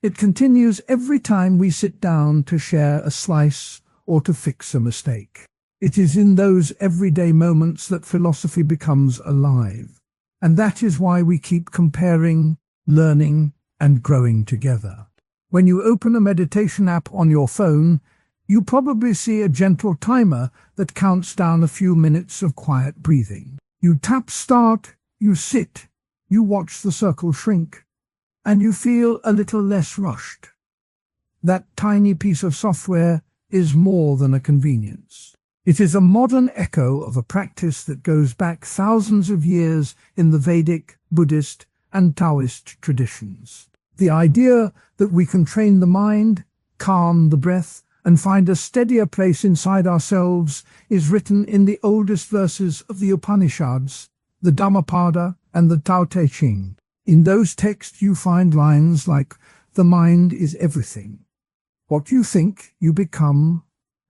It continues every time we sit down to share a slice or to fix a mistake. It is in those everyday moments that philosophy becomes alive, and that is why we keep comparing, learning, and growing together. When you open a meditation app on your phone, you probably see a gentle timer that counts down a few minutes of quiet breathing. You tap start, you sit, you watch the circle shrink, and you feel a little less rushed. That tiny piece of software is more than a convenience. It is a modern echo of a practice that goes back thousands of years in the Vedic, Buddhist, and Taoist traditions. The idea that we can train the mind, calm the breath, and find a steadier place inside ourselves is written in the oldest verses of the Upanishads, the Dhammapada, and the Tao Te Ching. In those texts you find lines like, "The mind is everything. What you think, you become.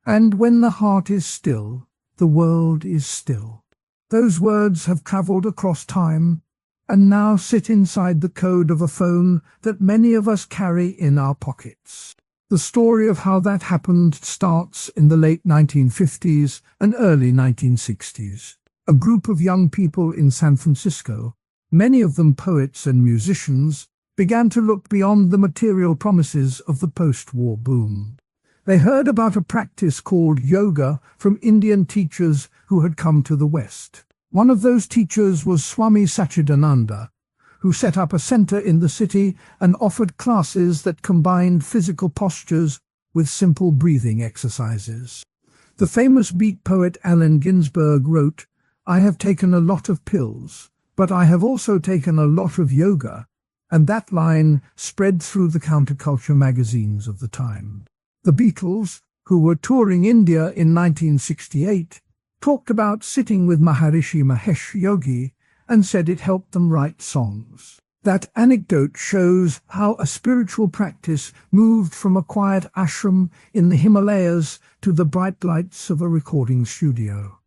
And when the heart is still, the world is still." Those words have traveled across time and now sit inside the code of a phone that many of us carry in our pockets. The story of how that happened starts in the late 1950s and early 1960s. A group of young people in San Francisco, many of them poets and musicians, began to look beyond the material promises of the post-war boom. They heard about a practice called yoga from Indian teachers who had come to the West. One of those teachers was Swami Satchidananda, who set up a center in the city and offered classes that combined physical postures with simple breathing exercises. The famous beat poet Allen Ginsberg wrote, "I have taken a lot of pills, but I have also taken a lot of yoga," and that line spread through the counterculture magazines of the time. The Beatles, who were touring India in 1968, talked about sitting with Maharishi Mahesh Yogi and said it helped them write songs. That anecdote shows how a spiritual practice moved from a quiet ashram in the Himalayas to the bright lights of a recording studio.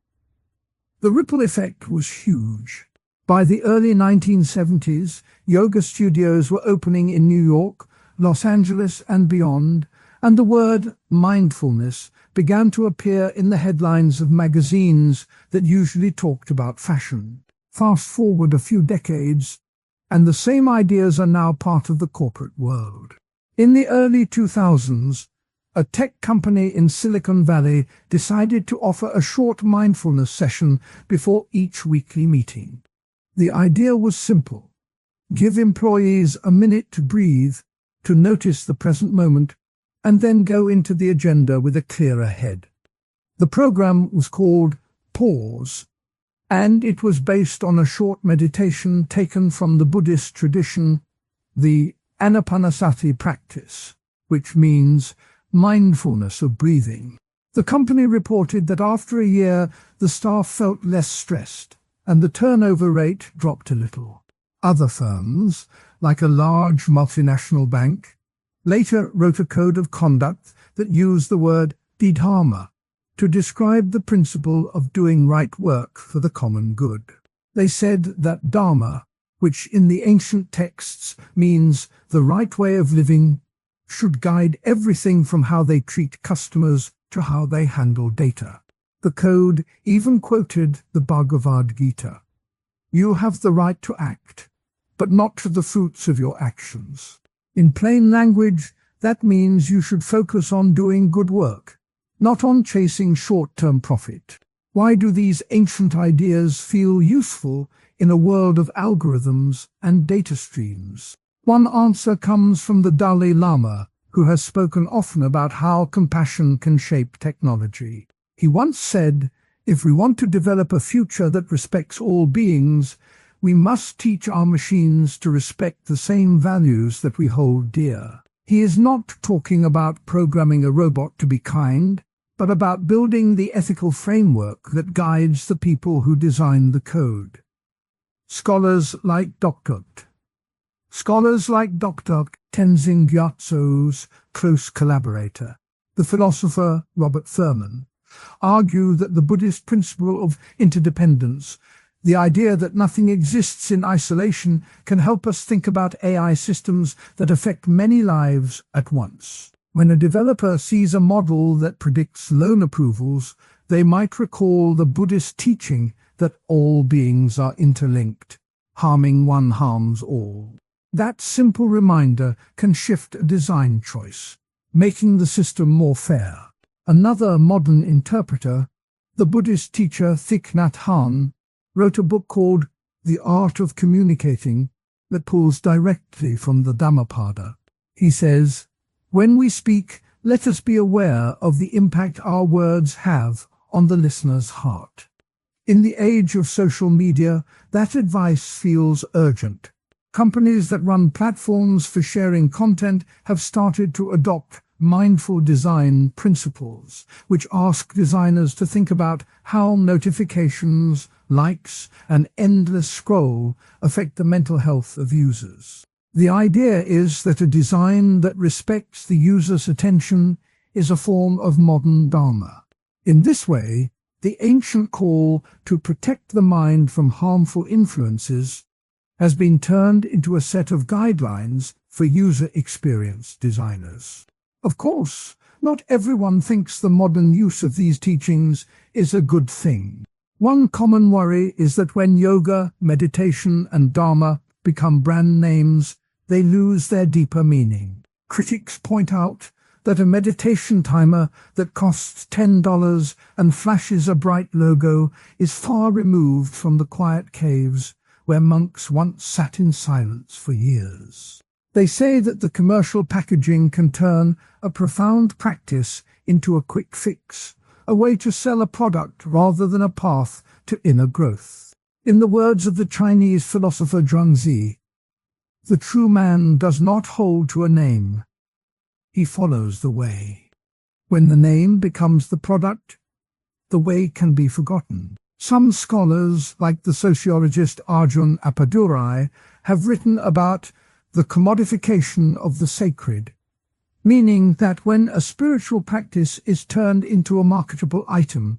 The ripple effect was huge. By the early 1970s, yoga studios were opening in New York, Los Angeles, and beyond, and the word mindfulness began to appear in the headlines of magazines that usually talked about fashion. Fast forward a few decades, and the same ideas are now part of the corporate world. In the early 2000s, a tech company in Silicon Valley decided to offer a short mindfulness session before each weekly meeting. The idea was simple. Give employees a minute to breathe, to notice the present moment, and then go into the agenda with a clearer head. The program was called Pause, and it was based on a short meditation taken from the Buddhist tradition, the Anapanasati practice, which means mindfulness of breathing. The company reported that after a year, the staff felt less stressed, and the turnover rate dropped a little. Other firms, like a large multinational bank, later wrote a code of conduct that used the word dharma to describe the principle of doing right work for the common good. They said that dharma, which in the ancient texts means the right way of living, should guide everything from how they treat customers to how they handle data. The code even quoted the Bhagavad Gita. You have the right to act, but not to the fruits of your actions. In plain language, that means you should focus on doing good work, not on chasing short-term profit. Why do these ancient ideas feel useful in a world of algorithms and data streams? One answer comes from the Dalai Lama, who has spoken often about how compassion can shape technology. He once said, if we want to develop a future that respects all beings, we must teach our machines to respect the same values that we hold dear. He is not talking about programming a robot to be kind, but about building the ethical framework that guides the people who design the code. Scholars like Dr. Tenzin Gyatso's close collaborator, the philosopher Robert Thurman, argue that the Buddhist principle of interdependence, the idea that nothing exists in isolation, can help us think about AI systems that affect many lives at once. When a developer sees a model that predicts loan approvals, they might recall the Buddhist teaching that all beings are interlinked. Harming one harms all. That simple reminder can shift a design choice, making the system more fair. Another modern interpreter, the Buddhist teacher Thich Nhat Hanh, wrote a book called The Art of Communicating that pulls directly from the Dhammapada. He says, when we speak, let us be aware of the impact our words have on the listener's heart. In the age of social media, that advice feels urgent. Companies that run platforms for sharing content have started to adopt mindful design principles, which ask designers to think about how notifications, likes, and endless scroll affect the mental health of users. The idea is that a design that respects the user's attention is a form of modern Dharma. In this way, the ancient call to protect the mind from harmful influences has been turned into a set of guidelines for user experience designers. Of course, not everyone thinks the modern use of these teachings is a good thing. One common worry is that when yoga, meditation, and Dharma become brand names, they lose their deeper meaning. Critics point out that a meditation timer that costs $10 and flashes a bright logo is far removed from the quiet caves where monks once sat in silence for years. They say that the commercial packaging can turn a profound practice into a quick fix, a way to sell a product rather than a path to inner growth. In the words of the Chinese philosopher Zhuangzi, the true man does not hold to a name, he follows the way. When the name becomes the product, the way can be forgotten. Some scholars, like the sociologist Arjun Appadurai, have written about the commodification of the sacred, meaning that when a spiritual practice is turned into a marketable item,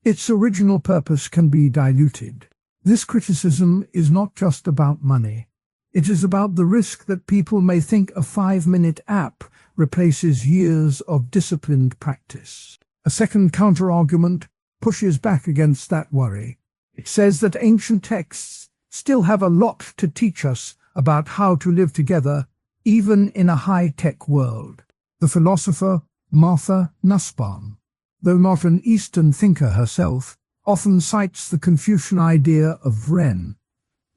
its original purpose can be diluted. This criticism is not just about money. It is about the risk that people may think a 5-minute app replaces years of disciplined practice. A second counter-argument pushes back against that worry. It says that ancient texts still have a lot to teach us about how to live together, even in a high-tech world. The philosopher Martha Nussbaum, though not an Eastern thinker herself, often cites the Confucian idea of Ren,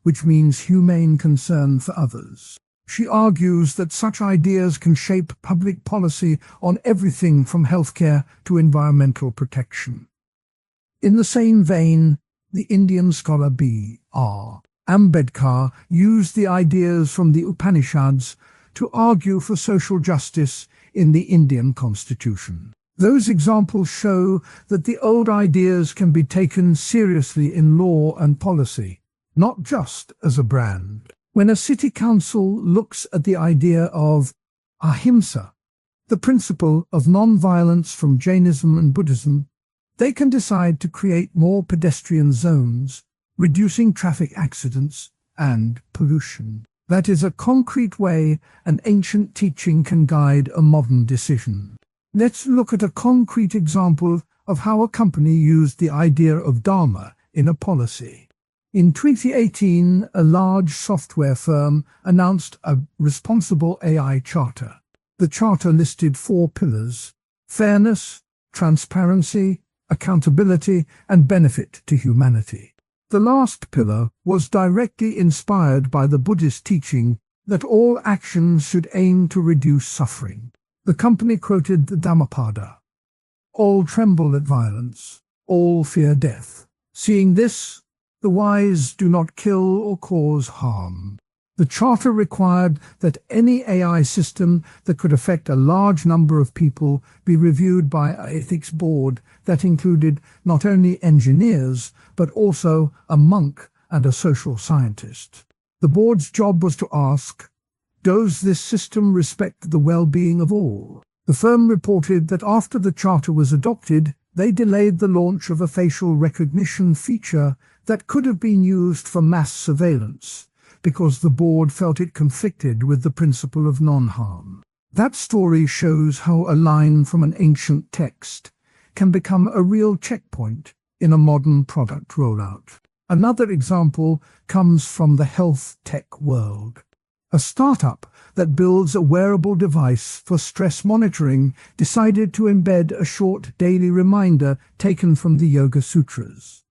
which means humane concern for others. She argues that such ideas can shape public policy on everything from healthcare to environmental protection. In the same vein, the Indian scholar B.R. Ambedkar used the ideas from the Upanishads to argue for social justice in the Indian constitution. Those examples show that the old ideas can be taken seriously in law and policy, not just as a brand. When a city council looks at the idea of ahimsa, the principle of non-violence from Jainism and Buddhism, they can decide to create more pedestrian zones, reducing traffic accidents and pollution. That is a concrete way an ancient teaching can guide a modern decision. Let's look at a concrete example of how a company used the idea of Dharma in a policy. In 2018, a large software firm announced a responsible AI charter. The charter listed 4 pillars: fairness, transparency, accountability, and benefit to humanity. The last pillar was directly inspired by the Buddhist teaching that all actions should aim to reduce suffering. The company quoted the Dhammapada: "All tremble at violence, all fear death. Seeing this, the wise do not kill or cause harm." The charter required that any AI system that could affect a large number of people be reviewed by an ethics board that included not only engineers, but also a monk and a social scientist. The board's job was to ask, does this system respect the well-being of all? The firm reported that after the charter was adopted, they delayed the launch of a facial recognition feature that could have been used for mass surveillance, because the board felt it conflicted with the principle of non-harm. That story shows how a line from an ancient text can become a real checkpoint in a modern product rollout. Another example comes from the health tech world. A startup that builds a wearable device for stress monitoring decided to embed a short daily reminder taken from the Yoga Sutras.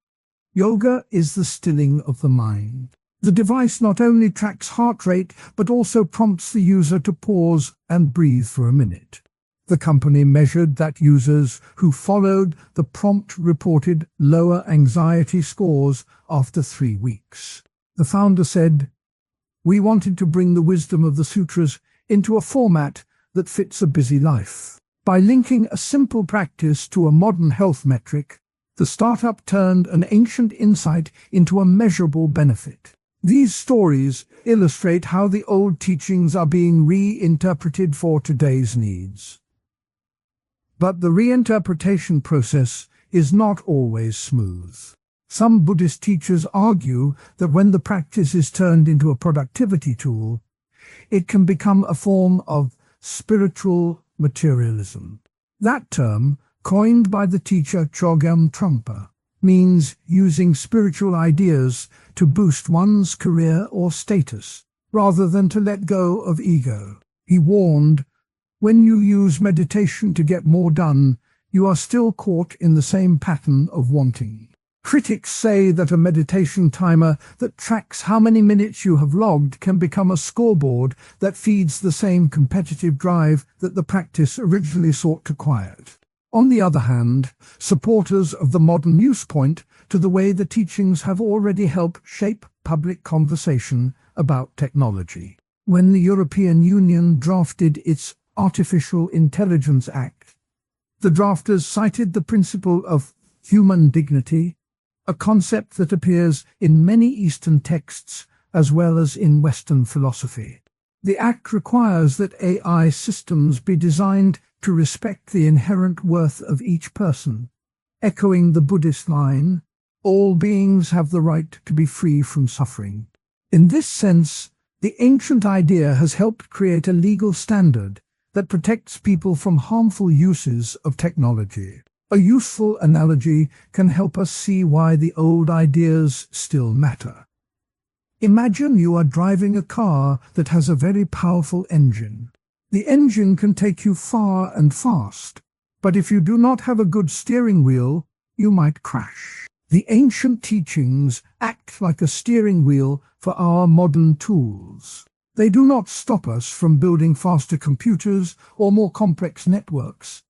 Yoga is the stilling of the mind. The device not only tracks heart rate, but also prompts the user to pause and breathe for a minute. The company measured that users who followed the prompt reported lower anxiety scores after 3 weeks. The founder said, "We wanted to bring the wisdom of the sutras into a format that fits a busy life." By linking a simple practice to a modern health metric, the startup turned an ancient insight into a measurable benefit. These stories illustrate how the old teachings are being reinterpreted for today's needs. But the reinterpretation process is not always smooth. Some Buddhist teachers argue that when the practice is turned into a productivity tool, it can become a form of spiritual materialism. That term, coined by the teacher Chogyam Trungpa, means using spiritual ideas to boost one's career or status, rather than to let go of ego. He warned, when you use meditation to get more done, you are still caught in the same pattern of wanting. Critics say that a meditation timer that tracks how many minutes you have logged can become a scoreboard that feeds the same competitive drive that the practice originally sought to quiet. On the other hand, supporters of the modern use point to the way the teachings have already helped shape public conversation about technology. When the European Union drafted its Artificial Intelligence Act, the drafters cited the principle of human dignity a concept that appears in many Eastern texts as well as in Western philosophy. The act requires that AI systems be designed to respect the inherent worth of each person, echoing the Buddhist line, "All beings have the right to be free from suffering." In this sense, the ancient idea has helped create a legal standard that protects people from harmful uses of technology. A useful analogy can help us see why the old ideas still matter. Imagine you are driving a car that has a very powerful engine. The engine can take you far and fast, but if you do not have a good steering wheel, you might crash. The ancient teachings act like a steering wheel for our modern tools. They do not stop us from building faster computers or more complex networks,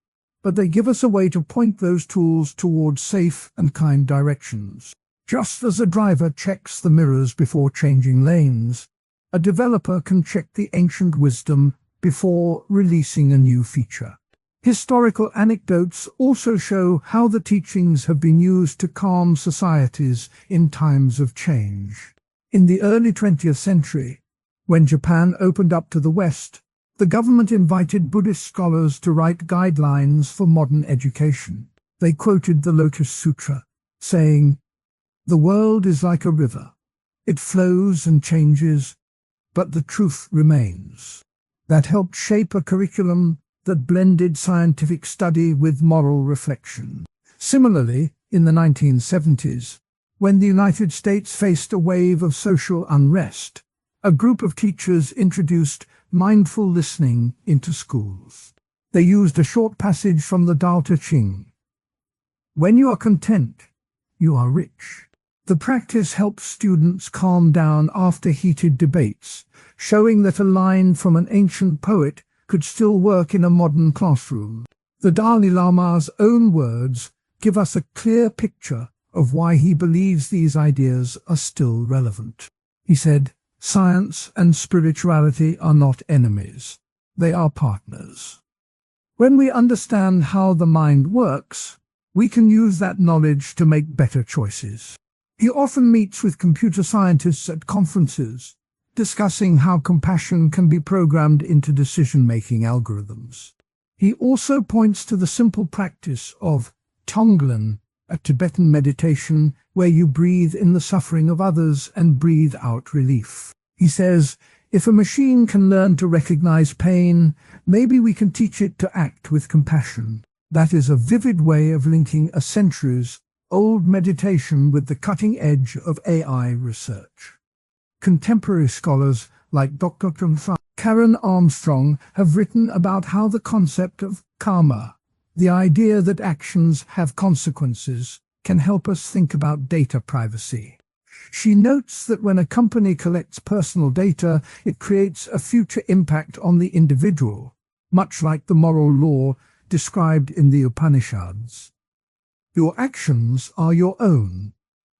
but they give us a way to point those tools towards safe and kind directions. Just as a driver checks the mirrors before changing lanes, a developer can check the ancient wisdom before releasing a new feature. Historical anecdotes also show how the teachings have been used to calm societies in times of change. In the early 20th century, when Japan opened up to the West, the government invited Buddhist scholars to write guidelines for modern education. They quoted the Lotus Sutra, saying, "The world is like a river. It flows and changes, but the truth remains." That helped shape a curriculum that blended scientific study with moral reflection. Similarly, in the 1970s, when the United States faced a wave of social unrest, a group of teachers introduced mindful listening into schools. They used a short passage from the Tao Te Ching. "When you are content, you are rich." The practice helps students calm down after heated debates, showing that a line from an ancient poet could still work in a modern classroom. The Dalai Lama's own words give us a clear picture of why he believes these ideas are still relevant. He said, "Science and spirituality are not enemies. They are partners." When we understand how the mind works, we can use that knowledge to make better choices. He often meets with computer scientists at conferences, discussing how compassion can be programmed into decision-making algorithms. He also points to the simple practice of Tonglen, a Tibetan meditation where you breathe in the suffering of others and breathe out relief. He says, if a machine can learn to recognize pain, maybe we can teach it to act with compassion. That is a vivid way of linking a centuries-old meditation with the cutting edge of AI research. Contemporary scholars like Dr. Karen Armstrong have written about how the concept of karma, the idea that actions have consequences, can help us think about data privacy. She notes that when a company collects personal data, it creates a future impact on the individual, much like the moral law described in the Upanishads. Your actions are your own.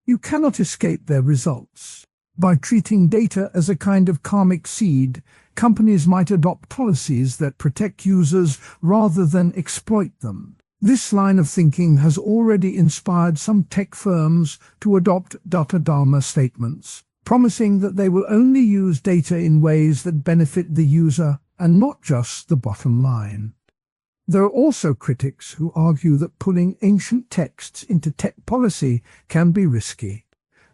You cannot escape their results. By treating data as a kind of karmic seed, companies might adopt policies that protect users rather than exploit them. This line of thinking has already inspired some tech firms to adopt data dharma statements, promising that they will only use data in ways that benefit the user and not just the bottom line. There are also critics who argue that pulling ancient texts into tech policy can be risky.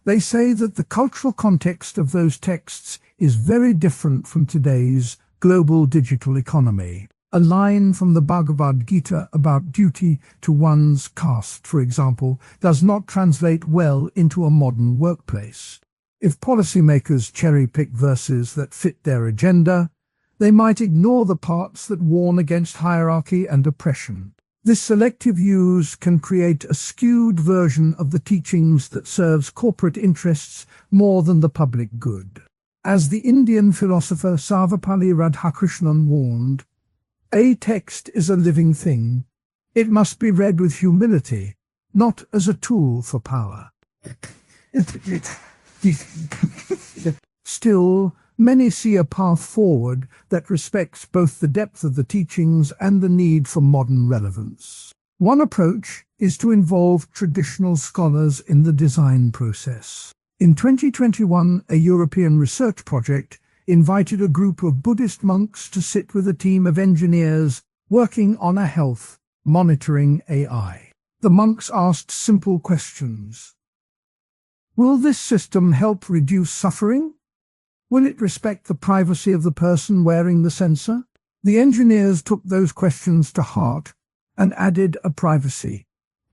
They say that the cultural context of those texts is very different from today's global digital economy. A line from the Bhagavad Gita about duty to one's caste, for example, does not translate well into a modern workplace. If policymakers cherry-pick verses that fit their agenda, they might ignore the parts that warn against hierarchy and oppression. This selective use can create a skewed version of the teachings that serves corporate interests more than the public good. As the Indian philosopher Sarvepalli Radhakrishnan warned, a text is a living thing. It must be read with humility, not as a tool for power. Still, many see a path forward that respects both the depth of the teachings and the need for modern relevance. One approach is to involve traditional scholars in the design process. In 2021, a European research project invited a group of Buddhist monks to sit with a team of engineers working on a health monitoring AI. The monks asked simple questions. Will this system help reduce suffering? Will it respect the privacy of the person wearing the sensor? The engineers took those questions to heart and added a privacy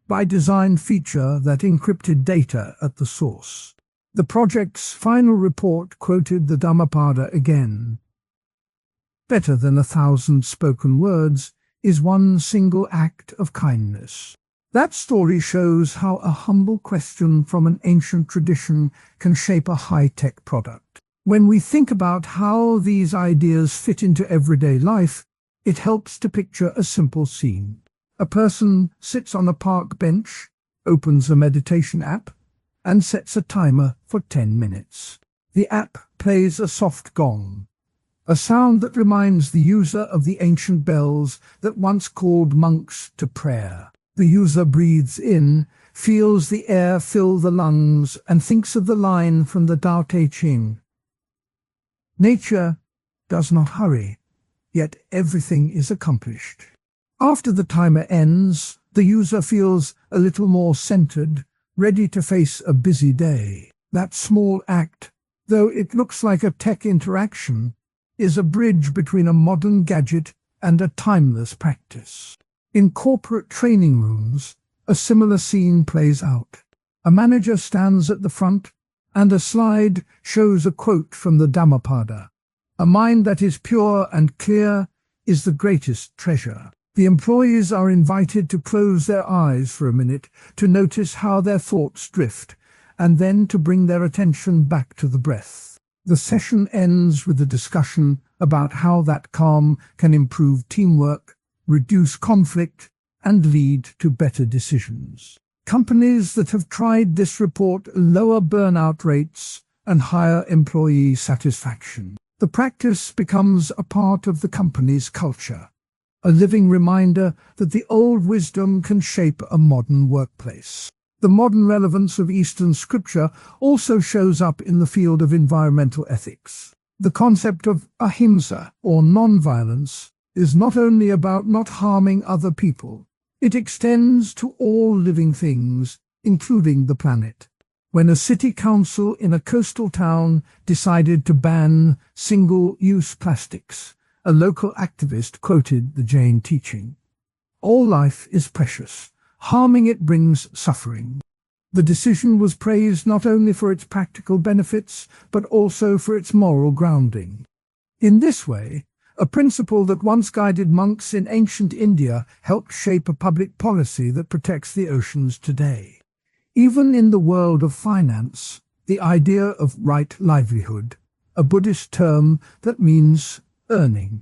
by design feature that encrypted data at the source. The project's final report quoted the Dhammapada again. Better than 1,000 spoken words is one single act of kindness. That story shows how a humble question from an ancient tradition can shape a high-tech product. When we think about how these ideas fit into everyday life, it helps to picture a simple scene. A person sits on a park bench, opens a meditation app, and sets a timer for 10 minutes. The app plays a soft gong, a sound that reminds the user of the ancient bells that once called monks to prayer. The user breathes in, feels the air fill the lungs, and thinks of the line from the Tao Te Ching. Nature does not hurry, yet everything is accomplished. After the timer ends, the user feels a little more centered, ready to face a busy day. That small act, though it looks like a tech interaction, is a bridge between a modern gadget and a timeless practice. In corporate training rooms, a similar scene plays out. A manager stands at the front, and a slide shows a quote from the Dhammapada. A mind that is pure and clear is the greatest treasure. The employees are invited to close their eyes for a minute to notice how their thoughts drift, and then to bring their attention back to the breath. The session ends with a discussion about how that calm can improve teamwork, reduce conflict, and lead to better decisions. Companies that have tried this report lower burnout rates and higher employee satisfaction. The practice becomes a part of the company's culture, a living reminder that the old wisdom can shape a modern workplace. The modern relevance of Eastern scripture also shows up in the field of environmental ethics. The concept of ahimsa, or non-violence, is not only about not harming other people. It extends to all living things, including the planet. When a city council in a coastal town decided to ban single-use plastics, a local activist quoted the Jain teaching, "All life is precious. Harming it brings suffering." The decision was praised not only for its practical benefits, but also for its moral grounding. In this way, a principle that once guided monks in ancient India helped shape a public policy that protects the oceans today. Even in the world of finance, the idea of right livelihood, a Buddhist term that means earning,